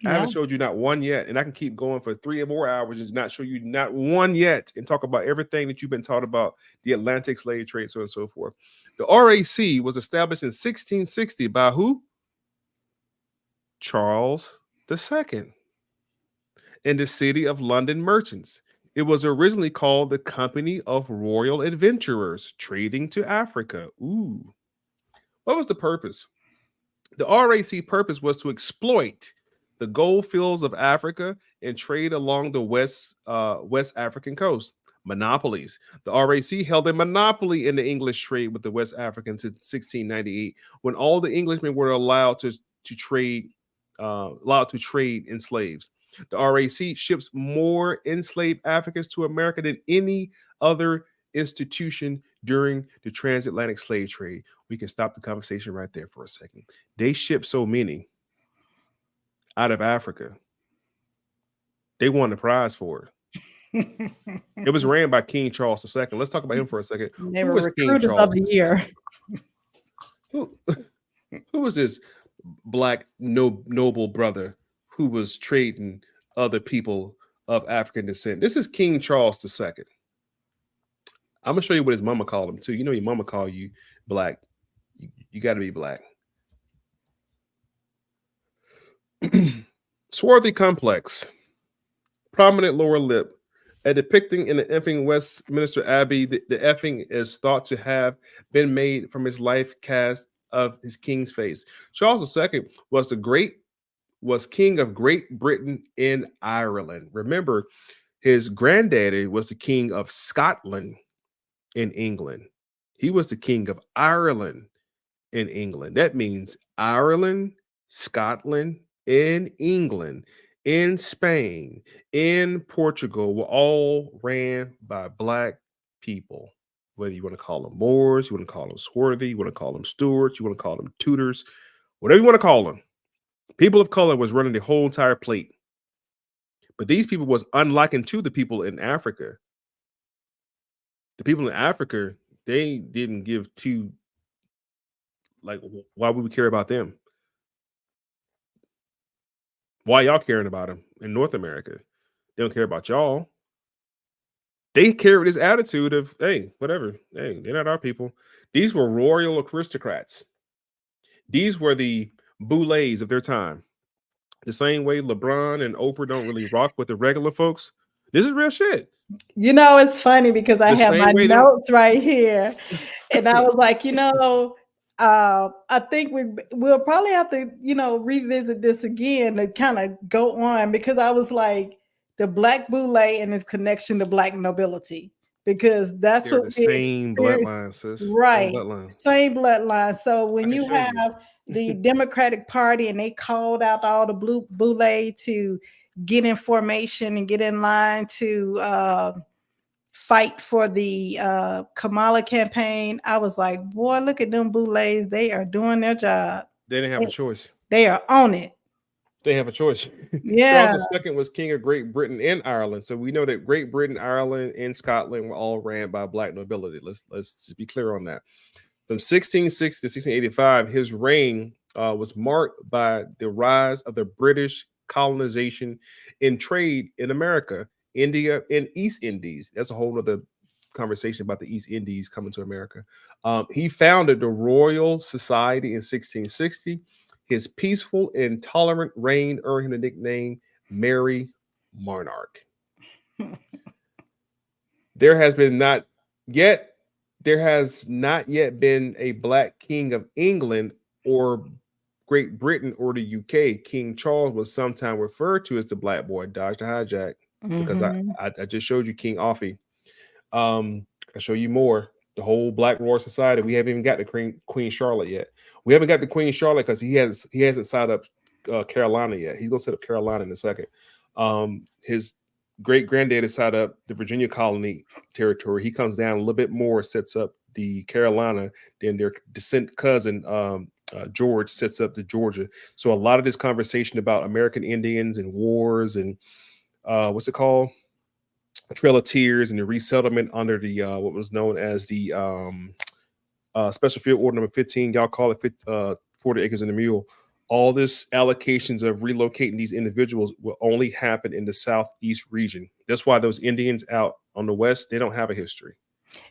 I haven't showed you not one yet, and I can keep going for 3 or more hours and not show you not one yet, and talk about everything that you've been taught about the Atlantic slave trade, so on and so forth. The RAC was established in 1660 by who? Charles II in the city of London merchants. It was originally called the Company of Royal Adventurers Trading to Africa. Ooh. What was the purpose? The RAC purpose was to exploit the gold fields of Africa and trade along the West African coast. Monopolies. The RAC held a monopoly in the English trade with the West Africans in 1698, when all the Englishmen were allowed to trade in slaves. The RAC ships more enslaved Africans to America than any other institution during the transatlantic slave trade. We can stop the conversation right there for a second. They shipped so many out of Africa. They won the prize for it. It was ran by King Charles II. Let's talk about him for a second. They Who were was King recruiters of Charles the II? year. Who was this black noble brother who was trading other people of African descent? This is King Charles II. I'm gonna show you what his mama called him too. You know, your mama call you black. You got to be black. Swarthy complex, prominent lower lip. A depicting in the effing Westminster Abbey, the effing is thought to have been made from his life cast of his king's face. Charles II was king of Great Britain and Ireland. Remember, his granddaddy was the king of Scotland in England. He was the king of Ireland in England. That means Ireland, Scotland, and England, in Spain, in Portugal were all ran by black people. Whether you want to call them Moors, you want to call them Swarthy, you want to call them Stewarts, you want to call them Tudors, whatever you want to call them. People of color was running the whole entire plate. But these people was unlikened to the people in Africa. The people in Africa, they didn't give two, like, why would we care about them? Why y'all caring about them in North America? They don't care about y'all. They carried this attitude of, hey, whatever. Hey, they're not our people. These were royal aristocrats. These were the boulets of their time. The same way LeBron and Oprah don't really rock with the regular folks. This is real shit. You know, it's funny because I The have my same way notes right here. And I was like, I think we'll probably have to, revisit this again to kind of go on, because I was like, the Black Boule and his connection to Black nobility, because that's they're what the we same experienced. bloodline, sis. Right. Same bloodline. Same bloodline. So I when can you show you. have the Democratic Party and they called out all the blue boule to get in formation and get in line to fight for the Kamala campaign, I was like, boy, look at them boulets. They are doing their job. They didn't have a choice. They are on it. They have a choice. Yeah. Charles II was king of Great Britain and Ireland. So we know that Great Britain, Ireland, and Scotland were all ran by black nobility. Let's just be clear on that. From 1660 to 1685, his reign was marked by the rise of the British colonization and trade in America, India, and East Indies. That's a whole other conversation about the East Indies coming to America. He founded the Royal Society in 1660. His peaceful and tolerant reign earned him the nickname Merry Monarch. There has not yet been a black king of England or Great Britain or the UK. King Charles was sometimes referred to as the black boy. Dodge the hijack, because I just showed you King Offie. I'll show you more. The whole Black Royal Society. We haven't even got the Queen Charlotte yet. We haven't got the Queen Charlotte because he hasn't signed up Carolina yet. He's gonna set up Carolina in a second. His great granddaddy set up the Virginia colony territory. He comes down a little bit more, sets up the Carolina. Then their descent cousin George sets up the Georgia. So a lot of this conversation about American Indians and wars and what's it called? Trail of Tears and the resettlement under the what was known as the Special Field Order Number 15. Y'all call it 40 Acres and a Mule. All this allocations of relocating these individuals will only happen in the Southeast region. That's why those Indians out on the West, they don't have a history.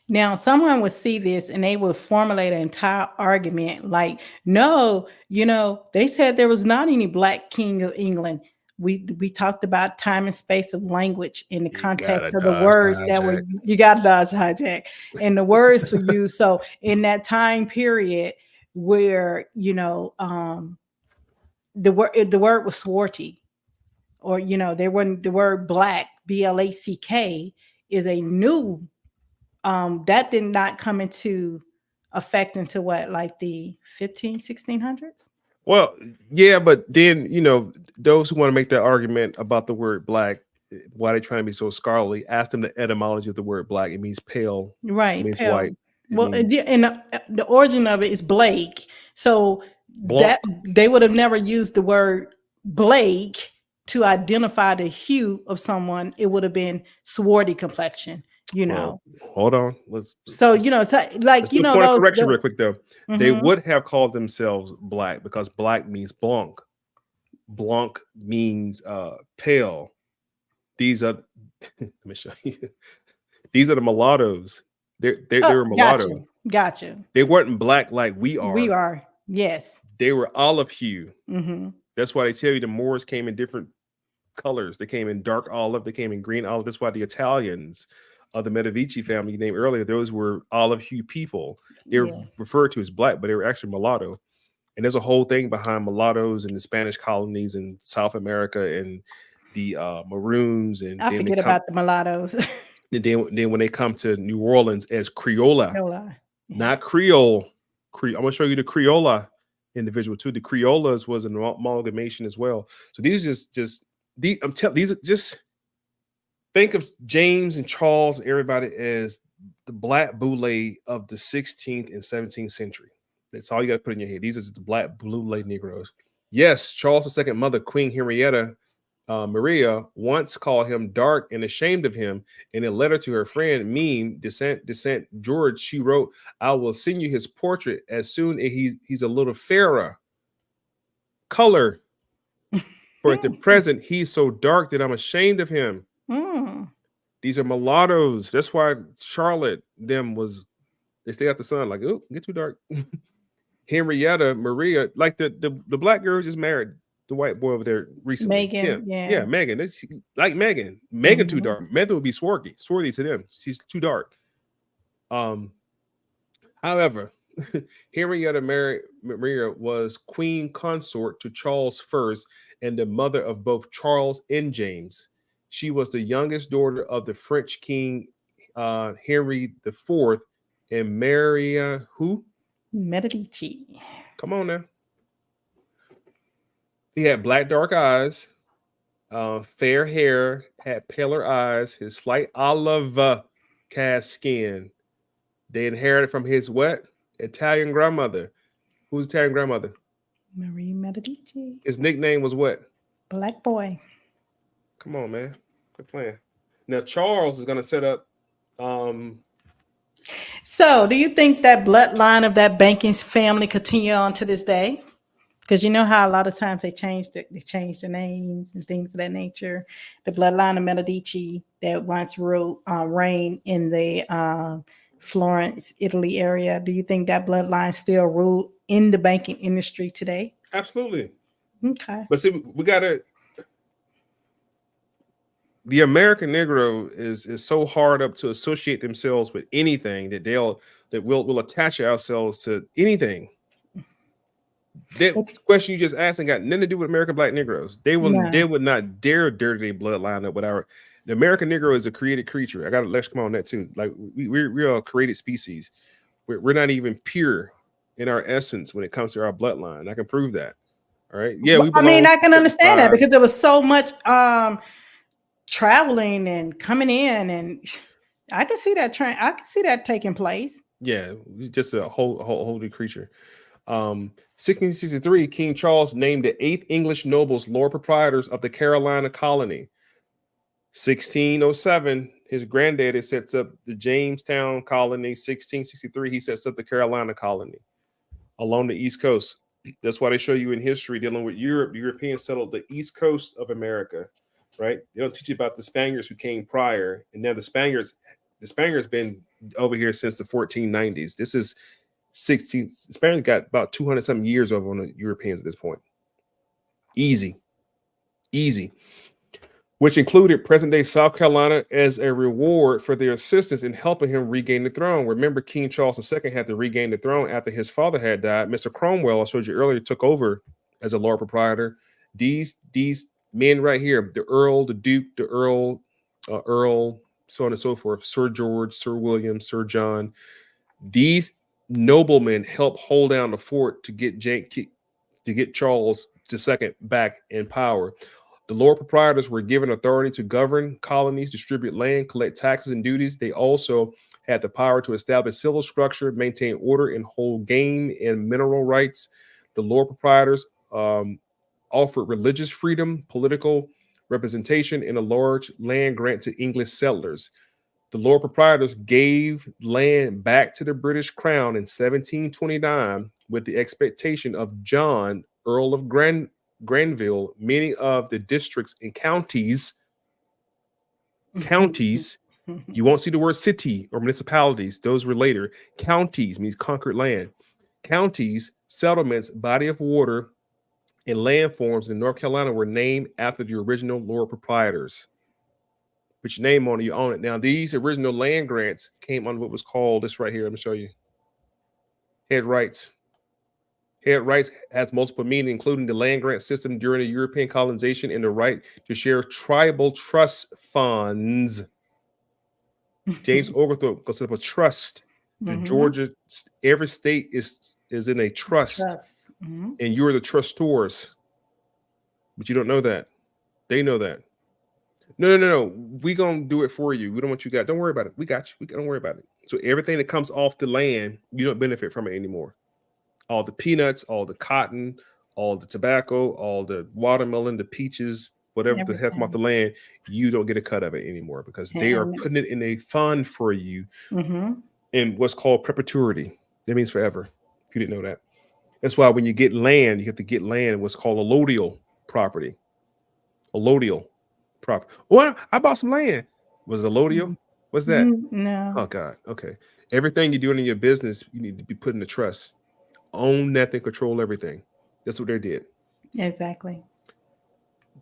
Now, someone would see this and they would formulate an entire argument like, no, they said there was not any black king of England. We talked about time and space of language in the context of the words that were, you got to dodge hijack, and the words for you. So in that time period where, the word was swarty, or, there wasn't the word black, BLACK is a new, that did not come into effect until what, like the 1600s? Well, yeah, but then, those who want to make that argument about the word black, why they're trying to be so scholarly. Ask them the etymology of the word black. It means pale. It Right, means pale. white. It Well, means the origin of it is Blake. So blanc. that they would have never used the word Blake to identify the hue of someone. It would have been swarthy complexion, you Well, know. hold on. Let's So, let's, so like, let's do a point of correction real quick though. They Mhm. would have called themselves black because black means blanc. Blanc means pale. These are let me show you. These are the mulattoes. They Oh, were mulatto. gotcha. They weren't black like we We are. are, yes. They were olive hue. Hmm. That's why they tell you the Moors came in different colors. They came in dark olive. They came in green olive. That's why the Italians of the Medici family you named earlier, those were olive hue people. They were Yes. referred to as black, but they were actually mulatto. And there's a whole thing behind mulattoes in the Spanish colonies in South America and the Maroons. And I then they forget come, about the mulattoes. and then when they come to New Orleans as Criolla, Yola. Yeah. not Creole. I'm gonna show you the Criolla individual too. The Criollas was an amalgamation as well. So these are just these. These are just think of James and Charles and everybody as the black boule of the 16th and 17th century. That's all you got to put in your head. These are the black boule Negroes. Yes, Charles II's mother, Queen Henrietta Maria, once called him dark and ashamed of him. In a letter to her friend, Descent George, she wrote, "I will send you his portrait as soon as he's a little fairer color. For at the present, he's so dark that I'm ashamed of him." Mm. These are mulattoes. That's why Charlotte they stay out the sun. Like, oh, get too dark. Henrietta Maria, like the black girl just married the white boy over there recently. Megan, Yeah, yeah. Megan. Like Megan. Megan too Mhm. dark. Megan would be swarthy to them. She's too dark. However, Henrietta Maria was queen consort to Charles I and the mother of both Charles and James. She was the youngest daughter of the French king Henry IV and Maria who? Medici. Come on now. He had black dark eyes, fair hair, had paler eyes, his slight olive cast skin. They inherited from his what? Italian grandmother. Who's Italian grandmother? Marie Medici. His nickname was what? Black boy. Come on, man. Quit playing. Now Charles is gonna set up So, do you think that bloodline of that banking family continue on to this day? Because you know how a lot of times they change the names and things of that nature. The bloodline of Medici that once reigned in the Florence, Italy area. Do you think that bloodline still rule in the banking industry today? absolutely. Okay. But see, we gotta the American Negro is so hard up to associate themselves with anything that we'll attach ourselves to anything. That question you just asked ain't got nothing to do with American Black Negroes. They No. would not dare dirty their bloodline up with our. The American Negro is a created creature. I got to let's come on that too. Like we're a created species. We're not even pure in our essence when it comes to our bloodline. I can prove that. All right. Yeah, we I mean, belong I to can certain understand that tribes. because there was so much traveling and coming in, and I can see that train. I can see that taking place. Yeah, just a whole new creature. 1663, King Charles named the 8th English nobles Lord Proprietors of the Carolina colony. 1607, his granddaddy sets up the Jamestown colony. 1663, he sets up the Carolina colony along the East Coast. That's why they show you in history dealing with Europe. The Europeans settled the East Coast of America, right? They don't teach you about the Spaniards who came prior, and now the Spaniards been over here since the 1490s. This is 16. Spaniards got about 200 something years over on the Europeans at this point. Easy. Which included present-day South Carolina as a reward for their assistance in helping him regain the throne. Remember, King Charles II had to regain the throne after his father had died. Mr. Cromwell, I showed you earlier, took over as a Lord Proprietor. These men right here, the Earl, the Duke, the Earl, so on and so forth, Sir George, Sir William, Sir John, these noblemen helped hold down the fort to get Charles II back in power. The Lord proprietors were given authority to govern colonies, distribute land, collect taxes and duties. They also had the power to establish civil structure, maintain order, and hold game and mineral rights. The Lord proprietors offered religious freedom, political representation, and a large land grant to English settlers. The Lord proprietors gave land back to the British Crown in 1729 with the expectation of John, Earl of Granville, many of the districts and counties, you won't see the word city or municipalities, those were later. Counties means conquered land. Counties, settlements, body of water, and landforms in North Carolina were named after the original Lord proprietors. Put your name on it, you own it. Now, these original land grants came under what was called this right here. Let me show you. Head rights. Head rights has multiple meanings, including the land grant system during the European colonization and the right to share tribal trust funds. James Oglethorpe set up a trust. The Georgia, every state is in a trust. And you're the trustors. But you don't know that. They know that. No. We're going to do it for you. We don't want you guys. Don't worry about it. We got you. Don't worry about it. So everything that comes off the land, you don't benefit from it anymore. All the peanuts, all the cotton, all the tobacco, all the watermelon, the peaches, whatever the heck come off the land, you don't get a cut of it anymore because they are putting it in a fund for you in what's called perpetuity. That means forever. If you didn't know that. That's why when you get land, you have to get land in what's called allodial property. Allodial property. Oh, I bought some land. Was it allodial? What's that? No. Oh, God. Okay. Everything you're doing in your business, you need to be put in a trust. Own nothing, control everything. That's what they did. Exactly.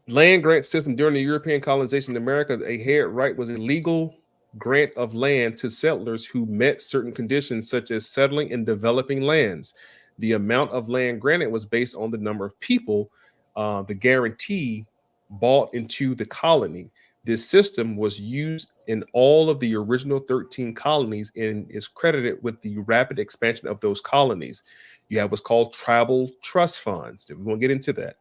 Land grant system during the European colonization in America, a head right was a legal grant of land to settlers who met certain conditions, such as settling and developing lands. The amount of land granted was based on the number of people the guarantee bought into the colony. This system was used in all of the original 13 colonies and is credited with the rapid expansion of those colonies. You have what's called tribal trust funds. We won't get into that.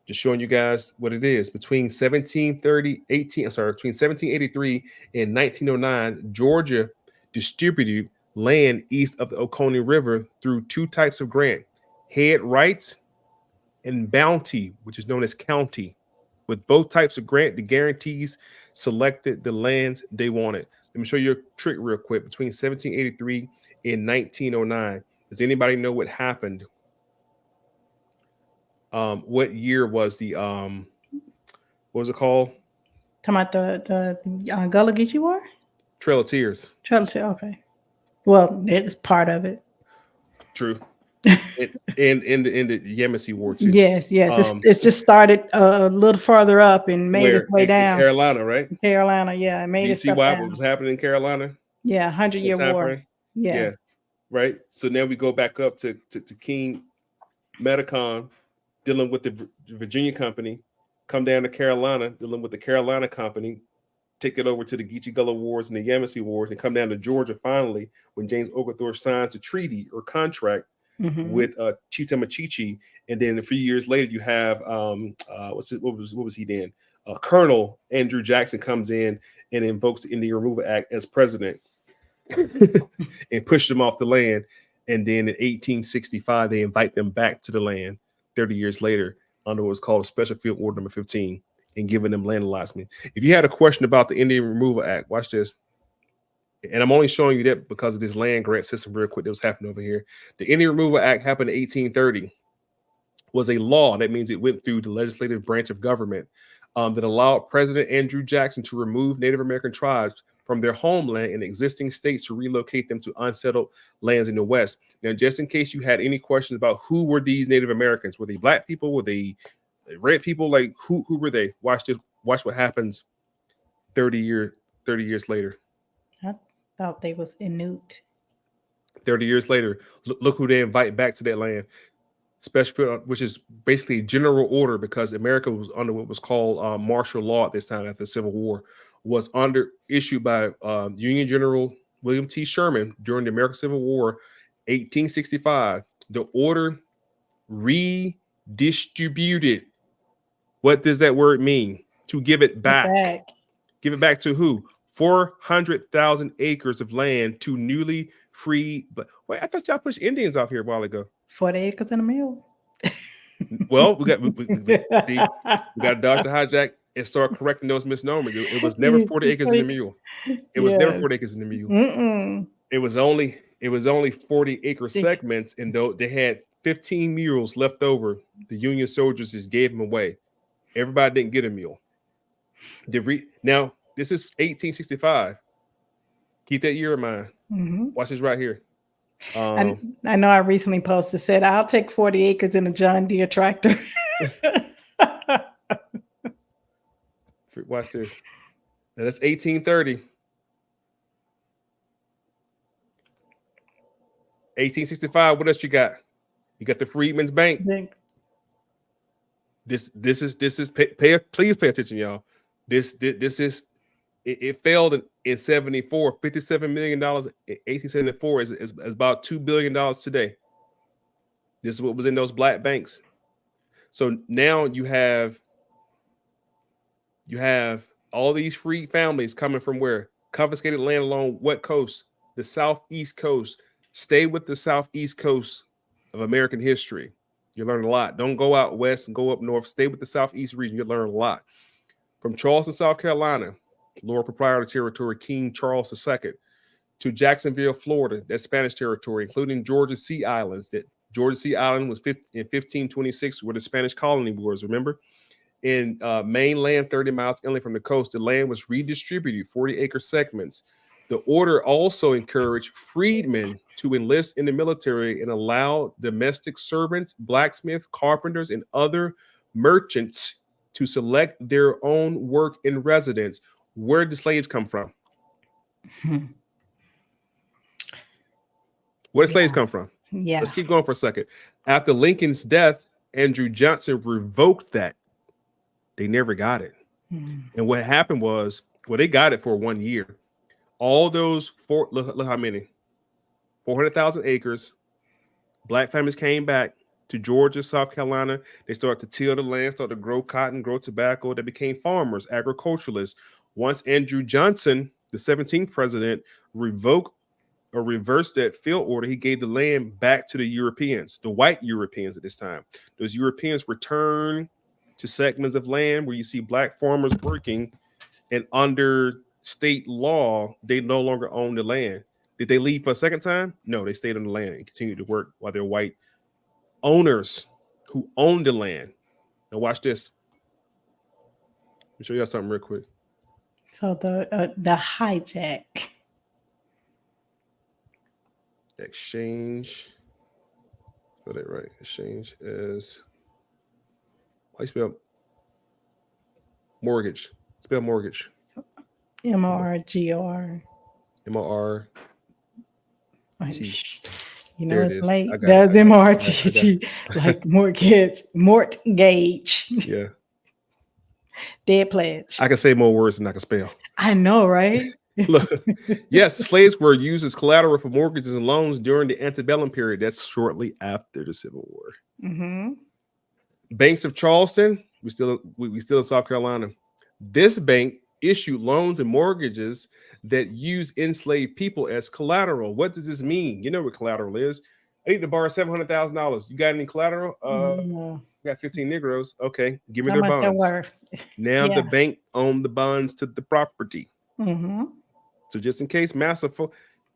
Just showing you guys what it is. Between 1783 and 1909, Georgia distributed land east of the Oconee River through two types of grant: head rights and bounty, which is known as county. With both types of grant, the guarantees selected the lands they wanted. Let me show you a trick real quick. Between 1783 and 1909, does anybody know what happened? What year was the what was it called? Talking about the Gullah Geechee War? Trail of Tears. Trail of Tears, okay. Well, it's part of it. True. and in the Yamasee War too. Yes. It's just started a little further up and made its way down. In Carolina, right? Carolina, yeah. It made you see why what was happening in Carolina? Yeah, 100-year war. Frame? Yes. Yeah. Right. So now we go back up to King Metacom, dealing with the Virginia Company, come down to Carolina, dealing with the Carolina Company, take it over to the Geechee Gullah Wars and the Yamasee Wars, and come down to Georgia finally when James Oglethorpe signs a treaty or contract with Chief Tamachichi, and then a few years later you have what was he then? Colonel Andrew Jackson comes in and invokes the Indian Removal Act as president and pushed them off the land. And then in 1865 they invite them back to the land 30 years later under what was called a Special Field Order Number 15 and giving them land allotment. If you had a question about the Indian Removal Act, watch this. And I'm only showing you that because of this land grant system real quick that was happening over here. The Indian Removal Act happened in 1830. Was a law. That means it went through the legislative branch of government that allowed President Andrew Jackson to remove Native American tribes from their homeland in existing states to relocate them to unsettled lands in the West. Now, just in case you had any questions about who were these Native Americans, were they black people? Were they red people? Like who were they? Watch this. Watch what happens 30 years later. I thought they was Inuit. 30 years later, look who they invite back to that land. Special, which is basically general order, because America was under what was called martial law at this time after the Civil War, was issued by Union General William T. Sherman during the American Civil War, 1865. The order redistributed What does that word mean? To give it back. Give it back to who? 400,000 acres of land to newly free. But wait, I thought y'all pushed Indians off here a while ago. 40 acres and a mule. Well, we got to dodge the hijack and start correcting those misnomers. It was never 40 acres in the mule. It was never 40 acres in the mule. It was only 40 acre segments, and though they had 15 mules left over, the Union soldiers just gave them away. Everybody didn't get a mule. Now, this is 1865. Keep that year in mind. Watch this right here. I know I recently posted, said, I'll take 40 acres in a John Deere tractor. Watch this. Now, that's 1830. 1865, what else you got? You got the Freedmen's Bank. This is please pay attention, y'all. This is it failed in 74. $57 million in 1874 is about $2 billion today. This is what was in those black banks. So now you have all these free families coming from where? Confiscated land along what coast? The southeast coast. Stay with the southeast coast of American history. You learn a lot. Don't go out west and go up north. Stay with the southeast region. You learn a lot. From Charleston, South Carolina, Lower Proprietor Territory, King Charles II, to Jacksonville, Florida, that's Spanish territory, including Georgia Sea Islands. That Georgia Sea Island was in 1526, where the Spanish colony was, remember? In mainland, 30 miles inland from the coast, the land was redistributed, 40-acre segments. The order also encouraged freedmen to enlist in the military and allow domestic servants, blacksmiths, carpenters, and other merchants to select their own work and residence. Where did the slaves come from? Where did slaves come from? Yeah. Let's keep going for a second. After Lincoln's death, Andrew Johnson revoked that. They never got it. And what happened was, well, they got it for 1 year. All those look how many? 400,000 acres. Black families came back to Georgia, South Carolina. They started to till the land, started to grow cotton, grow tobacco. They became farmers, agriculturalists. Once Andrew Johnson, the 17th president, revoked or reversed that field order, he gave the land back to the Europeans, the white Europeans at this time. Those Europeans returned to segments of land where you see black farmers working, and under state law, they no longer own the land. Did they leave for a second time? No, they stayed on the land and continued to work while they're white owners who owned the land. Now watch this. Let me show you something real quick. So the hijack. Exchange. Spell that right. Exchange is, how you spell mortgage? Spell mortgage. MRGR. MR. You know, it's late. That's MRTG, like mortgage. Yeah. Dead pledge. I can say more words than I can spell. I know, right? Look, yes, slaves were used as collateral for mortgages and loans during the antebellum period. That's shortly after the Civil War. Banks of Charleston, we still in South Carolina. This bank issued loans and mortgages that use enslaved people as collateral. What does this mean? You know what collateral is. I need to borrow $700,000. You got any collateral? I got 15 Negroes. Okay, give me their bonds. Now the bank owned the bonds to the property. So just in case massive,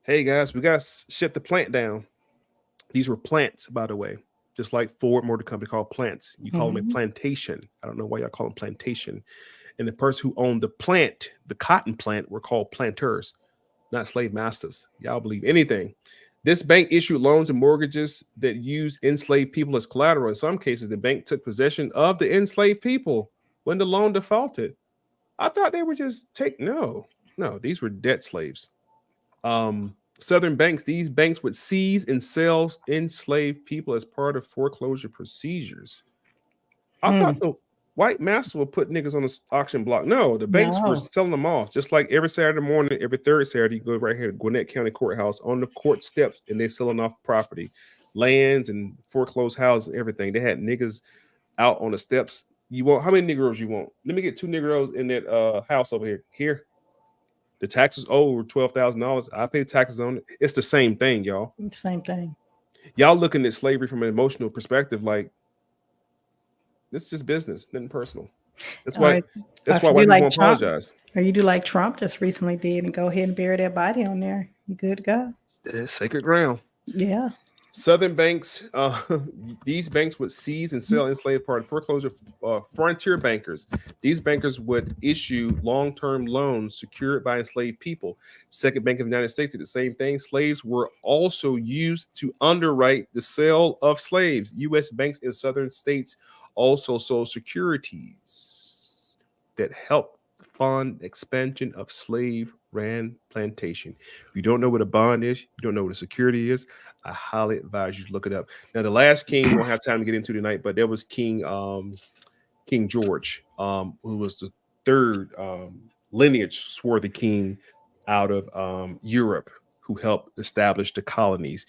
hey guys, we got to shut the plant down. These were plants, by the way, just like Ford Motor Company called plants. You call them a plantation. I don't know why y'all call them plantation. And the person who owned the plant, the cotton plant, were called planters, not slave masters. Y'all believe anything. This bank issued loans and mortgages that used enslaved people as collateral. In some cases, the bank took possession of the enslaved people when the loan defaulted. I thought they were just no, these were debt slaves. Southern banks, these banks would seize and sell enslaved people as part of foreclosure procedures. I thought the white master would put niggas on the auction block. No, the banks were selling them off. Just like every Saturday morning, every third Saturday, you go right here to Gwinnett County Courthouse on the court steps, and they're selling off property, lands, and foreclosed houses and everything. They had niggas out on the steps You want how many Negroes you want? Let me get 2 Negroes in that house over here. Here, the taxes over $12,000. I pay taxes on it. It's the same thing, y'all. Same thing. Y'all looking at slavery from an emotional perspective, like this is just business, nothing personal. That's Or, why. or That's if why you do white people like won't Trump, apologize. or you do like Trump just recently did, and go ahead and bury that body on there, you good to go. It's sacred ground. Yeah. Southern banks, these banks would seize and sell enslaved part foreclosure. Frontier bankers, these bankers would issue long-term loans secured by enslaved people. Second Bank of the United States did the same thing. Slaves were also used to underwrite the sale of slaves. U.S. banks in southern states also sold securities that helped fund expansion of slave ran plantation. If you don't know what a bond is, you don't know what a security is, I highly advise you to look it up. Now, the last king we won't have time to get into tonight, but there was King George, who was the third lineage swarthy king out of Europe, who helped establish the colonies.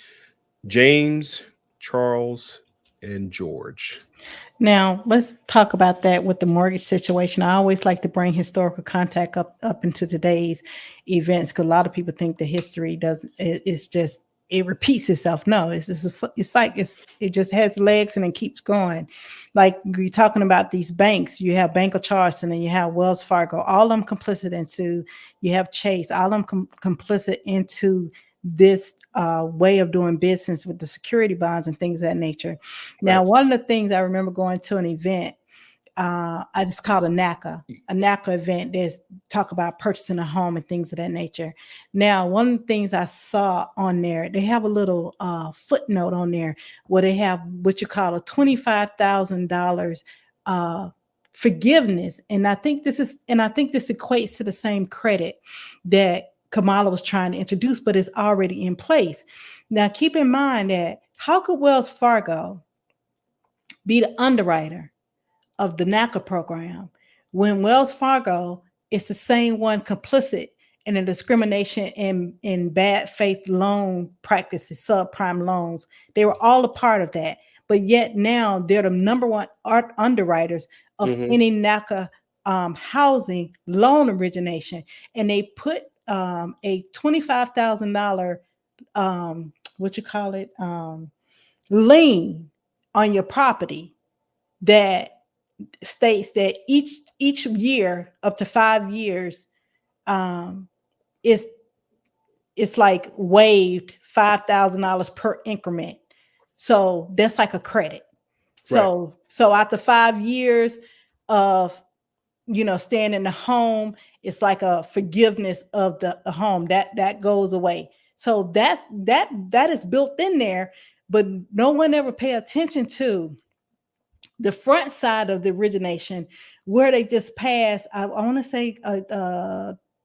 James, Charles, and George. Now let's talk about that with the mortgage situation. I always like to bring historical contact up into today's events, because a lot of people think the history doesn't. It's just it repeats itself. No, it's like it just has legs and it keeps going. Like you're talking about these banks, you have Bank of Charleston and you have Wells Fargo, all of them complicit into. You have Chase, all of them complicit into this way of doing business with the security bonds and things of that nature. Now, Facts. one of the things I remember going to an event, I just called a NACA event. There's talk about purchasing a home and things of that nature. Now, one of the things I saw on there, they have a little footnote on there where they have what you call a $25,000 forgiveness, and I think this equates to the same credit that Kamala was trying to introduce, but it's already in place. Now, keep in mind that how could Wells Fargo be the underwriter of the NACA program when Wells Fargo is the same one complicit in the discrimination in bad faith loan practices, subprime loans? They were all a part of that, but yet now they're the number one underwriters of any NACA housing loan origination, and they put a $25,000 lien on your property that states that each year up to 5 years is it's like waived $5,000 per increment. So that's like a credit. So Right. so after 5 years of staying in the home, it's like a forgiveness of the home that goes away. So that is built in there, but no one ever pay attention to the front side of the origination, where they just passed. I want to say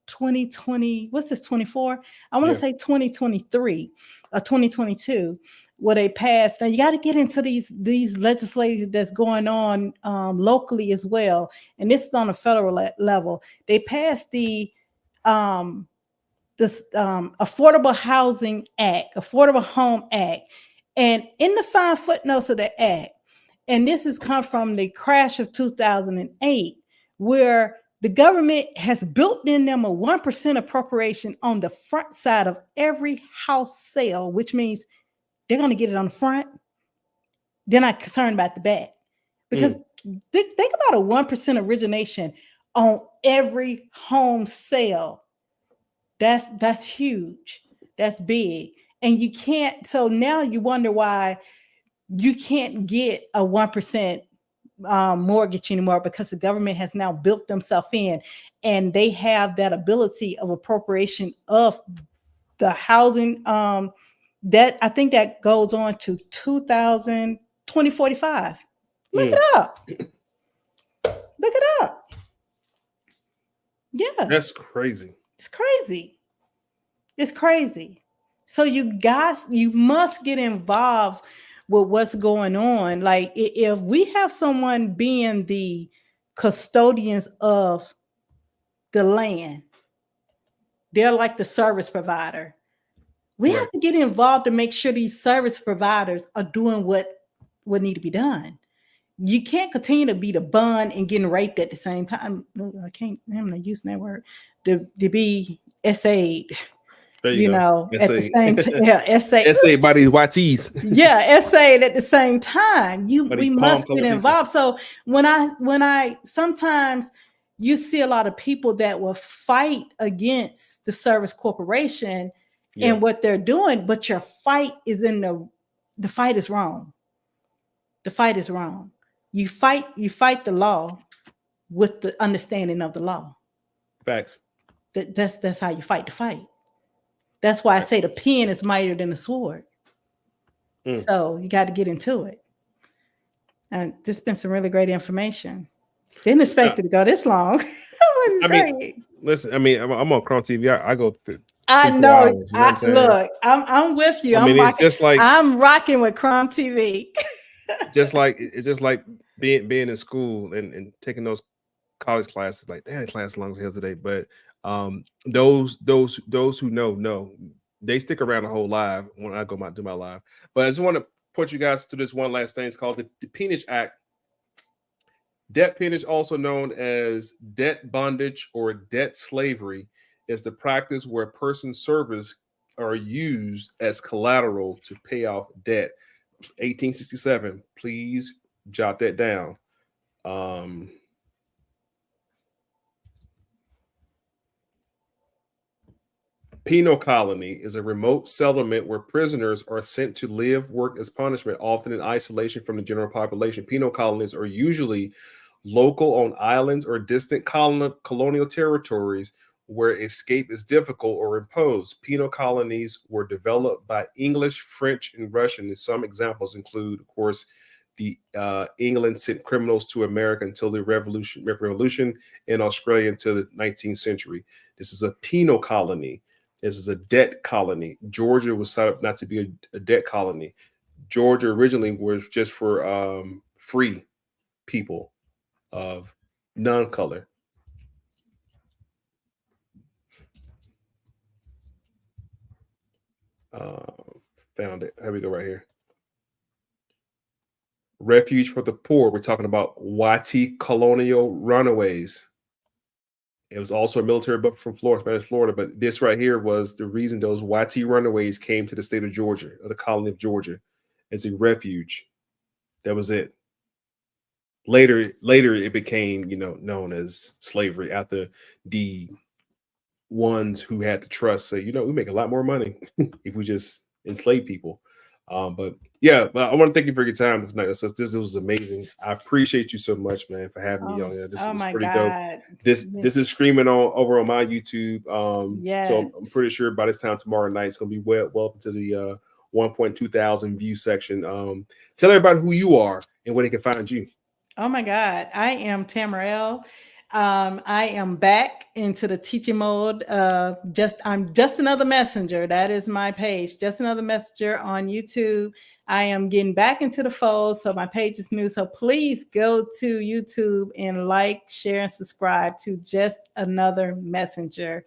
2020. What's this? 24. I want to Yeah. say 2023, 2022. Where they passed. Now you got to get into these legislation that's going on locally as well, and this is on a federal level. They passed the Affordable Housing Act, Affordable Home Act, and in the 5 footnotes of the act, and this has come from the crash of 2008, where the government has built in them a 1% appropriation on the front side of every house sale, which means they're going to get it on the front. They're not concerned about the back, because think about a 1% origination on every home sale. That's huge. That's big. And you can't, so now you wonder why you can't get a 1% mortgage anymore, because the government has now built themselves in, and they have that ability of appropriation of the housing. That I think that goes on to 2045. Look it up. Look it up. Yeah, That's crazy. it's crazy. It's crazy. So you guys, you must get involved with what's going on. Like if we have someone being the custodians of the land, they're like the service provider. We have Right. to get involved to make sure these service providers are doing what need to be done. You can't continue to be the bun and getting raped at the same time. I'm not using that word. To be essayed, There you go. at the Essay. same time. Yeah, essay. Essay by these YTs. Yeah, essayed at the same time. By We these palm must get color people. involved. So when I sometimes you see a lot of people that will fight against the service corporation Yeah. and what they're doing, but your fight is the fight is wrong. The fight is wrong. You fight the law with the understanding of the law. Facts. That's how you fight the fight. That's why I say the pen is mightier than the sword. So you got to get into it. And this has been some really great information. Didn't expect it to go this long. I mean, listen, I mean, I'm on Chrome TV. I go through. I 3-4 know. hours, you know what I'm saying? Look, I'm with you. I mean, it's just like I'm rocking with Chrome TV. it's just like being in school and taking those college classes. Like, damn, class long as hell today. But those who know they stick around the whole live when I do my live. But I just want to put you guys to this one last thing. It's called the Peonage Act. Debt peonage, also known as debt bondage or debt slavery, is the practice where a person's service are used as collateral to pay off debt. 1867. Please jot that down. Penal colony is a remote settlement where prisoners are sent to live, work as punishment, often in isolation from the general population. Penal colonies are usually local on islands or distant colonial territories where escape is difficult or imposed. Penal colonies were developed by English, French, and Russian. And some examples include, of course, the England sent criminals to America until the revolution in Australia until the 19th century. This is a penal colony. This is a debt colony. Georgia was set up not to be a debt colony. Georgia originally was just for free people of non-color. Found it. Here we go right here. Refuge for the poor. We're talking about YT colonial runaways. It was also a military book from Spanish Florida, but this right here was the reason those YT runaways came to the state of Georgia, or the colony of Georgia, as a refuge. That was it. Later it became, known as slavery after the ones who had to trust say, we make a lot more money if we just enslave people. But yeah, I want to thank you for your time tonight. So this was amazing. I appreciate you so much, man, for having me on here. This was pretty dope. This is streaming over on my YouTube. So I'm pretty sure by this time tomorrow night it's gonna be well into the 1.2 thousand view section. Tell everybody who you are and where they can find you. Oh my God, I am Tamara L. I am back into the teaching mode. I'm just another messenger. That is my page. Just Another Messenger on YouTube. I am getting back into the fold, so my page is new. So please go to YouTube and like, share, and subscribe to Just Another Messenger.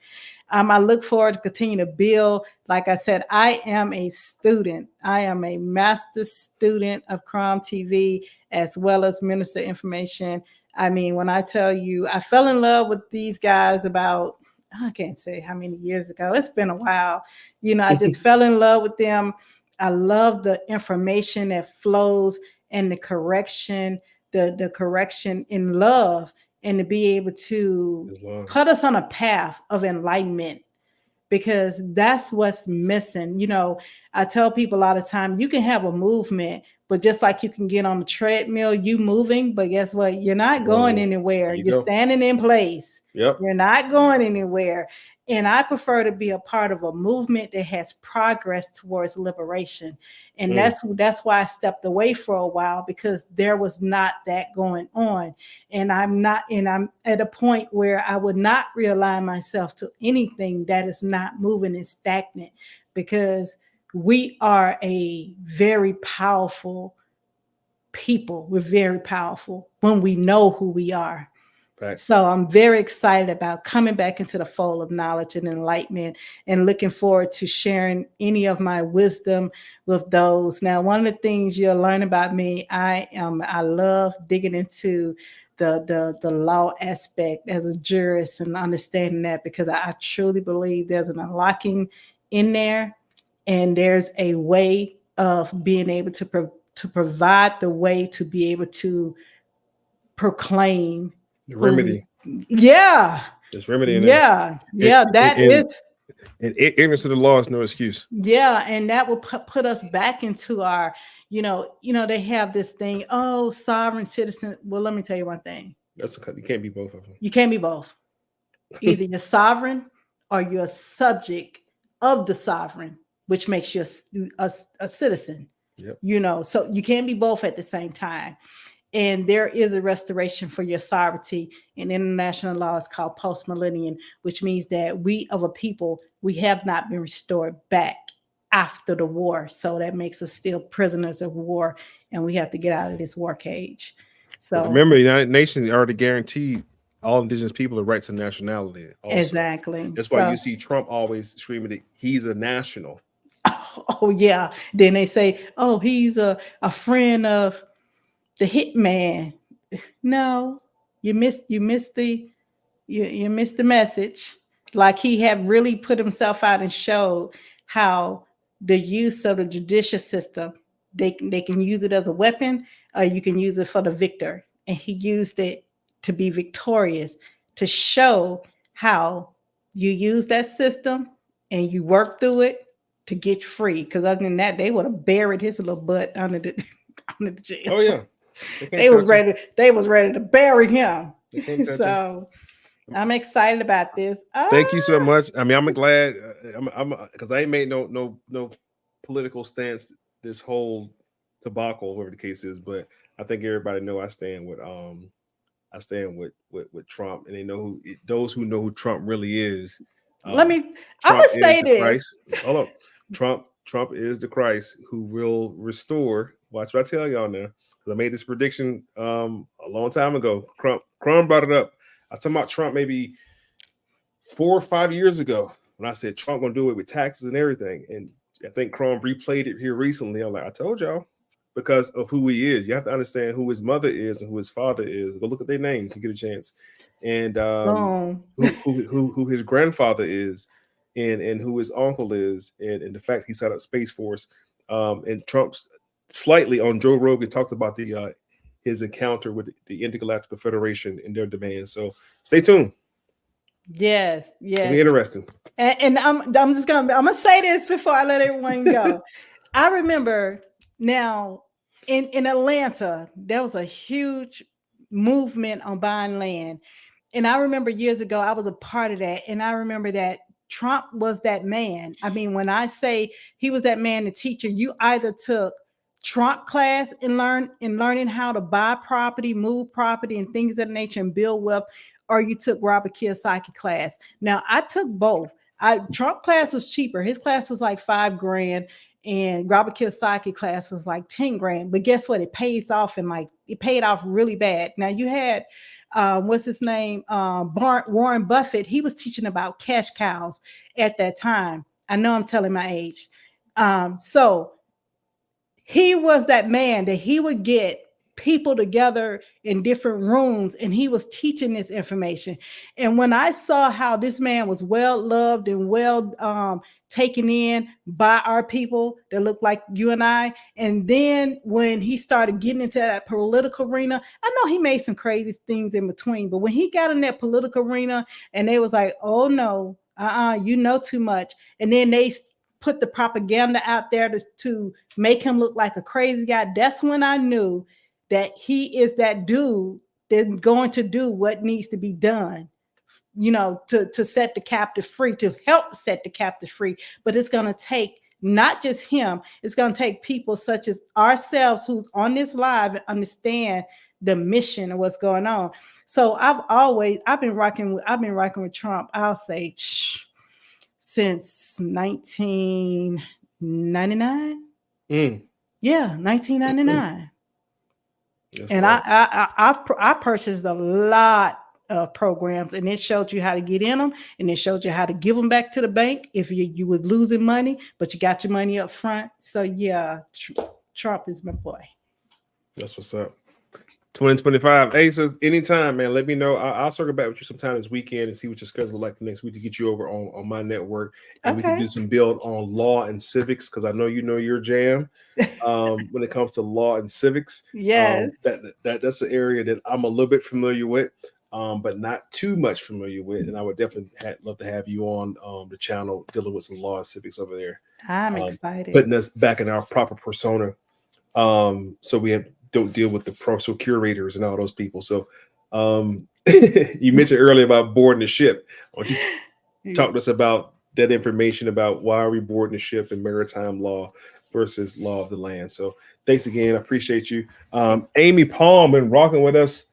I look forward to continue to build. Like I said, I am a student. I am a master's student of Chrome TV as well as Minister Information. I mean, when I tell you, I fell in love with these guys about, I can't say how many years ago. It's been a while. I just fell in love with them. I love the information that flows and the correction, the correction in love, and to be able to put us on a path of enlightenment, because that's what's missing. I tell people a lot of time, you can have a movement, but just like you can get on the treadmill, you moving, but guess what? You're not going anywhere. You're standing in place. Yep. You're not going anywhere. And I prefer to be a part of a movement that has progress towards liberation. And that's why I stepped away for a while, because there was not that going on. And I'm at a point where I would not realign myself to anything that is not moving and stagnant, because we are a very powerful people. We're very powerful when we know who we are. Right. So I'm very excited about coming back into the fold of knowledge and enlightenment, and looking forward to sharing any of my wisdom with those. Now, one of the things you'll learn about me, I love digging into the law aspect as a jurist and understanding that, because I truly believe there's an unlocking in there, and there's a way of being able to provide the way to be able to proclaim The who. remedy. Yeah, There's remedy in there. yeah, that is. And ignorance of the law is no excuse. Yeah, and that will put us back into our, they have this thing, oh, sovereign citizen. Well, let me tell you one thing. You can't be both of them. You can't be both. Either you're sovereign or you're a subject of the sovereign, which makes you a citizen. Yep. So you can't be both at the same time. And there is a restoration for your sovereignty in international law. It's called post-millennium, which means that we of a people, we have not been restored back after the war. So that makes us still prisoners of war, and we have to get out of this war cage. So but remember, the United Nations already guaranteed all indigenous people the right to nationality. Also. Exactly. That's why you see Trump always screaming that he's a national. Oh yeah. Then they say, oh, he's a friend of the hitman. No, you missed the message. Like, he had really put himself out and showed how the use of the judicial system, they can use it as a weapon, or you can use it for the victor. And he used it to be victorious, to show how you use that system and you work through it to get free. Because other than that, they would have buried his little butt under the jail. Oh yeah. They was ready to bury him. So I'm excited about this. Thank you so much. I mean, I'm glad I'm because I ain't made no political stance this whole debacle, whatever the case is, but I think everybody know I stand with Trump, and they know those who know who Trump really is. I'm gonna say this. Christ. Hold up. Trump is the Christ who will restore. Watch what I tell y'all now. Because I made this prediction a long time ago. Crumb brought it up. I was talking about Trump maybe 4 or 5 years ago when I said Trump gonna do it with taxes and everything. And I think Crumb replayed it here recently. I'm like, I told y'all, because of who he is. You have to understand who his mother is and who his father is. Go look at their names and get a chance. And who his grandfather is, and who his uncle is, and the fact he set up Space Force. And Trump's slightly on Joe Rogan talked about his encounter with the Intergalactic Federation and their demands. So stay tuned. Yes. It'll be interesting. And I'm gonna say this before I let everyone go. I remember now in Atlanta, there was a huge movement on buying land. And I remember years ago, I was a part of that. And I remember that Trump was that man. I mean, when I say he was that man, the teacher, you either took Trump class and learning how to buy property, move property, and things of that nature, and build wealth, or you took Robert Kiyosaki class. Now, I took both. Trump class was cheaper. His class was like $5,000, and Robert Kiyosaki class was like $10,000. But guess what? It pays off, and it paid off really bad. Now you had what's his name? Warren Buffett. He was teaching about cash cows at that time. I know I'm telling my age. So he was that man that he would get people together in different rooms, and he was teaching this information. And when I saw how this man was well loved and well taken in by our people that look like you and I, and then when he started getting into that political arena, I know he made some crazy things in between, but when he got in that political arena and they was like, oh no, you know too much, and then they put the propaganda out there to make him look like a crazy guy, that's when I knew that he is that dude that's going to do what needs to be done, to set the captive free, to help set the captive free. But it's going to take not just him, it's going to take people such as ourselves who's on this live and understand the mission of what's going on. So I've been rocking with Trump, I'll say, since 1999. Yeah, 1999. And I purchased a lot programs, and it showed you how to get in them, and it showed you how to give them back to the bank if you were losing money, but you got your money up front. So yeah, Trump is my boy. That's what's up. 2025. Hey, so anytime, man, let me know. I'll circle back with you sometime this weekend and see what your schedule like next week to get you over on my network, and we can do some build on law and civics, because I know your jam when it comes to law and civics. Yes, that's an area that I'm a little bit familiar with, but not too much familiar with, and I would definitely love to have you on the channel dealing with some law and civics over there. I'm excited, putting us back in our proper persona, so we don't deal with the pro curators and all those people. So you mentioned earlier about boarding the ship. Why don't you talk to us about that information about why are we boarding the ship in maritime law versus law of the land? So thanks again. I appreciate you. Amy Palm been rocking with us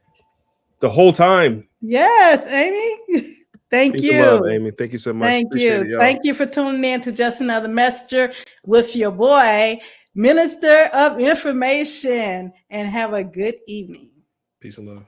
the whole time. Yes, Amy. Thank Peace you. and love, Amy. Thank you so much. Thank Appreciate you. it, y'all. Thank you for tuning in to Just Another Messenger with your boy, Minister of Information, and have a good evening. Peace and love.